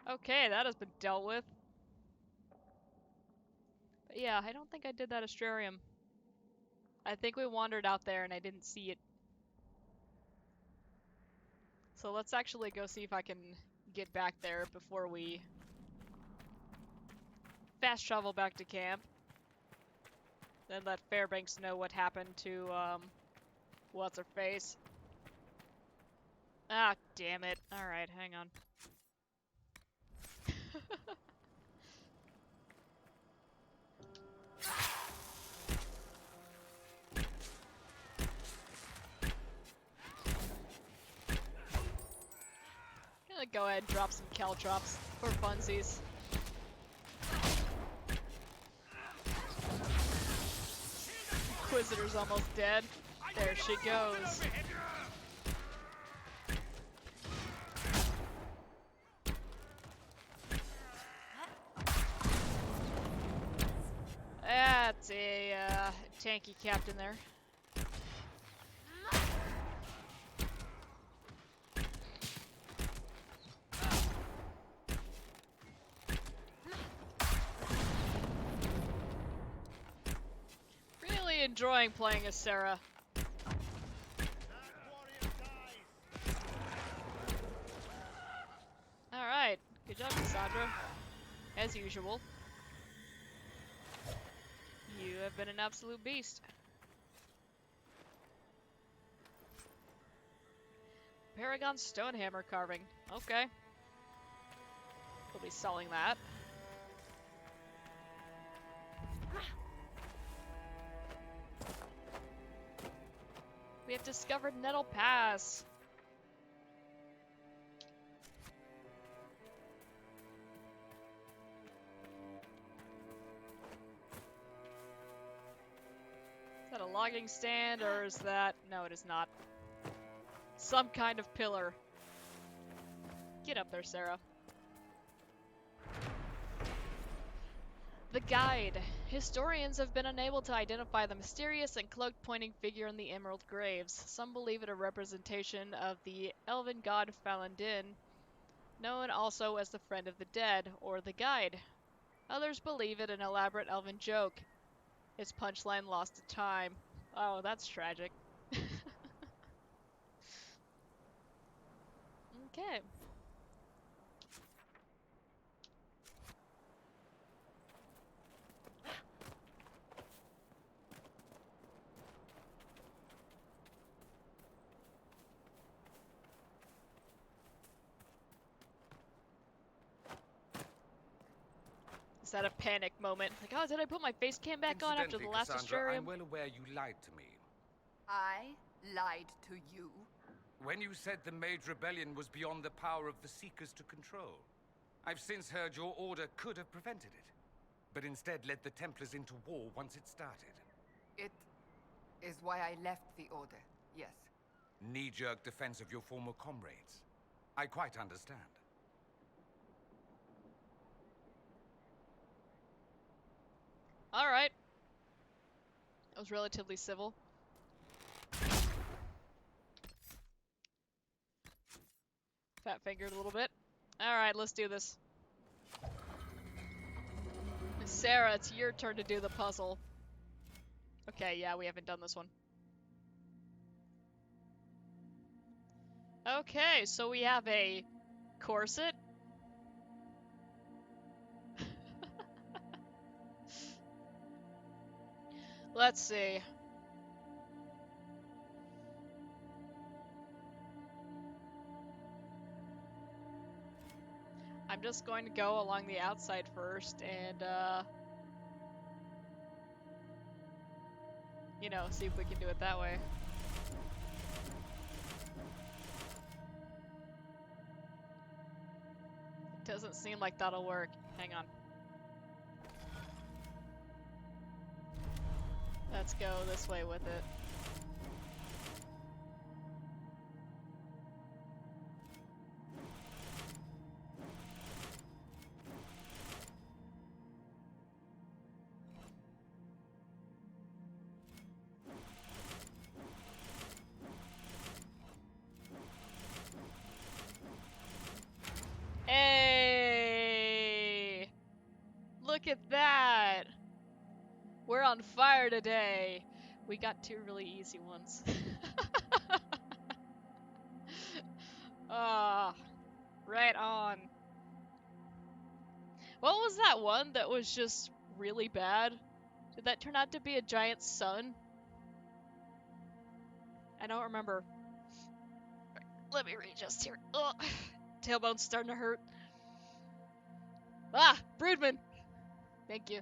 Okay, that has been dealt with. But yeah, I don't think I did that Astrarium. I think we wandered out there and I didn't see it. So let's actually go see if I can get back there before we fast travel back to camp. Then let Fairbanks know what happened to, what's-her-face. Ah, damn it. Alright, hang on. Gonna go ahead and drop some caltrops for funsies. Inquisitor's almost dead. There she goes. That's a tanky captain there. Really enjoying playing as Sarah. Alright, good job, Cassandra. As usual. You have been an absolute beast. Paragon Stonehammer carving. Okay. We'll be selling that. We have discovered Nettle Pass. Is that a logging stand, or is that... No, it is not. Some kind of pillar. Get up there, Sarah. The Guide. Historians have been unable to identify the mysterious and cloaked pointing figure in the Emerald Graves. Some believe it a representation of the elven god Falandin, known also as the Friend of the Dead, or the Guide. Others believe it an elaborate elven joke. Its punchline lost to time. Oh, that's tragic. Okay. Is that a panic moment? Like, oh, did I put my face cam back on after the last Cassandra, Astrarium? I'm well aware you lied to me. I lied to you? When you said the Mage Rebellion was beyond the power of the Seekers to control. I've since heard your order could have prevented it, but instead led the Templars into war once it started. It is why I left the Order, yes. Knee-jerk defense of your former comrades. I quite understand. Alright. That was relatively civil. Fat-fingered a little bit. Alright, let's do this. Sarah, it's your turn to do the puzzle. Okay, yeah, we haven't done this one. Okay, so we have a corset. Let's see. I'm just going to go along the outside first and, you know, see if we can do it that way. Doesn't seem like that'll work. Hang on. Let's go this way with it. Hey! Look at that! We're on fire today! We got two really easy ones. Ah, right on. What was that one that was just really bad? Did that turn out to be a giant sun? I don't remember. Let me readjust here. Ugh. Tailbone's starting to hurt. Ah! Broodman! Thank you.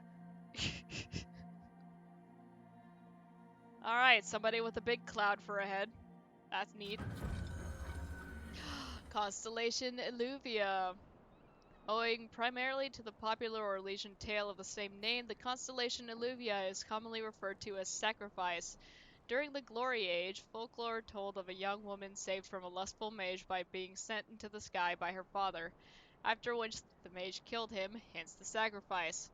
Alright, somebody with a big cloud for a head. That's neat. Constellation Illuvia. Owing primarily to the popular Orlesian tale of the same name, the constellation Illuvia is commonly referred to as sacrifice. During the Glory Age, folklore told of a young woman saved from a lustful mage by being sent into the sky by her father, after which the mage killed him, hence the sacrifice.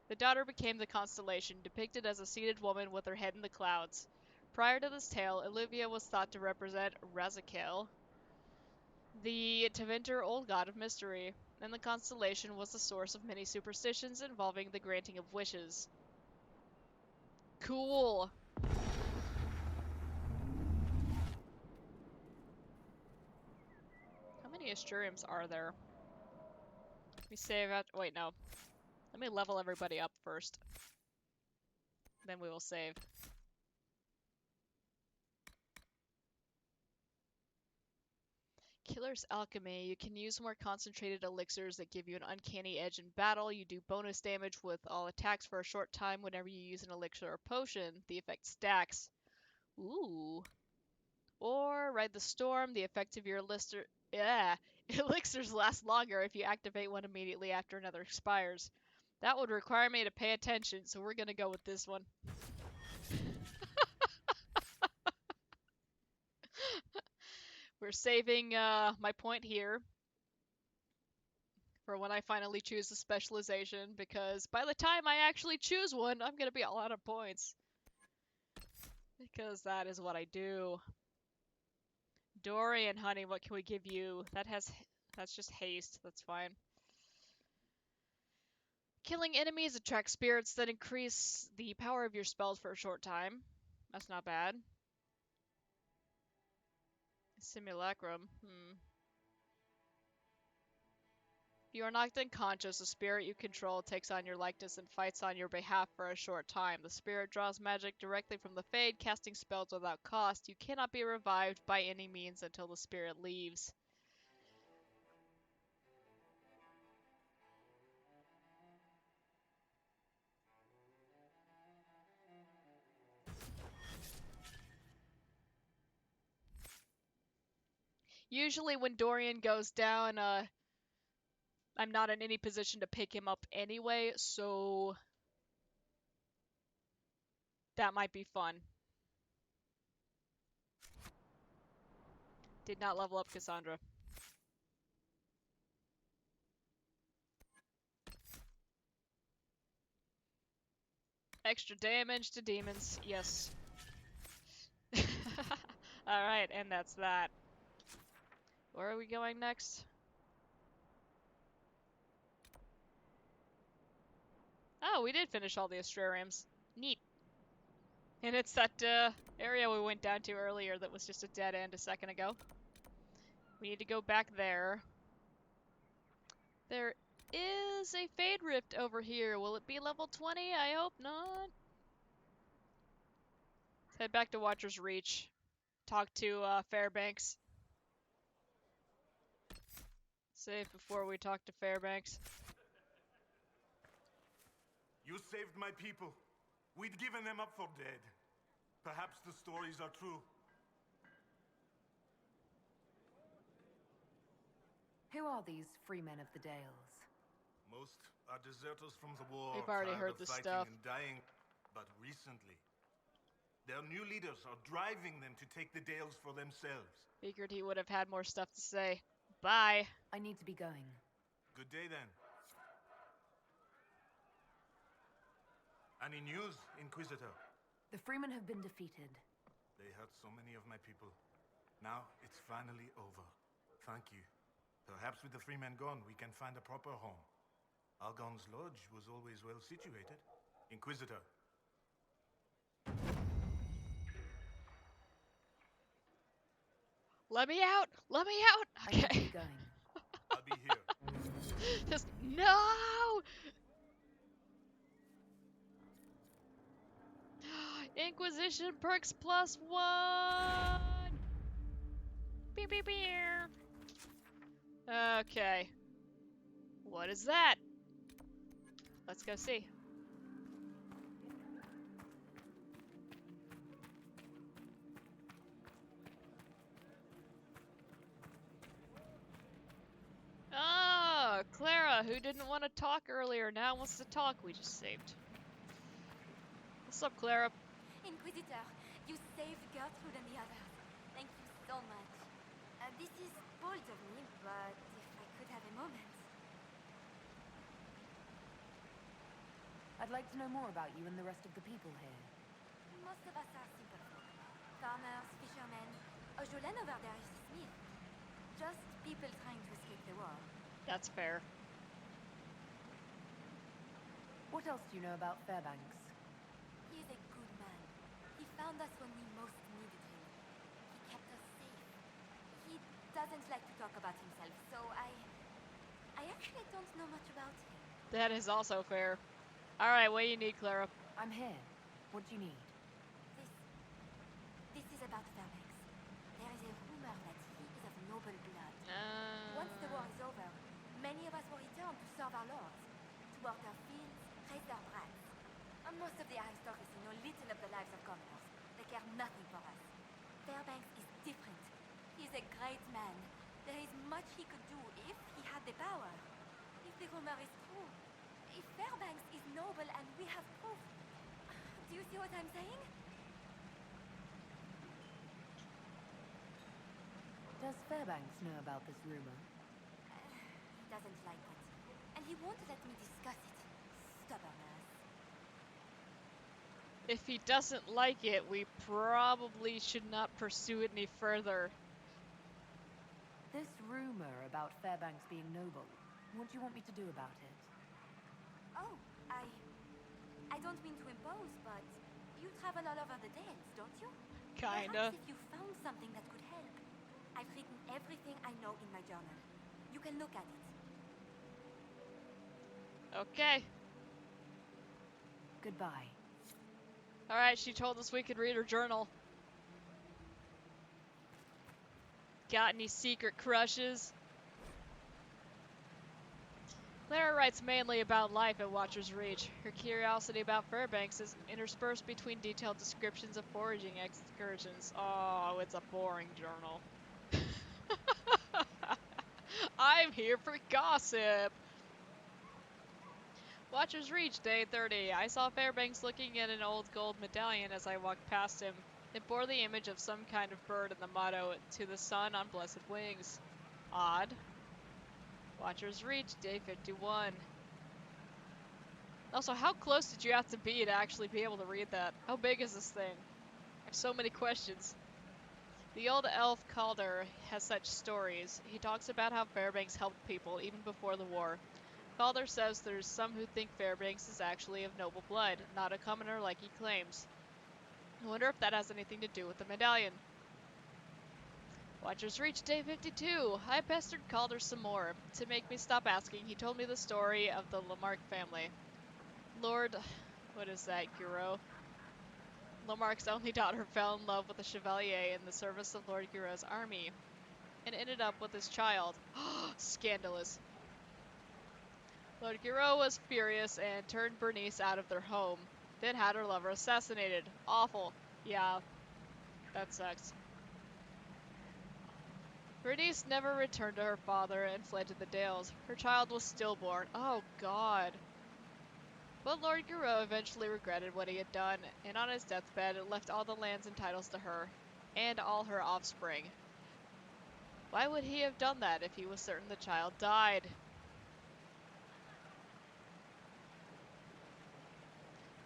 The daughter became the constellation, depicted as a seated woman with her head in the clouds. Prior to this tale, Illuvia was thought to represent Razakel, the Tevinter old god of mystery, and the constellation was the source of many superstitions involving the granting of wishes. Cool! How many Asturiums are there? Let me save it. Wait, no. Let me level everybody up first. Then we will save. Killer's Alchemy. You can use more concentrated elixirs that give you an uncanny edge in battle. You do bonus damage with all attacks for a short time whenever you use an elixir or potion. The effect stacks. Ooh. Or Ride the Storm. The effect of your elixir... Yeah. Elixirs last longer if you activate one immediately after another expires. That would require me to pay attention, so we're gonna go with this one. We're saving my point here for when I finally choose a specialization, because by the time I actually choose one, I'm gonna be all out of points. Because that is what I do. Dorian, honey, what can we give you? That's just haste, that's fine. Killing enemies attracts spirits that increase the power of your spells for a short time. That's not bad. Simulacrum. If you are knocked unconscious, a spirit you control takes on your likeness and fights on your behalf for a short time. The spirit draws magic directly from the Fade, casting spells without cost. You cannot be revived by any means until the spirit leaves. Usually when Dorian goes down, I'm not in any position to pick him up anyway, so that might be fun. Did not level up Cassandra. Extra damage to demons, yes. Alright, and that's that. Where are we going next? Oh, we did finish all the Astrariums. Neat. And it's that area we went down to earlier that was just a dead end a second ago. We need to go back there. There is a Fade Rift over here. Will it be level 20? I hope not. Let's head back to Watcher's Reach. Talk to Fairbanks. Save before we talk to Fairbanks. You saved my people. We'd given them up for dead. Perhaps the stories are true. Who are these freemen of the Dales? Most are deserters from the war. We've already heard tired of this fighting stuff. and dying. But recently, their new leaders are driving them to take the Dales for themselves. Figured he would have had more stuff to say. Bye. I need to be going. Good day then. Any news, Inquisitor? The freemen have been defeated. They hurt so many of my people. Now it's finally over. Thank you. Perhaps with the freemen gone, we can find a proper home. Argon's lodge was always well situated. Inquisitor. Let me out! Let me out! Okay. I'll be here. Just no! Inquisition perks +1! Beep beep beep. Okay. What is that? Let's go see. Oh, Clara, who didn't want to talk earlier, now wants to talk. We just saved. What's up, Clara? Inquisitor, you saved Gertrude and the others. Thank you so much. This is bold of me, but if I could have a moment. I'd like to know more about you and the rest of the people here. Most of us are simple folk. Farmers, fishermen. Jolene over there is a smith. Just people trying to escape the war. That's fair. What else do you know about Fairbanks? He is a good man. He found us when we most needed him. He kept us safe. He doesn't like to talk about himself, so I actually don't know much about him. That is also fair. Alright, what do you need, Clara? I'm here. What do you need? This is about Fairbanks. There is a rumor that he is of noble blood. Once the war is over, many of us will return to serve our lords, to work their fields, raise their brats. And most of the aristocracy know little of the lives of commoners. They care nothing for us. Fairbanks is different. He is a great man. There is much he could do if he had the power. If the rumor is true. If Fairbanks is noble and we have proof. Do you see what I'm saying? Does Fairbanks know about this rumor? He doesn't like it. And he won't let me discuss it. Stubborn ass. If he doesn't like it, we probably should not pursue it any further. This rumor about Fairbanks being noble, what do you want me to do about it? Oh, I don't mean to impose, but you travel all over the Dales, don't you? Kinda. Perhaps if you found something that could help. I've written everything I know in my journal. You can look at it. Okay. Goodbye. Alright, she told us we could read her journal. Got any secret crushes? Clara writes mainly about life at Watcher's Reach. Her curiosity about Fairbanks is interspersed between detailed descriptions of foraging excursions. Oh, it's a boring journal. I'm here for gossip! Watcher's Reach, day 30. I saw Fairbanks looking at an old gold medallion as I walked past him. It bore the image of some kind of bird and the motto, "To the sun on blessed wings." Odd. Watcher's Reach, day 51. Also, how close did you have to be actually be able to read that? How big is this thing? I have so many questions. The old elf Calder has such stories. He talks about how Fairbanks helped people even before the war. Calder says there's some who think Fairbanks is actually of noble blood, not a commoner like he claims. I wonder if that has anything to do with the medallion. Watchers Reach, day 52. I pestered Calder some more. To make me stop asking, he told me the story of the Lamarck family. Lord... what is that, Giro? Lamarck's only daughter fell in love with a chevalier in the service of Lord Giro's army, and ended up with his child. Scandalous. Lord Giro was furious and turned Bernice out of their home, then had her lover assassinated. Awful. Yeah, that sucks. Bernice never returned to her father and fled to the Dales. Her child was stillborn. Oh god. But Lord Giro eventually regretted what he had done, and on his deathbed left all the lands and titles to her, and all her offspring. Why would he have done that if he was certain the child died?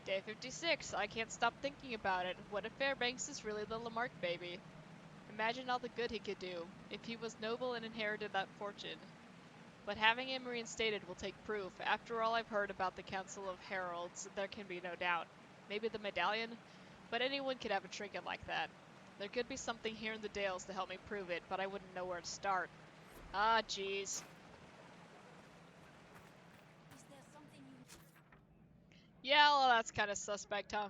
Day 56. I can't stop thinking about it. What if Fairbanks is really the Lamarck baby? Imagine all the good he could do, if he was noble and inherited that fortune. But having him reinstated will take proof. After all I've heard about the Council of Heralds, there can be no doubt. Maybe the medallion? But anyone could have a trinket like that. There could be something here in the Dales to help me prove it, but I wouldn't know where to start. Ah, jeez. Yeah, well, that's kind of suspect, huh?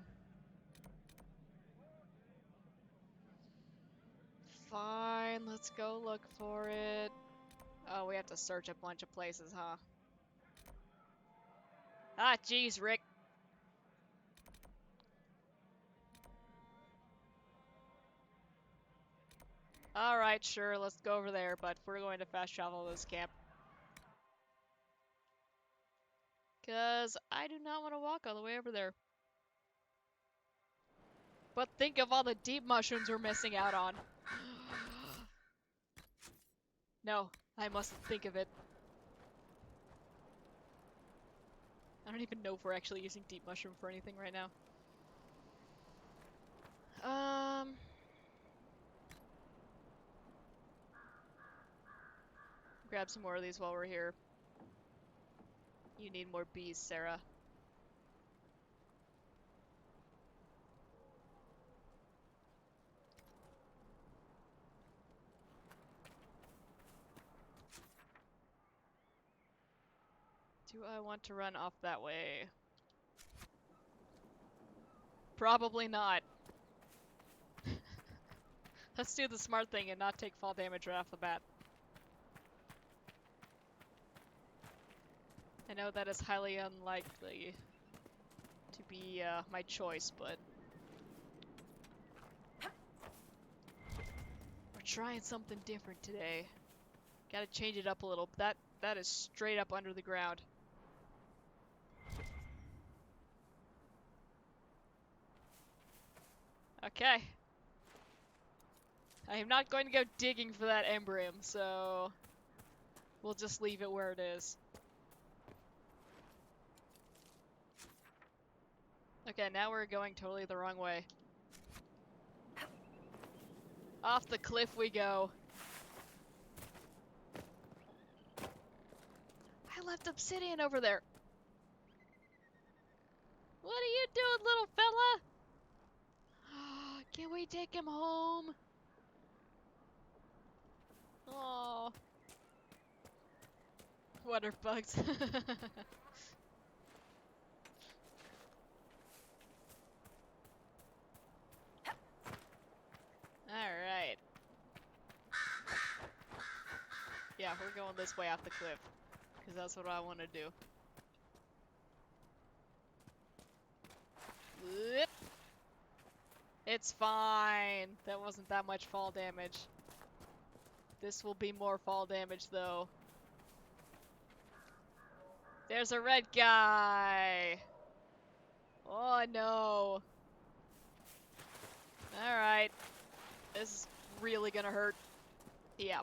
Fine, let's go look for it. Oh, we have to search a bunch of places, huh? Ah, jeez, Rick. Alright, sure, let's go over there, but we're going to fast travel this camp. Because I do not want to walk all the way over there. But think of all the deep mushrooms we're missing out on. No, I mustn't think of it. I don't even know if we're actually using deep mushroom for anything right now. Grab some more of these while we're here. You need more bees, Sarah. Do I want to run off that way? Probably not. Let's do the smart thing and not take fall damage right off the bat. I know that is highly unlikely to be my choice, but we're trying something different today. Gotta change it up a little. That is straight up under the ground. Okay. I am not going to go digging for that embryo, so we'll just leave it where it is. Okay, now we're going totally the wrong way. Off the cliff we go. I left obsidian over there. What are you doing, little fella? Can we take him home? Oh. Water bugs. Alright. Yeah, we're going this way off the cliff. Because that's what I want to do. Whoop. It's fine. That wasn't that much fall damage. This will be more fall damage, though. There's a red guy. Oh no. Alright. This is really gonna hurt. Yeah.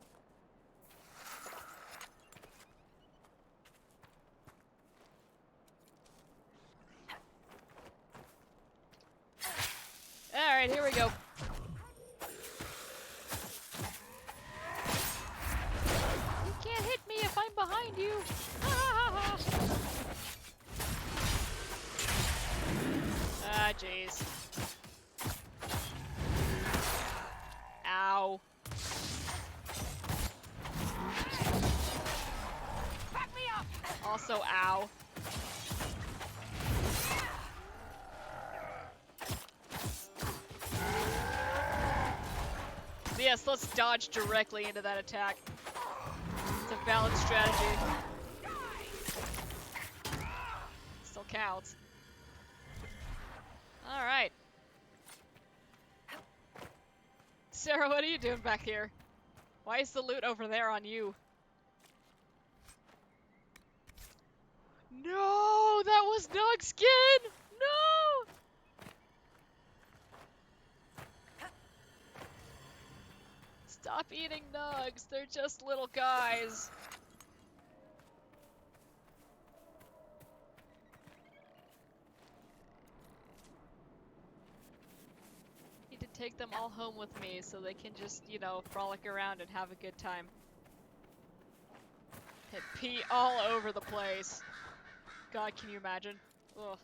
Alright, here we go. You can't hit me if I'm behind you. Ah, jeez. Ow. Back me up! Also, ow. Yes, let's dodge directly into that attack. It's a valid strategy. Still counts. Alright. Sarah, what are you doing back here? Why is the loot over there on you? No! That was Nugskin! No! Stop eating nugs, they're just little guys. Need to take them all home with me so they can just, you know, frolic around and have a good time. And pee all over the place. God, can you imagine? Ugh.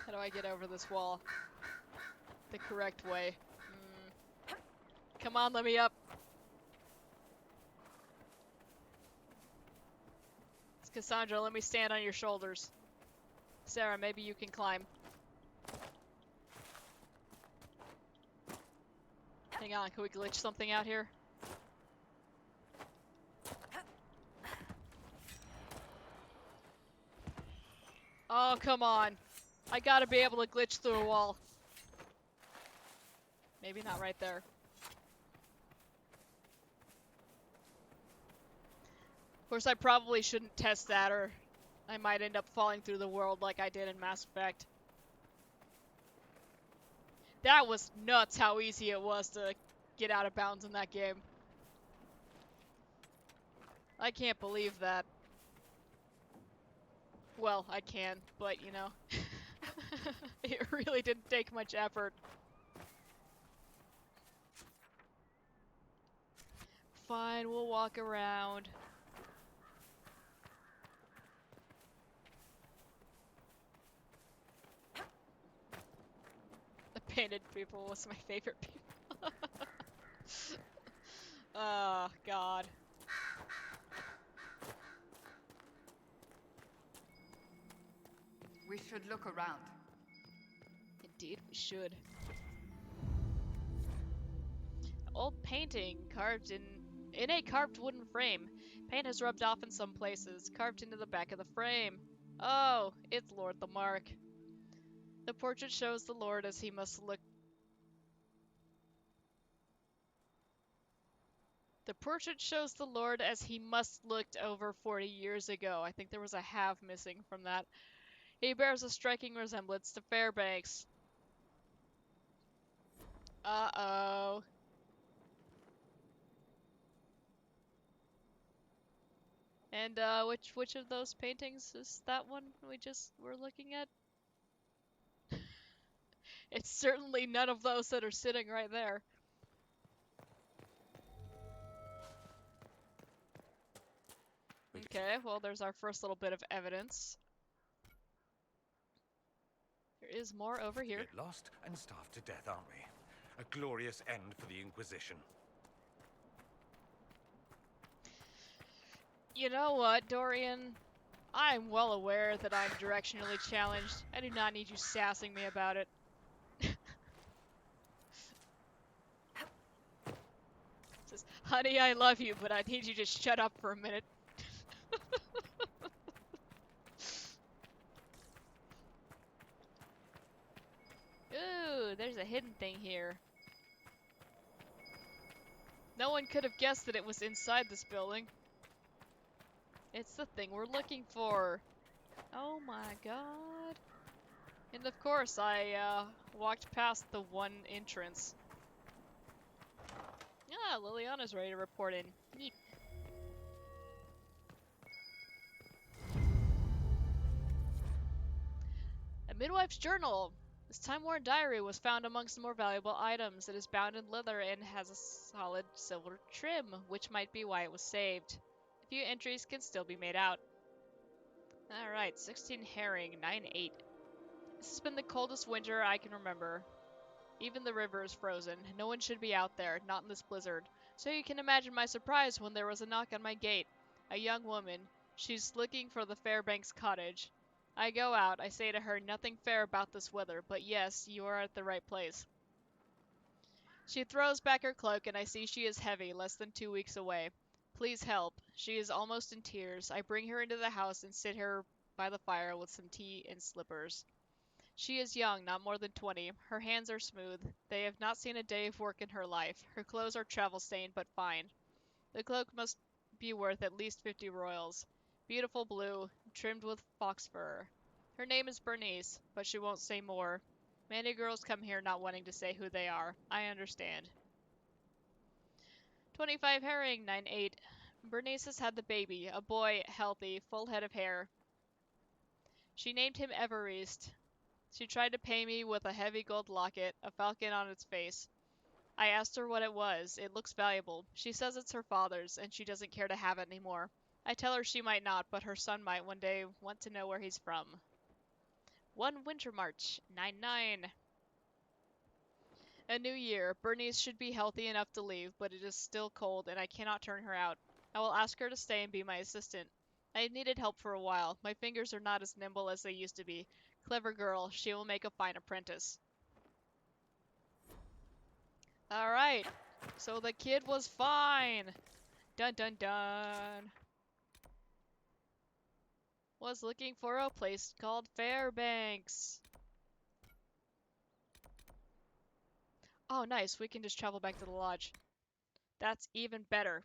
How do I get over this wall? The correct way. Come on, let me up. It's Cassandra, let me stand on your shoulders. Sarah, maybe you can climb. Hang on, can we glitch something out here? Oh, come on. I gotta be able to glitch through a wall. Maybe not right there. Of course, I probably shouldn't test that, or I might end up falling through the world like I did in Mass Effect. That was nuts how easy it was to get out of bounds in that game. I can't believe that. Well, I can, but you know. It really didn't take much effort. Fine, we'll walk around. The painted people was my favorite people. Oh, God. We should look around. Indeed, we should. Old painting carved in a carved wooden frame. Paint has rubbed off in some places, carved into the back of the frame. Oh, it's Lord the Mark. The portrait shows the Lord as he must look. The portrait shows the Lord as he must looked over 40 years ago. I think there was a half missing from that. He bears a striking resemblance to Fairbanks. Uh-oh. And which of those paintings is that one we just were looking at? It's certainly none of those that are sitting right there. Okay, well there's our first little bit of evidence. There is more over here. Get lost and starved to death, aren't we? A glorious end for the Inquisition. You know what, Dorian? I'm well aware that I'm directionally challenged. I do not need you sassing me about it. Says, honey, I love you, but I need you to shut up for a minute. anything here. No one could have guessed that it was inside this building. It's the thing we're looking for. Oh my god. And of course, I walked past the one entrance. Ah, Liliana's ready to report in. Neat. A midwife's journal. This time-worn diary was found amongst the more valuable items. It is bound in leather and has a solid silver trim, which might be why it was saved. A few entries can still be made out. Alright, 16 herring, 9-8. This has been the coldest winter I can remember. Even the river is frozen. No one should be out there, not in this blizzard. So you can imagine my surprise when there was a knock on my gate. A young woman. She's looking for the Fairbanks cottage. I go out. I say to her, nothing fair about this weather, but yes, you are at the right place. She throws back her cloak, and I see she is heavy, less than 2 weeks away. Please help. She is almost in tears. I bring her into the house and sit her by the fire with some tea and slippers. She is young, not more than 20. Her hands are smooth. They have not seen a day of work in her life. Her clothes are travel-stained, but fine. The cloak must be worth at least 50 royals. Beautiful blue, trimmed with fox fur. Her name is Bernice, but she won't say more. Many girls come here not wanting to say who they are. I understand. 25 herring, 9-8. Bernice has had the baby, a boy, healthy, full head of hair. She named him Everest. She tried to pay me with a heavy gold locket, a falcon on its face. I asked her what it was. It looks valuable. She says it's her father's, and she doesn't care to have it anymore. I tell her she might not, but her son might one day want to know where he's from. 1 Winter March, 9-9. A new year. Bernice should be healthy enough to leave, but it is still cold, and I cannot turn her out. I will ask her to stay and be my assistant. I have needed help for a while. My fingers are not as nimble as they used to be. Clever girl. She will make a fine apprentice. Alright. So the kid was fine. Dun dun dun. Was looking for a place called Fairbanks. Oh, nice. We can just travel back to the lodge. That's even better.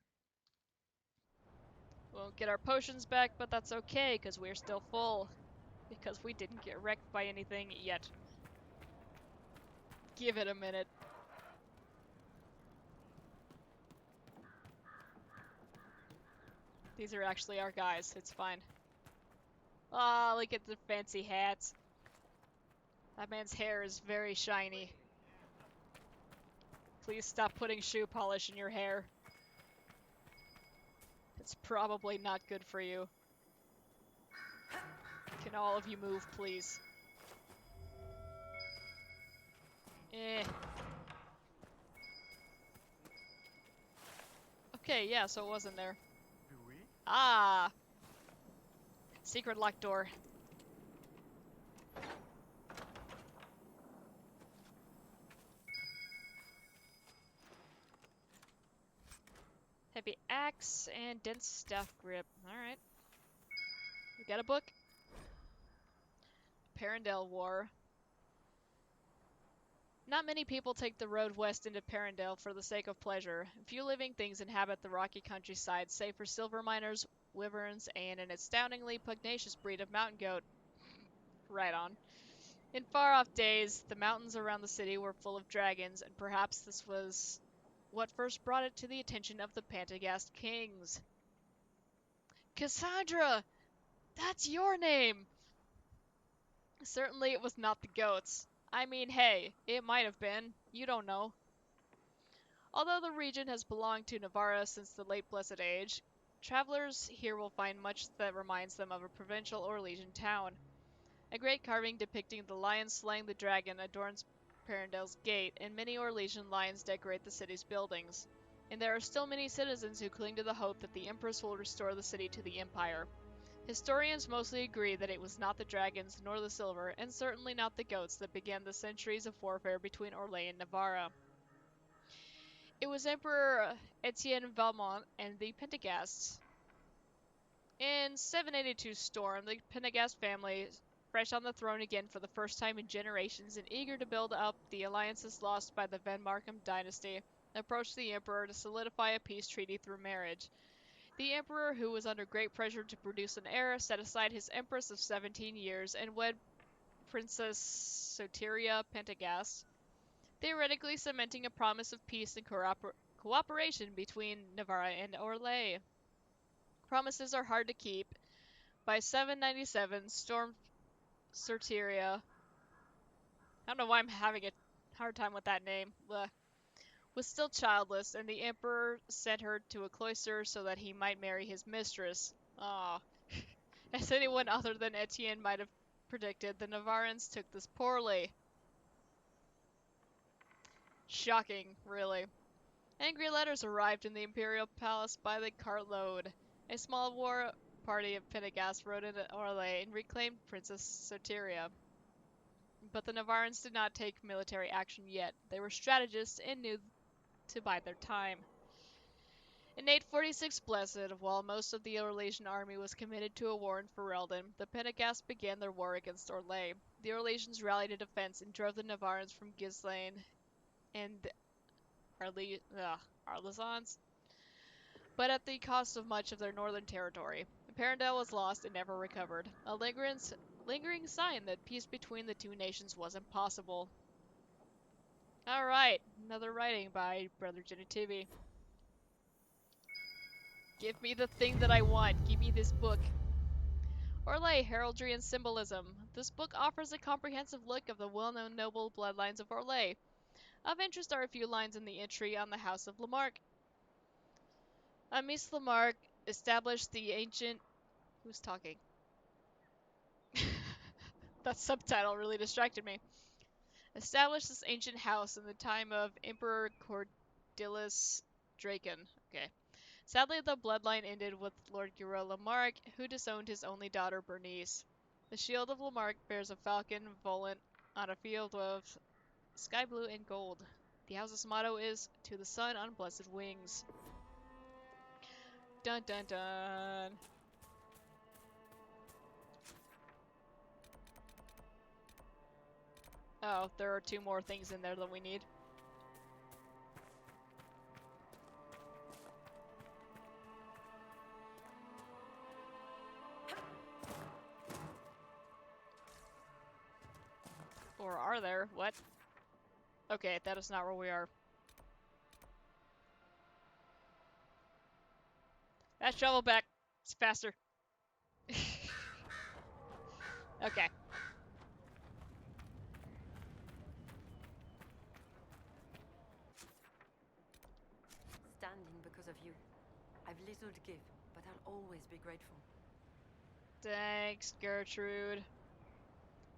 Won't get our potions back, but that's okay, because we're still full. Because we didn't get wrecked by anything yet. Give it a minute. These are actually our guys. It's fine. Ah, look at the fancy hats. That man's hair is very shiny. Please stop putting shoe polish in your hair. It's probably not good for you. Can all of you move, please? Eh. Okay, yeah, so it wasn't there. Ah! Secret locked door. Heavy axe and dense staff grip. Alright. We got a book. Parendale War. Not many people take the road west into Parendale for the sake of pleasure. Few living things inhabit the rocky countryside, save for silver miners, wyverns, and an astoundingly pugnacious breed of mountain goat. Right on. In far-off days, the mountains around the city were full of dragons, and perhaps this was what first brought it to the attention of the Pantagast kings. Cassandra! That's your name! Certainly it was not the goats. I mean, hey, it might have been. You don't know. Although the region has belonged to Navarra since the late Blessed Age, travelers here will find much that reminds them of a provincial or legion town. A great carving depicting the lion slaying the dragon adorns Parendale's gate, and many Orlesian lions decorate the city's buildings. And there are still many citizens who cling to the hope that the Empress will restore the city to the Empire. Historians mostly agree that it was not the dragons nor the silver, and certainly not the goats that began the centuries of warfare between Orlais and Navarra. It was Emperor Etienne Valmont and the Pentagasts. In 782 Storm, the Pentagast family fresh on the throne again for the first time in generations and eager to build up the alliances lost by the Van Markham dynasty, approached the Emperor to solidify a peace treaty through marriage. The Emperor, who was under great pressure to produce an heir, set aside his Empress of 17 years and wed Princess Soteria Pentagast, theoretically cementing a promise of peace and cooperation between Navarra and Orlais. Promises are hard to keep. By 797, Storm Soteria, I don't know why I'm having a hard time with that name, was still childless, and the Emperor sent her to a cloister so that he might marry his mistress. Ah, as anyone other than Etienne might have predicted, the Navarrans took this poorly. Shocking, really. Angry letters arrived in the imperial palace by the cartload. A small war party of Pendergast rode into Orlais and reclaimed Princess Soteria. But the Navarrans did not take military action yet. They were strategists and knew to bide their time. In 846 Blessed, while most of the Orlesian army was committed to a war in Ferelden, the Pendergasts began their war against Orlais. The Orlesians rallied a defense and drove the Navarrans from Gislaine and Arlesans, but at the cost of much of their northern territory. Parendel was lost and never recovered, a lingering sign that peace between the two nations was impossible. Alright, another writing by Brother Genitivi. Give me the thing that I want. Give me this book. Orlais, Heraldry and Symbolism. This book offers a comprehensive look of the well-known noble bloodlines of Orlais. Of interest are a few lines in the entry on the House of Lamarck. Miss Lamarck established the ancient... Who's talking? That subtitle really distracted me. Established this ancient house in the time of Emperor Cordillus Draken. Okay. Sadly, the bloodline ended with Lord Guiraud Lamarck, who disowned his only daughter, Bernice. The shield of Lamarck bears a falcon volant on a field of sky blue and gold. The house's motto is, "To the sun on blessed wings." Dun dun dun! Oh, there are 2 more things in there that we need. Or are there? What? Okay, that is not where we are. That shovel back. It's faster. Okay. Standing because of you. I've little to give, but I'll always be grateful. Thanks, Gertrude.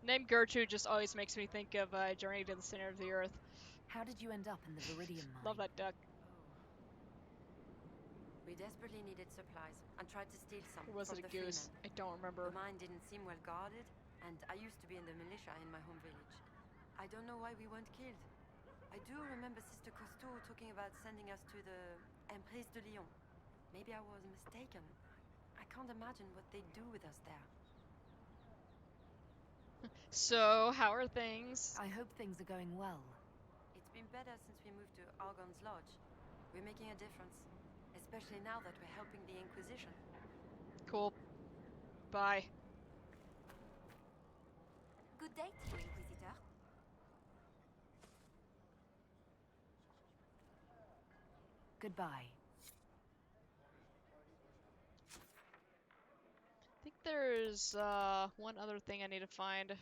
Name Gertrude just always makes me think of Journey to the Center of the Earth. How did you end up in the Viridian mine? Love that duck. We desperately needed supplies and tried to steal some Or was from it a the goose? freemen. I don't remember. The mine didn't seem well guarded, and I used to be in the militia in my home village. I don't know why we weren't killed. I do remember Sister Costeau talking about sending us to the Emprise de Lyon. Maybe I was mistaken. I can't imagine what they'd do with us there. So, how are things? I hope things are going well. It's been better since we moved to Argon's Lodge. We're making a difference, especially now that we're helping the Inquisition. Cool. Bye. Good day to you, Inquisitor. Goodbye. I think there's one other thing I need to find.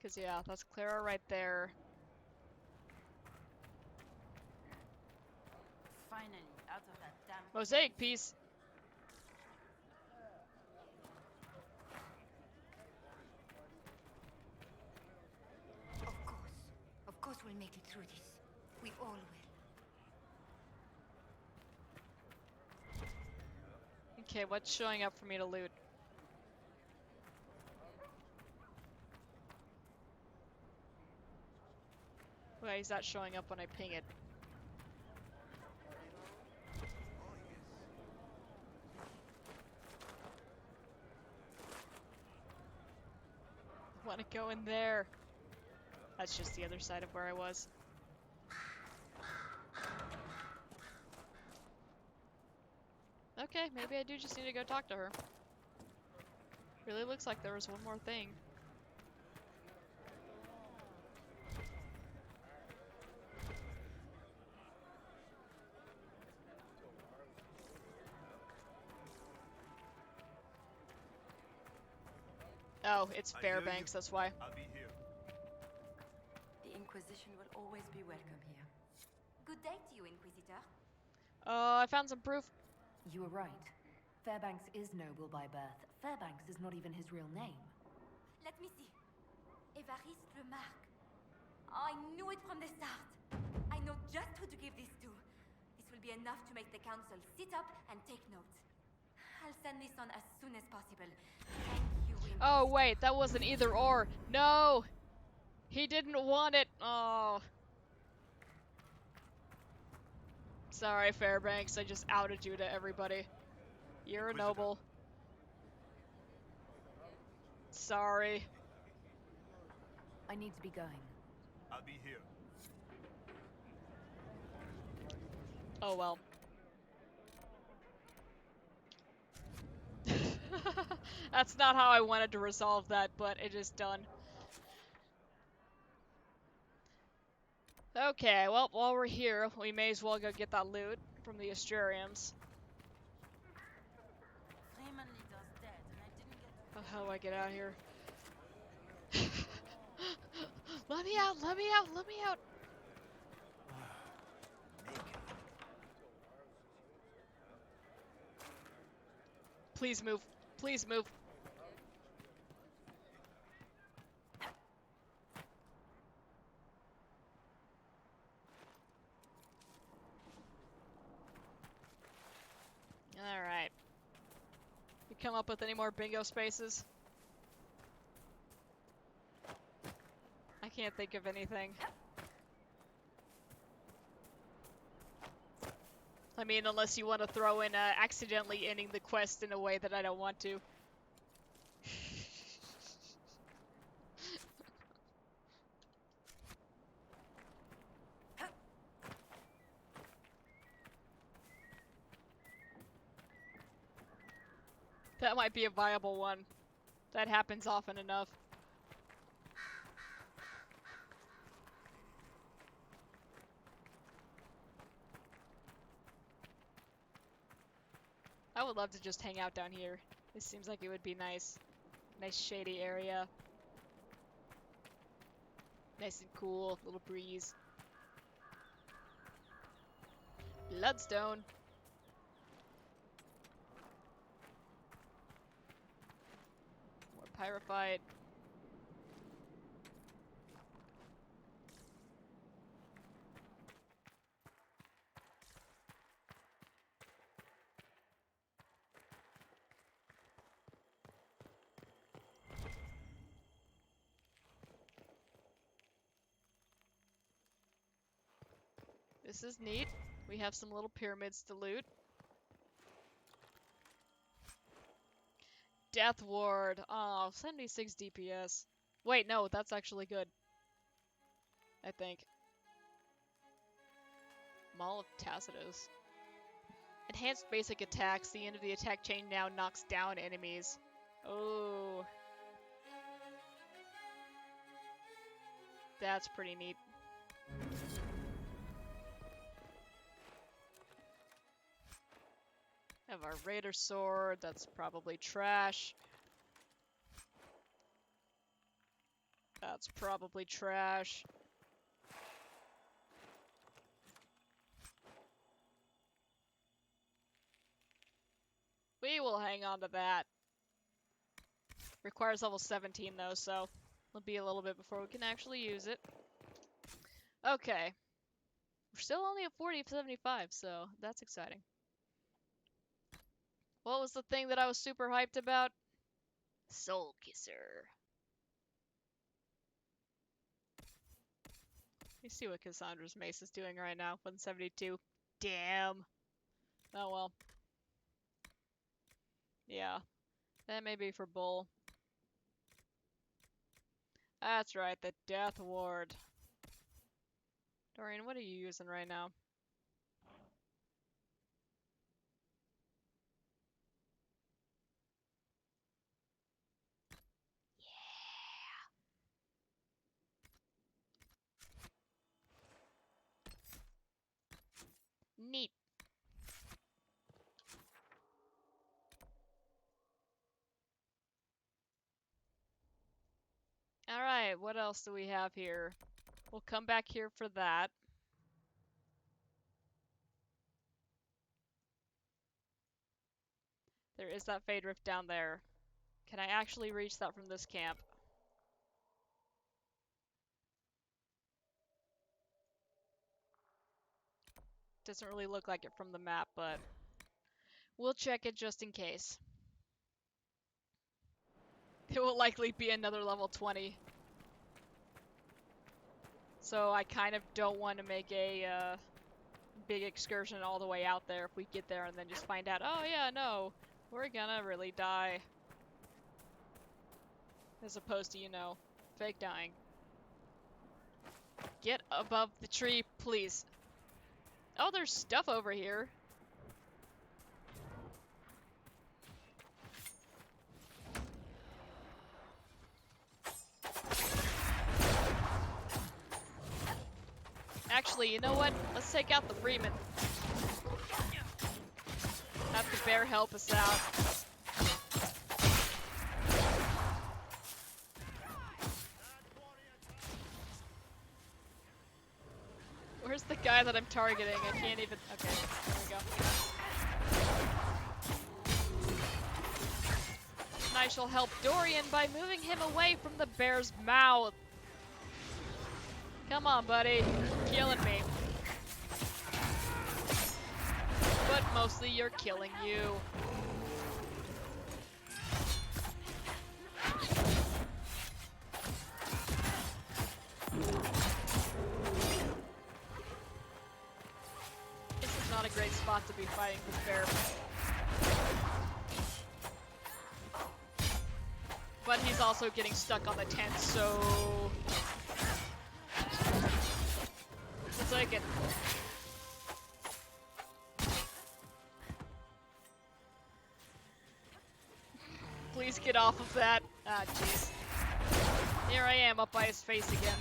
Cause yeah, that's Clara right there. Finally, out of that damn Mosaic piece. Of course we'll make it through this. We all will. Okay, what's showing up for me to loot? Why is that showing up when I ping it? want to go in there. That's just the other side of where I was. Okay, maybe I do just need to go talk to her. Really looks like there was one more thing. Oh, it's Fairbanks, that's why. I'll be here. The Inquisition will always be welcome here. Good day to you, Inquisitor. I found some proof. You were right. Fairbanks is noble by birth. Fairbanks is not even his real name. Let me see. Évariste Remarque. I knew it from the start. I know just who to give this to. This will be enough to make the council sit up and take notes. I'll send this on as soon as possible. Thank you, Inquisitor. Oh, wait, that wasn't either or. No! He didn't want it. Oh. Sorry, Fairbanks. I just outed you to everybody. You're a noble. Sorry. I need to be going. I'll be here. Oh well. That's not how I wanted to resolve that, but it is done. Okay, well, while we're here, we may as well go get that loot from the Astrariums. Oh, how do I get out of here? Let me out! Let me out! Let me out! Please move. Please move. Alright. You come up with any more bingo spaces? I can't think of anything. I mean, unless you want to throw in accidentally ending the quest in a way that I don't want to. That might be a viable one. That happens often enough. I would love to just hang out down here. This seems like it would be nice. Nice shady area. Nice and cool, little breeze. Bloodstone. More pyrophyte. This is neat. We have some little pyramids to loot. Death Ward. Oh, 76 DPS. Wait, no, that's actually good. I think. Maul of Tacitus. Enhanced basic attacks. The end of the attack chain now knocks down enemies. Oh. That's pretty neat. Have our Raider Sword, that's probably trash. That's probably trash. We will hang on to that. Requires level 17 though, so it'll be a little bit before we can actually use it. Okay. We're still only at 40 of 75, so that's exciting. What was the thing that I was super hyped about? Soul Kisser. Let me see what Cassandra's mace is doing right now. 172. Damn. Oh well. Yeah. That may be for Bull. That's right, the Death Ward. Dorian, what are you using right now? Neat. Alright, what else do we have here? We'll come back here for that. There is that Fade Rift down there. Can I actually reach that from this camp? Doesn't really look like it from the map, but we'll check it just in case. It will likely be another level 20. So I kind of don't want to make a big excursion all the way out there if we get there and then just find out, oh yeah, no, we're gonna really die. As opposed to, you know, fake dying. Get above the tree, please. Oh, there's stuff over here. Actually, you know what? Let's take out the Freeman. Have the bear help us out. Where's the guy that I'm targeting? I can't even... Okay, there we go. And I shall help Dorian by moving him away from the bear's mouth. Come on, buddy. You're killing me. But mostly you're killing you. This is not a great spot to be fighting this bear. But he's also getting stuck on the tent, so... We'll take it. Please get off of that. Ah, jeez. Here I am, up by his face again.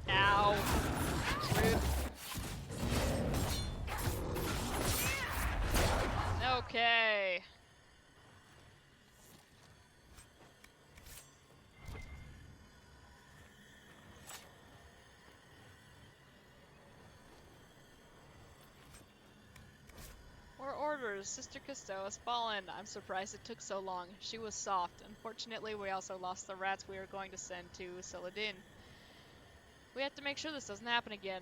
Ow. Rude. Okay. More orders. Sister Cousteau has fallen. I'm surprised it took so long. She was soft. Unfortunately, we also lost the rats we were going to send to Saladin. We have to make sure this doesn't happen again.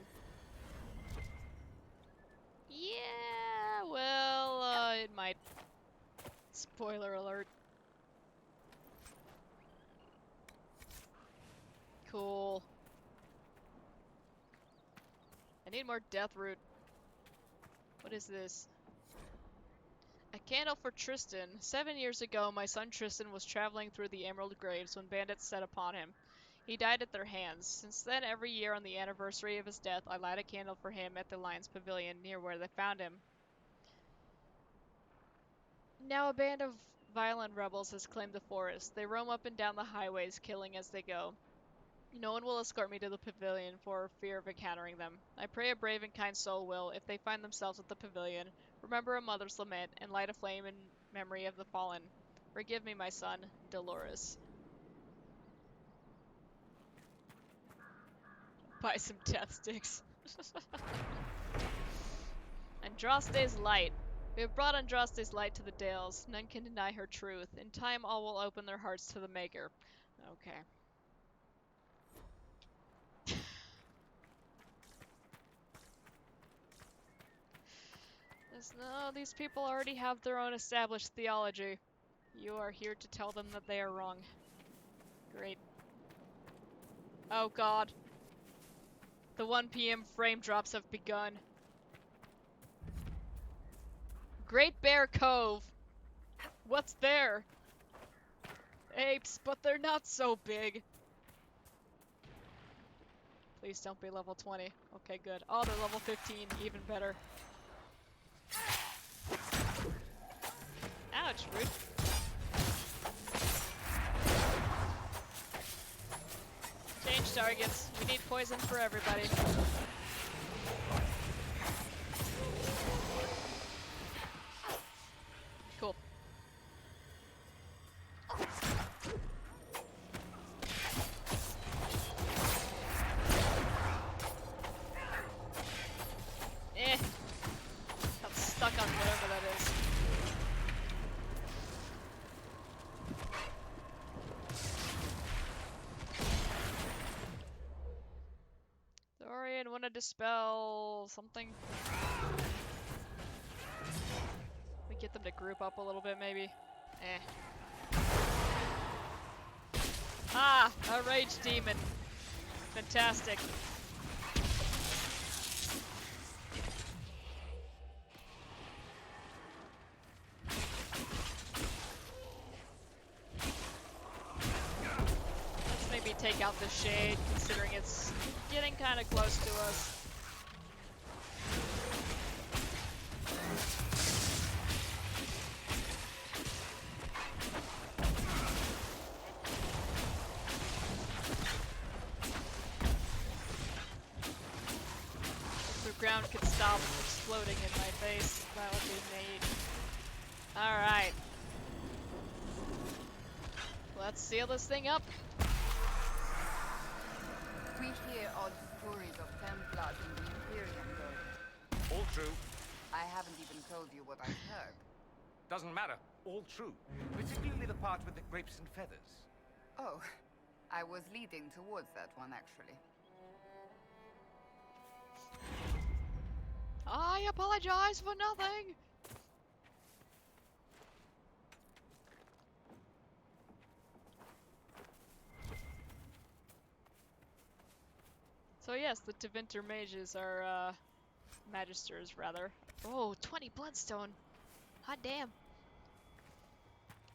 Yeah, well, it might. Spoiler alert. Cool. I need more death root. What is this? A candle for Tristan. 7 years ago, my son Tristan was traveling through the Emerald Graves when bandits set upon him. He died at their hands. Since then, every year on the anniversary of his death, I light a candle for him at the Lion's Pavilion near where they found him. Now a band of violent rebels has claimed the forest. They roam up and down the highways, killing as they go. No one will escort me to the pavilion for fear of encountering them. I pray a brave and kind soul will, if they find themselves at the pavilion, remember a mother's lament and light a flame in memory of the fallen. Forgive me, my son, Dolores. Buy some death sticks. Andraste's light. We have brought Andraste's light to the Dales. None can deny her truth. In time, all will open their hearts to the Maker. Okay. No, these people already have their own established theology. You are here to tell them that they are wrong. Great. Oh god. The 1 p.m. frame drops have begun. Great Bear Cove. What's there? Apes, but they're not so big. Please don't be level 20. Okay, good. Oh, they're level 15. Even better. Ouch, rude. Change targets. We need poison for everybody. Cool. Got stuck on whatever that is. Dorian wanna dispel something. We get them to group up a little bit, maybe. Ah, a rage demon. Fantastic. Let's maybe take out the shade, considering it's getting kind of close to us. If the ground could stop exploding in my face, that would be neat. Alright. Let's seal this thing up. We hear odd stories of Templars in the Imperium, though. All true. I haven't even told you what I've heard. Doesn't matter. All true. Particularly the part with the grapes and feathers. Oh, I was leading towards that one, actually. I apologize for nothing! So yes, the Tevinter mages are, magisters, rather. Oh, 20 bloodstone! Hot damn!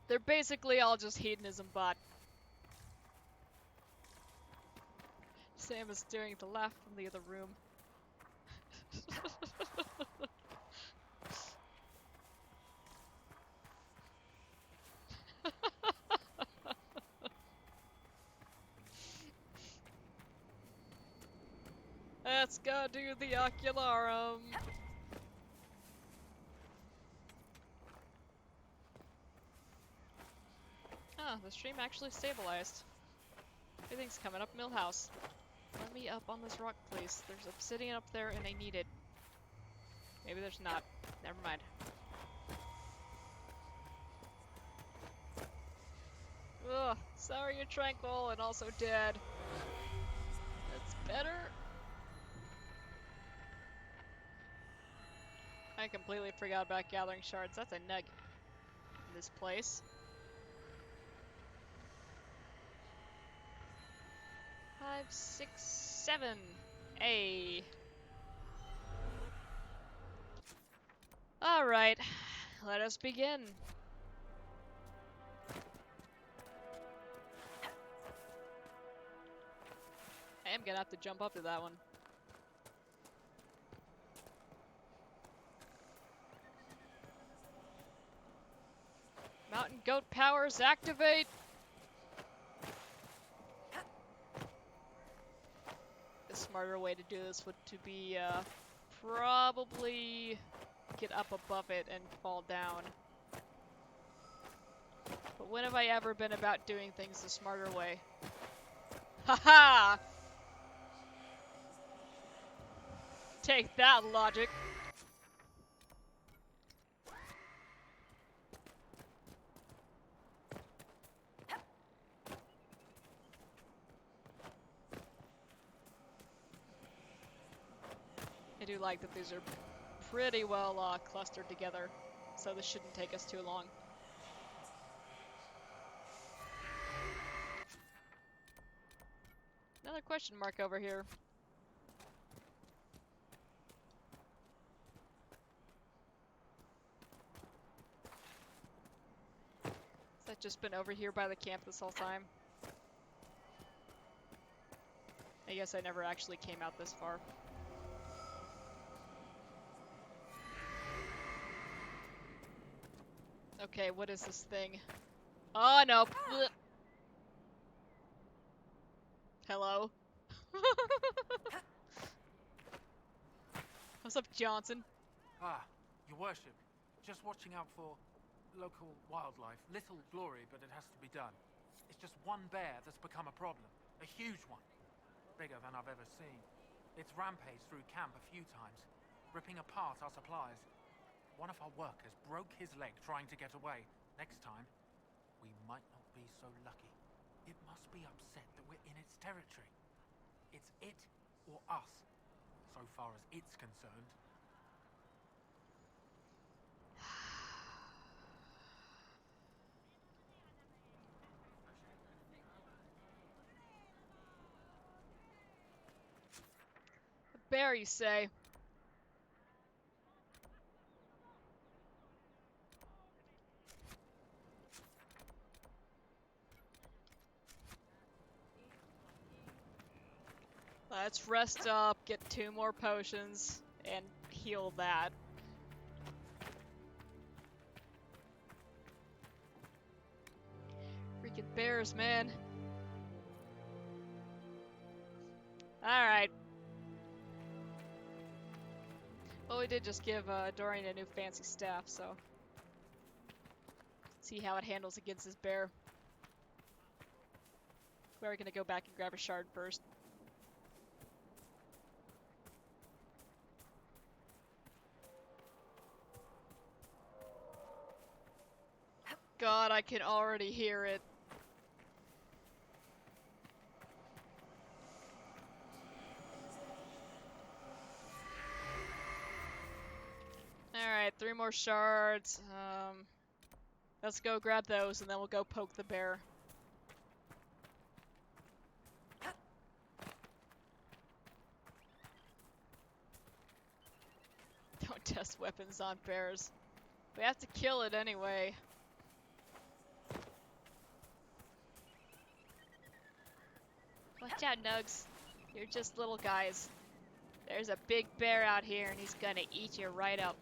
They're basically all just hedonism bot. Sam is staring to laugh from the other room. Let's go do the Ocularum. Ah, the stream actually stabilized. Everything's coming up Millhouse. Let me up on this rock, please. There's obsidian up there and I need it. Maybe there's not. Never mind. Ugh, sorry you're tranquil and also dead. That's better. I completely forgot about gathering shards. That's a nug in this place. 5, 6, 7. A. Alright, let us begin. I am gonna have to jump up to that one. Mountain goat powers activate! The smarter way to do this would to be probably get up above it and fall down. But when have I ever been about doing things the smarter way? Haha! Take that, logic. I do like that these are pretty well clustered together, so this shouldn't take us too long. Another question mark over here. Has that just been over here by the camp this whole time? I guess I never actually came out this far. Okay, what is this thing? Oh no! Blech. Hello? What's up, Johnson? Ah, your worship. Just watching out for local wildlife. Little glory, but it has to be done. It's just one bear that's become a problem. A huge one. Bigger than I've ever seen. It's rampaged through camp a few times, ripping apart our supplies. One of our workers broke his leg trying to get away. Next time, we might not be so lucky. It must be upset that we're in its territory. It's it or us, so far as it's concerned. Bear, you say? Let's rest up, get 2 more potions, and heal that. Freaking bears, man. Alright. Well, we did just give Dorian a new fancy staff, so... see how it handles against this bear. We're gonna go back and grab a shard first. God, I can already hear it. Alright, 3 more shards. Let's go grab those and then we'll go poke the bear. Don't test weapons on bears. We have to kill it anyway. Watch out, Nugs. You're just little guys. There's a big bear out here and he's gonna eat you right up.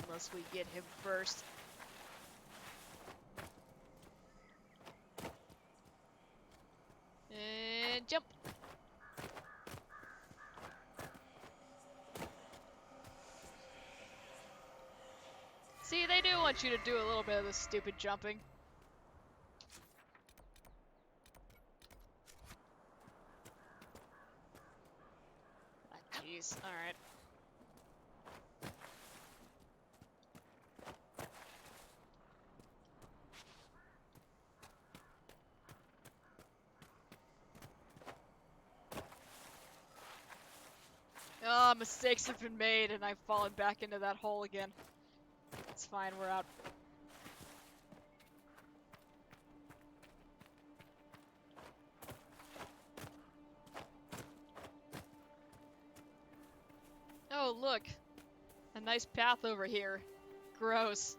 Unless we get him first. And jump! See, they do want you to do a little bit of this stupid jumping. Ah, jeez, alright. Oh, mistakes have been made and I've fallen back into that hole again. It's fine, we're out. Oh, look! A nice path over here. Gross.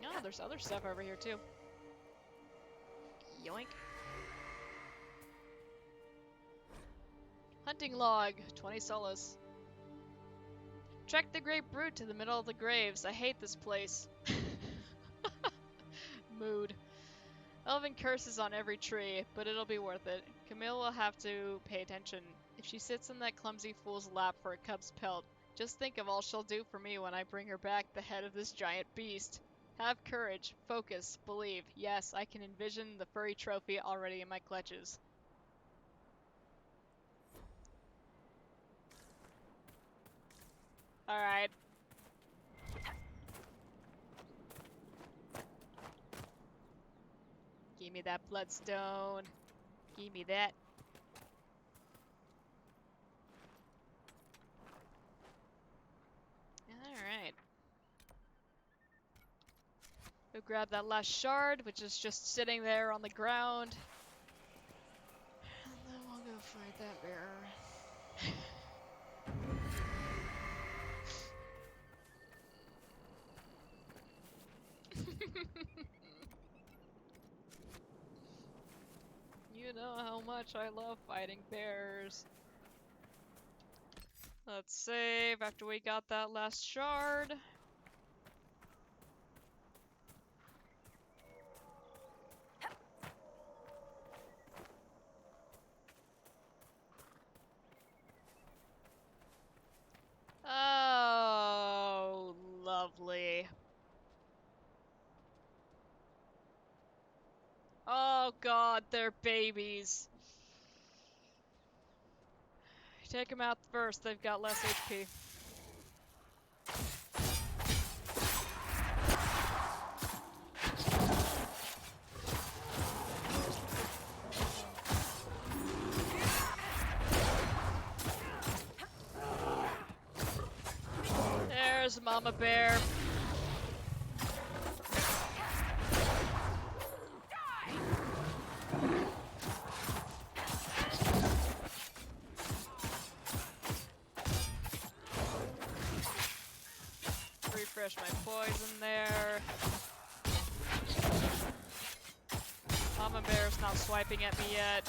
Oh, there's other stuff over here too. Yoink. Hunting log, 20 solas. Trek the great brute to the middle of the graves. I hate this place. Mood. Elven curses on every tree, but it'll be worth it. Camille will have to pay attention. If she sits in that clumsy fool's lap for a cub's pelt, just think of all she'll do for me when I bring her back the head of this giant beast. Have courage, focus, believe. Yes, I can envision the furry trophy already in my clutches. Alright. Give me that bloodstone. Give me that. Alright. We'll grab that last shard, which is just sitting there on the ground. And then we'll go fight that bear. You know how much I love fighting bears. Let's save after we got that last shard. Oh, lovely. Oh god, they're babies. Take them out first, they've got less HP. There's Mama Bear. Refresh my poison there. Mama Bear's not swiping at me yet.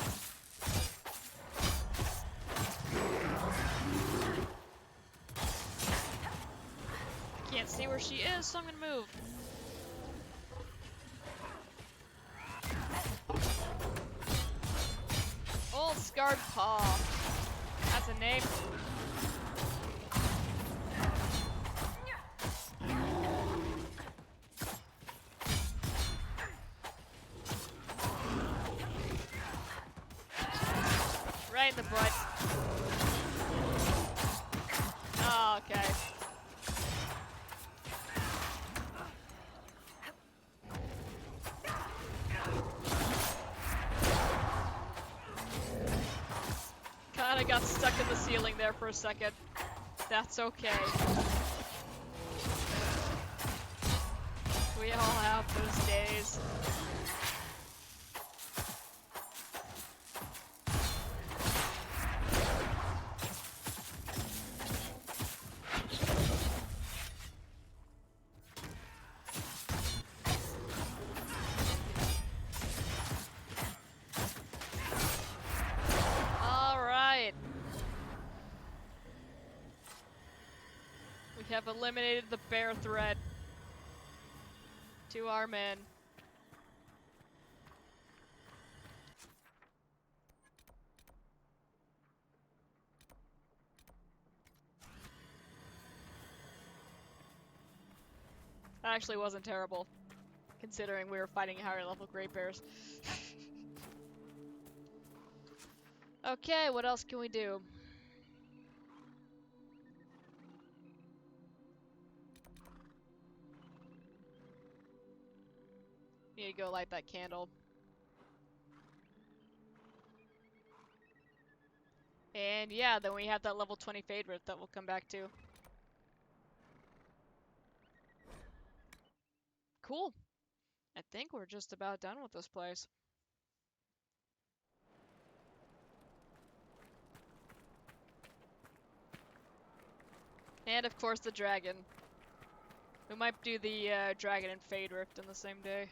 I can't see where she is, so I'm gonna move. Old Scarred Paw. That's a name. Right in the butt. Oh, okay. Kinda got stuck in the ceiling there for a second. That's okay. We all have those days. We have eliminated the bear threat to our men. That actually wasn't terrible, considering we were fighting higher level great bears. Okay, what else can we do? Need to go light that candle. And yeah, then we have that level 20 Fade Rift that we'll come back to. Cool. I think we're just about done with this place. And of course the dragon. We might do the dragon and Fade Rift in the same day.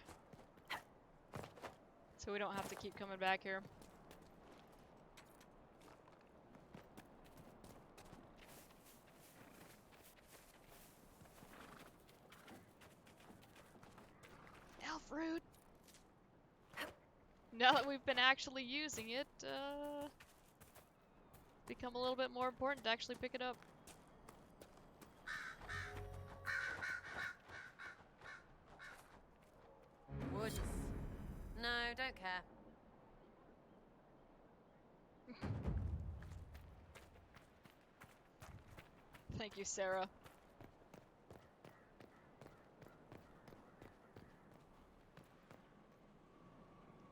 So we don't have to keep coming back here. Elf root! Now that we've been actually using it, become a little bit more important to actually pick it up. Wood. No, don't care. Thank you, Sarah.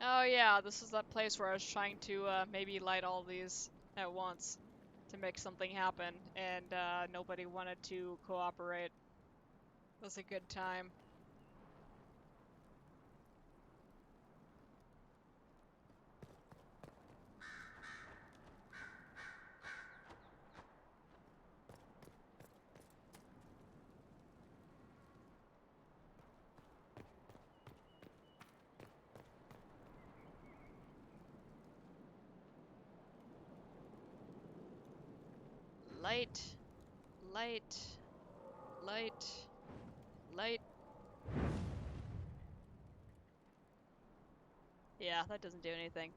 Oh yeah, this is that place where I was trying to maybe light all these at once to make something happen, and nobody wanted to cooperate. It was a good time. Light. Light. Light. Light. Yeah, that doesn't do anything.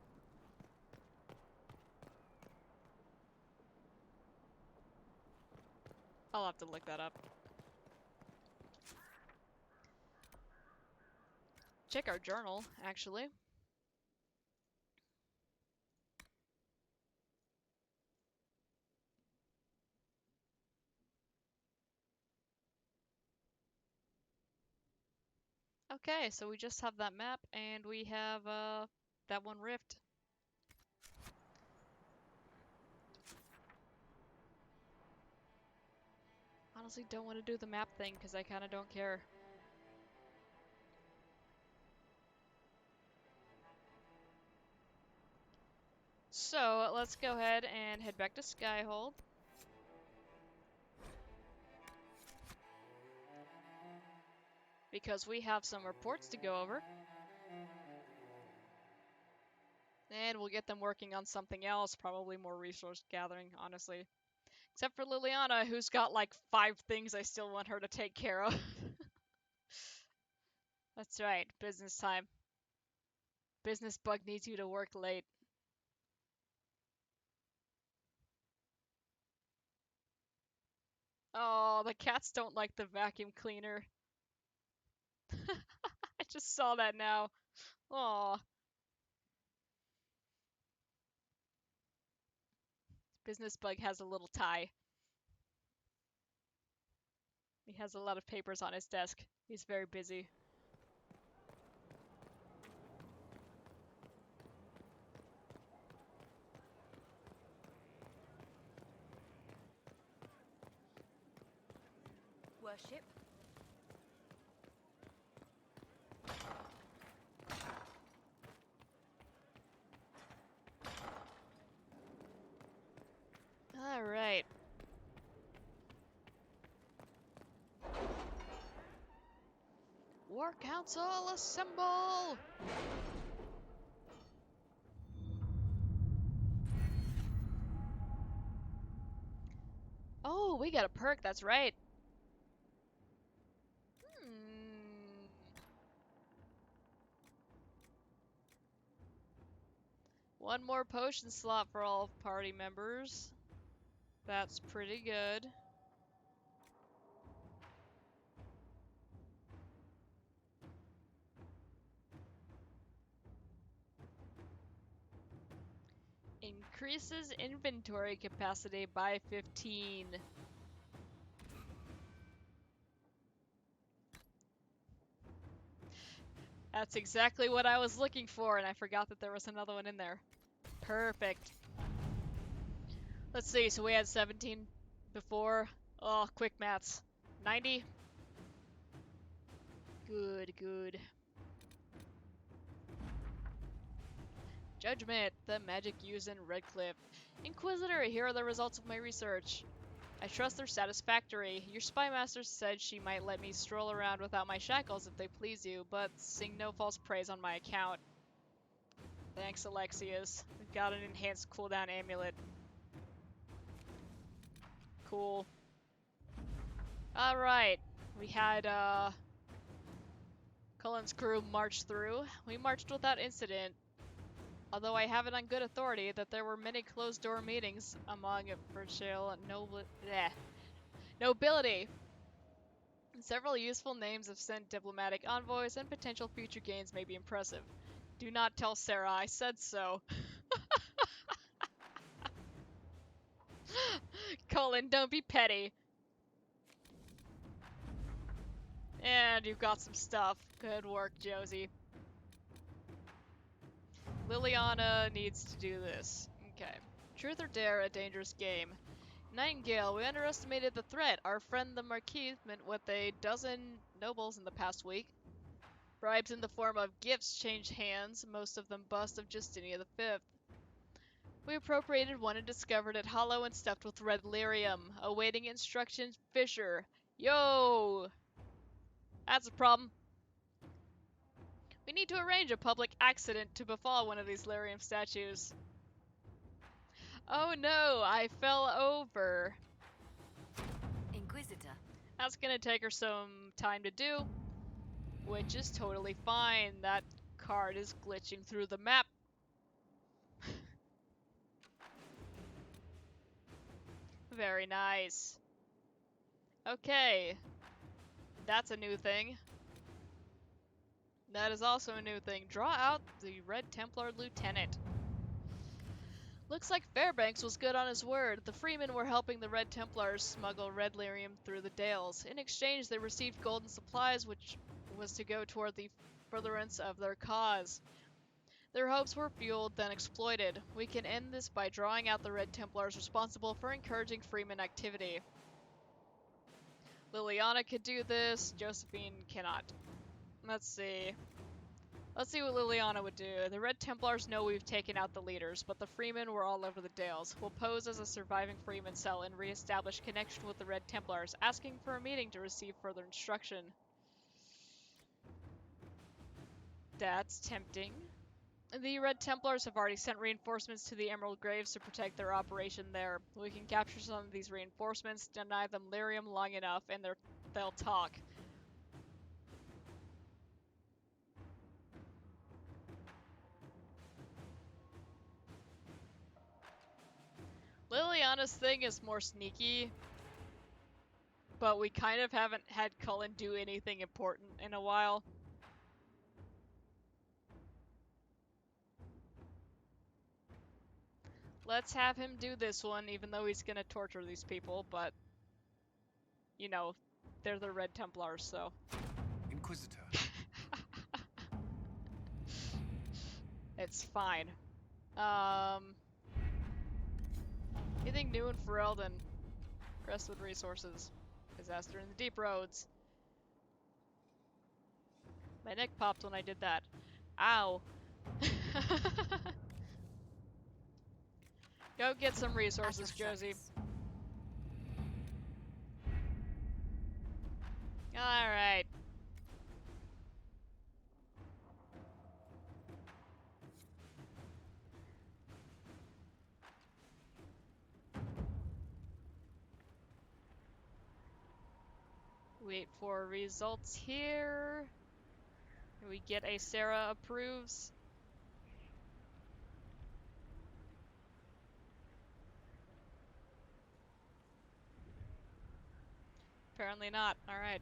I'll have to look that up. Check our journal, actually. Okay, so we just have that map, and we have that one rift. Honestly, don't want to do the map thing because I kind of don't care. So let's go ahead and head back to Skyhold. Because we have some reports to go over. And we'll get them working on something else, probably more resource gathering, honestly. Except for Liliana, who's got like 5 things I still want her to take care of. That's right, business time. Business bug needs you to work late. Oh, the cats don't like the vacuum cleaner. I just saw that now. Aw. Business bug has a little tie. He has a lot of papers on his desk. He's very busy. Worship. Alright. War Council, assemble! Oh, we got a perk, that's right. One more potion slot for all party members. That's pretty good. Increases inventory capacity by 15. That's exactly what I was looking for, and I forgot that there was another one in there. Perfect. Let's see, so we had 17 before. Oh, quick maths. 90? Good, good. Judgment, the magic used in Redcliffe. Inquisitor, here are the results of my research. I trust they're satisfactory. Your spy master said she might let me stroll around without my shackles if they please you, but sing no false praise on my account. Thanks, Alexius. We've got an enhanced cooldown amulet. Cool. Alright. We had, Cullen's crew march through. We marched without incident. Although I have it on good authority that there were many closed-door meetings among Virtual nobility. Several useful names have sent diplomatic envoys, and potential future gains may be impressive. Do not tell Sarah I said so. Cullen, don't be petty. And you've got some stuff. Good work, Josie. Liliana needs to do this. Okay. Truth or dare, a dangerous game. Nightingale, we underestimated the threat. Our friend the Marquis met with a dozen nobles in the past week. Bribes in the form of gifts changed hands, most of them bust of Justinian V. We appropriated one and discovered it hollow and stuffed with red lyrium. Awaiting instructions, Fisher. Yo! That's a problem. We need to arrange a public accident to befall one of these lyrium statues. Oh no, I fell over. That's gonna take her some time to do, which is totally fine. That card is glitching through the map. Very nice. Okay. That's a new thing. That is also a new thing. Draw out the Red Templar Lieutenant. Looks like Fairbanks was good on his word. The Freemen were helping the Red Templars smuggle red lyrium through the Dales. In exchange, they received golden supplies, which was to go toward the furtherance of their cause. Their hopes were fueled, then exploited. We can end this by drawing out the Red Templars responsible for encouraging Freeman activity. Liliana could do this, Josephine cannot. Let's see. Let's see what Liliana would do. The Red Templars know we've taken out the leaders, but the Freemen were all over the Dales. We'll pose as a surviving Freeman cell and re-establish connection with the Red Templars, asking for a meeting to receive further instruction. That's tempting. The Red Templars have already sent reinforcements to the Emerald Graves to protect their operation there. We can capture some of these reinforcements, deny them lyrium long enough, and they'll talk. Liliana's thing is more sneaky, but we kind of haven't had Cullen do anything important in a while. Let's have him do this one, even though he's gonna torture these people, but, you know, they're the Red Templars, so. Inquisitor. It's fine. Anything new in Ferelden? Crestwood Resources. Disaster in the Deep Roads. My neck popped when I did that. Ow. Go get some resources, Josie. Alright. Wait for results here. We get a Sarah approves. Apparently not. Alright.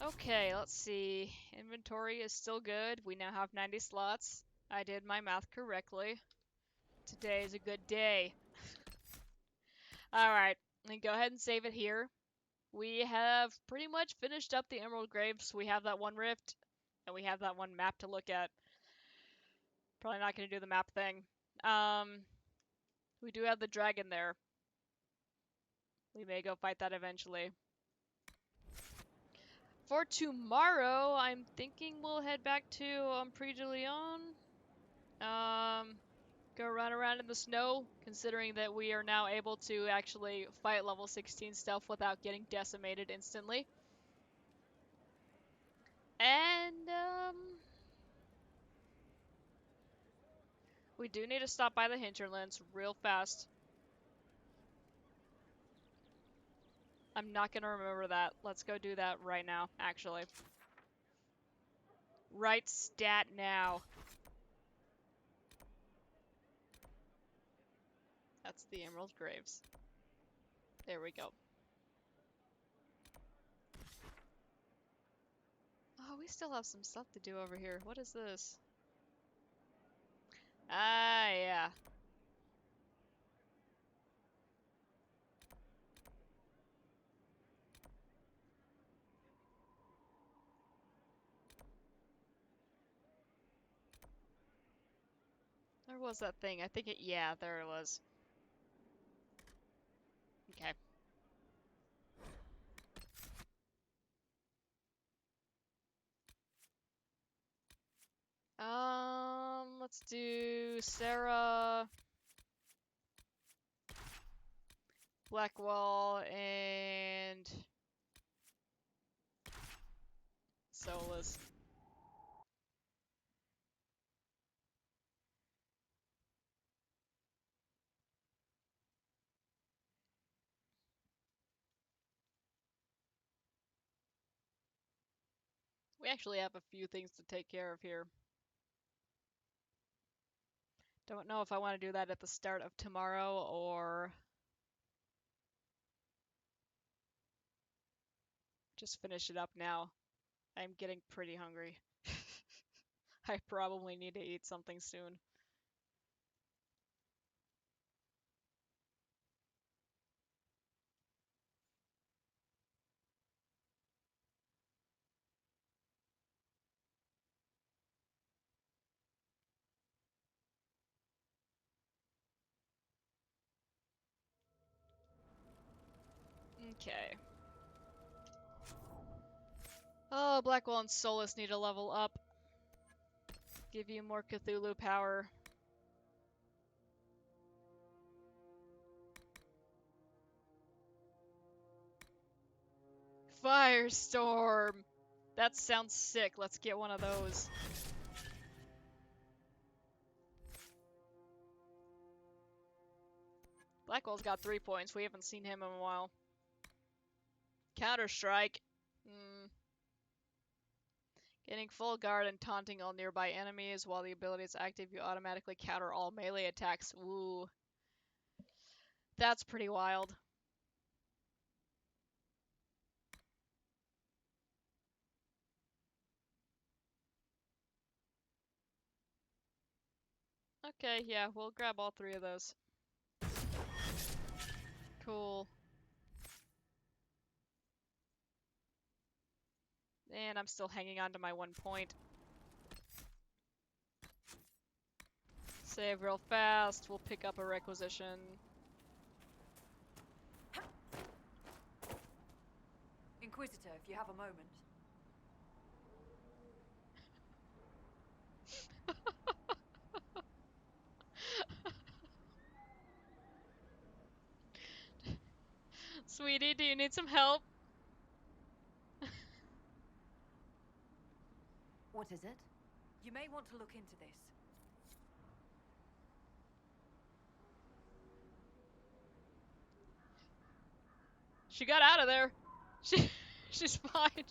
Okay, let's see. Inventory is still good. We now have 90 slots. I did my math correctly. Today is a good day. Alright, then go ahead and save it here. We have pretty much finished up the Emerald Graves. We have that one rift, and we have that one map to look at. Probably not going to do the map thing. We do have the dragon there. We may go fight that eventually. For tomorrow, I'm thinking we'll head back to Prix de Leon. Go run around in the snow, considering that we are now able to actually fight level 16 stuff without getting decimated instantly. And, we do need to stop by the hinterlands real fast. I'm not gonna remember that. Let's go do that right now, actually. Right stat now. That's the Emerald Graves. There we go. Oh, we still have some stuff to do over here. What is this? Ah, yeah. Where was that thing? I think yeah, there it was. Okay. Let's do Sarah, Blackwall, and Solus. We actually have a few things to take care of here. Don't know if I want to do that at the start of tomorrow or just finish it up now. I'm getting pretty hungry. I probably need to eat something soon. Okay. Oh, Blackwell and Solus need to level up. Give you more Cthulhu power. Firestorm! That sounds sick. Let's get one of those. Blackwell's got 3 points. We haven't seen him in a while. Counter-Strike. Getting full guard and taunting all nearby enemies. While the ability is active, you automatically counter all melee attacks. Ooh. That's pretty wild. Okay, yeah, we'll grab all 3 of those. Cool. And I'm still hanging on to my 1 point. Save real fast. We'll pick up a requisition. Inquisitor, if you have a moment. Sweetie, do you need some help? What is it? You may want to look into this. She got out of there. She's fine.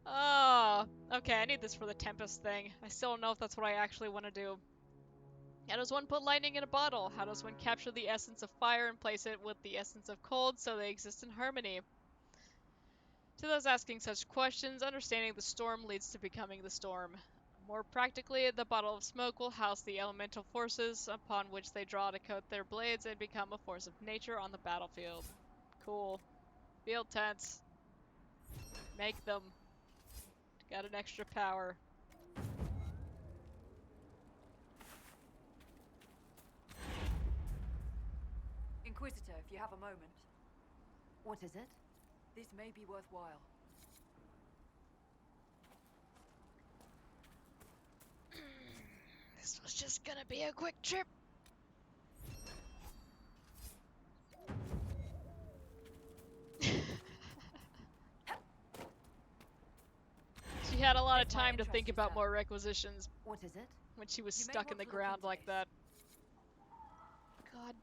Oh, okay, I need this for the Tempest thing. I still don't know if that's what I actually want to do. How does one put lightning in a bottle? How does one capture the essence of fire and place it with the essence of cold so they exist in harmony? To those asking such questions, understanding the storm leads to becoming the storm. More practically, the bottle of smoke will house the elemental forces upon which they draw to coat their blades and become a force of nature on the battlefield. Cool. Field tents. Make them. Got an extra power. Inquisitor, if you have a moment. What is it? This may be worthwhile. This was just gonna be a quick trip. She had a lot of time to think about more requisitions. What is it? When she was stuck in the ground like that. God.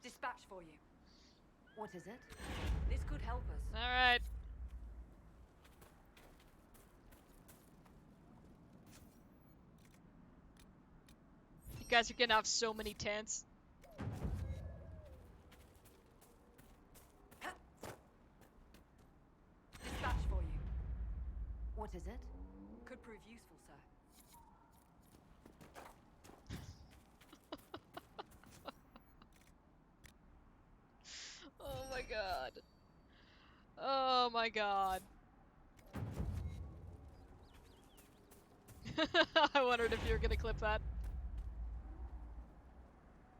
Dispatch for you. What is it? This could help us. Alright. You guys are gonna have so many tents. Dispatch for you. What is it? Could prove useful, sir. Oh my god. Oh my god. I wondered if you were gonna clip that.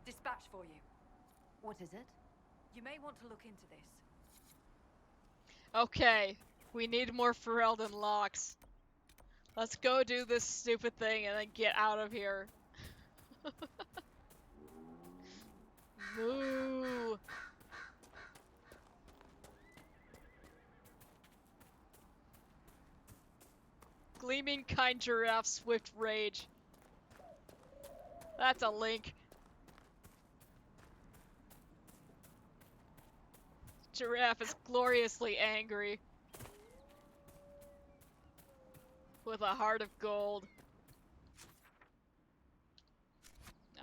Dispatch for you. What is it? You may want to look into this. Okay, we need more Ferelden locks. Let's go do this stupid thing and then get out of here. Moo! Gleaming kind giraffe swift rage. That's a link. Giraffe is gloriously angry. With a heart of gold.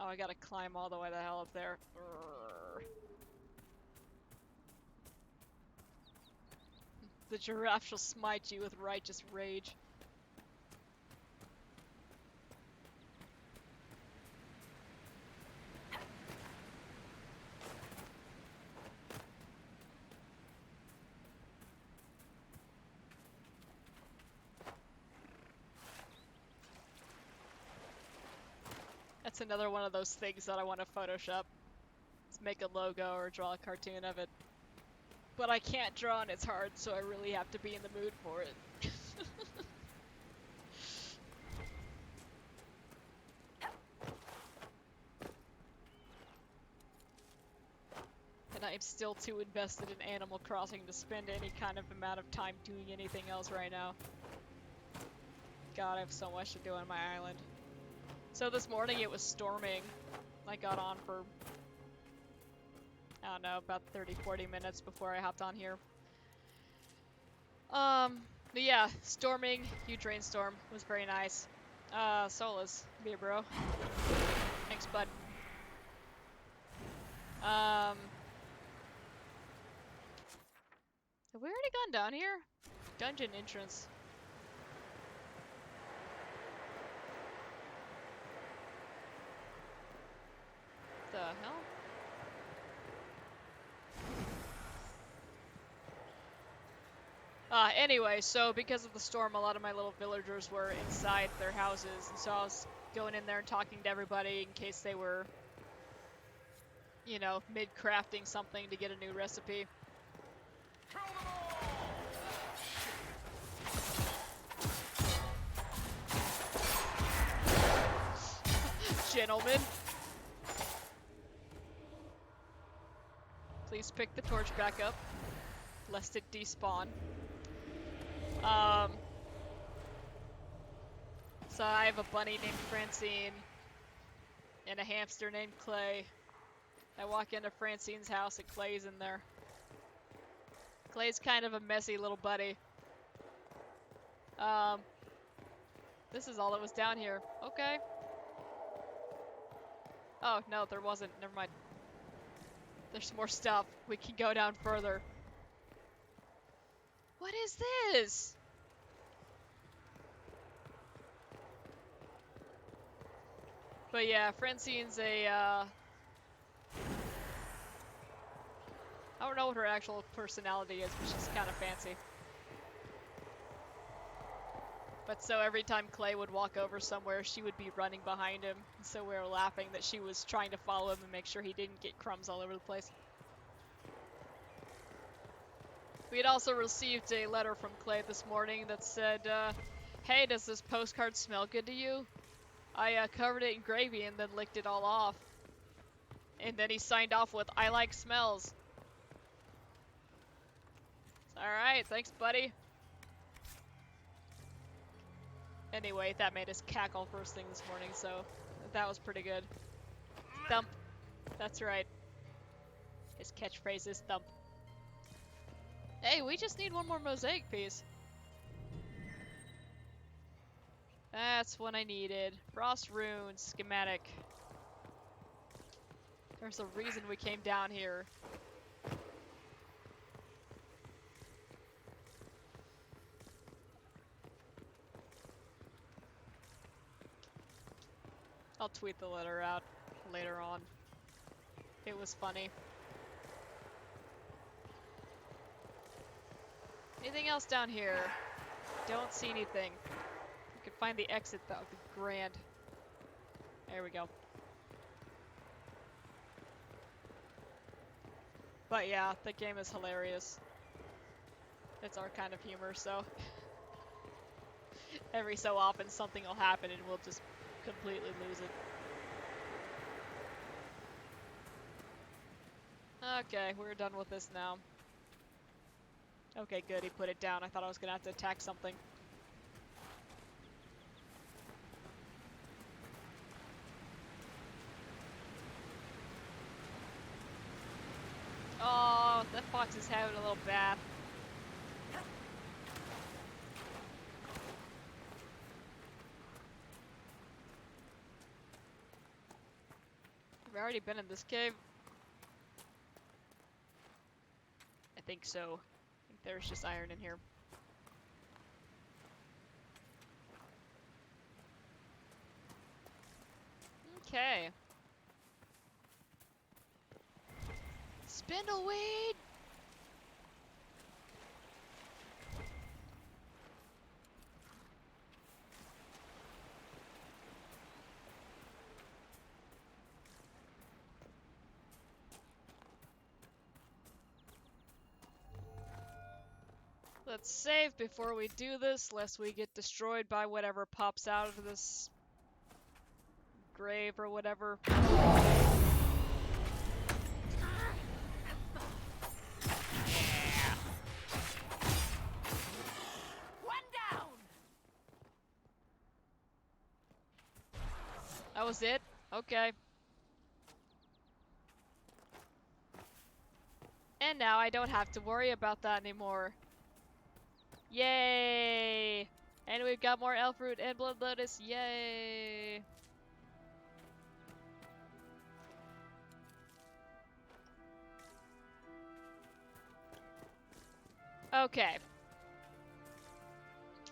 Oh, I gotta climb all the way the hell up there. Urgh. The giraffe shall smite you with righteous rage. That's another one of those things that I want to Photoshop. Let's make a logo or draw a cartoon of it. But I can't draw and it's hard, so I really have to be in the mood for it. And I'm still too invested in Animal Crossing to spend any kind of amount of time doing anything else right now. God, I have so much to do on my island. So this morning it was storming. I got on for, I don't know, about 30-40 minutes before I hopped on here. But yeah, storming, huge rainstorm, was very nice. Solus, be a bro. Thanks, bud. Have we already gone down here? Dungeon entrance. The hell? Anyway, so because of the storm, a lot of my little villagers were inside their houses, and so I was going in there and talking to everybody in case they were, you know, mid-crafting something to get a new recipe. Gentlemen. Please pick the torch back up, lest it despawn. So I have a bunny named Francine, and a hamster named Clay. I walk into Francine's house and Clay's in there. Clay's kind of a messy little buddy. This is all that was down here. Okay. Oh, no, there wasn't. Never mind. There's more stuff. We can go down further. What is this? But yeah, Francine's a, I don't know what her actual personality is, but she's kind of fancy. But so every time Clay would walk over somewhere, she would be running behind him. And so we were laughing that she was trying to follow him and make sure he didn't get crumbs all over the place. We had also received a letter from Clay this morning that said, hey, does this postcard smell good to you? I covered it in gravy and then licked it all off. And then he signed off with, I like smells. Alright, thanks, buddy. Anyway, that made us cackle first thing this morning, so that was pretty good. Thump. That's right. His catchphrase is thump. Hey, we just need one more mosaic piece. That's what I needed. Frost Rune schematic. There's a reason we came down here. I'll tweet the letter out later on. It was funny. Anything else down here? Don't see anything. We could find the exit, that would be grand. There we go. But yeah, the game is hilarious. It's our kind of humor, so every so often something will happen and we'll just completely lose it. Okay, we're done with this now. Okay, good, he put it down. I thought I was gonna have to attack something. Oh, that fox is having a little bath. We've already been in this cave. I think so. I think there's just iron in here. Okay. Spindleweed! Let's save before we do this, lest we get destroyed by whatever pops out of this grave or whatever. One down! That was it? Okay. And now I don't have to worry about that anymore. Yay! And we've got more elf root and blood lotus. Yay! Okay.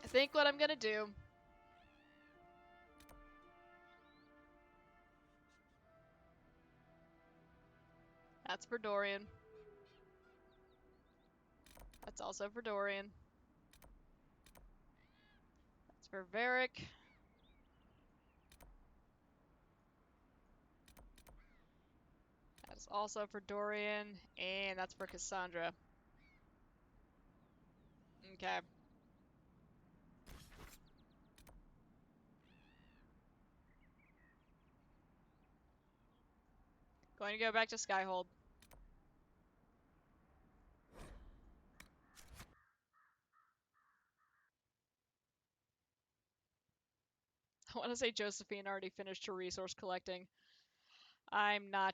I think what I'm gonna do. That's for Dorian. That's also for Dorian. That's for Varric. That's also for Dorian. And that's for Cassandra. Okay. Going to go back to Skyhold. I want to say Josephine already finished her resource collecting. I'm not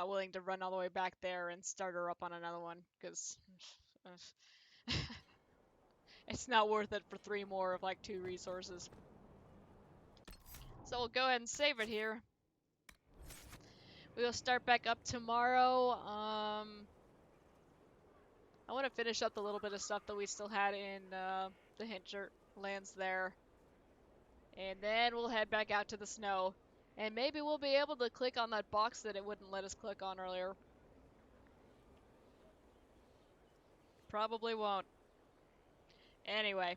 willing to run all the way back there and start her up on another one, because it's not worth it for 3 more of like 2 resources. So we'll go ahead and save it here. We'll start back up tomorrow. I want to finish up the little bit of stuff that we still had in the hinterlands there. And then we'll head back out to the snow. And maybe we'll be able to click on that box that it wouldn't let us click on earlier. Probably won't. Anyway,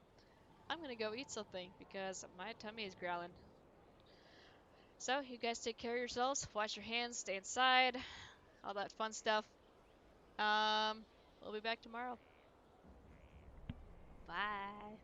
I'm gonna go eat something because my tummy is growling. So, you guys take care of yourselves, wash your hands, stay inside, all that fun stuff. We'll be back tomorrow. Bye.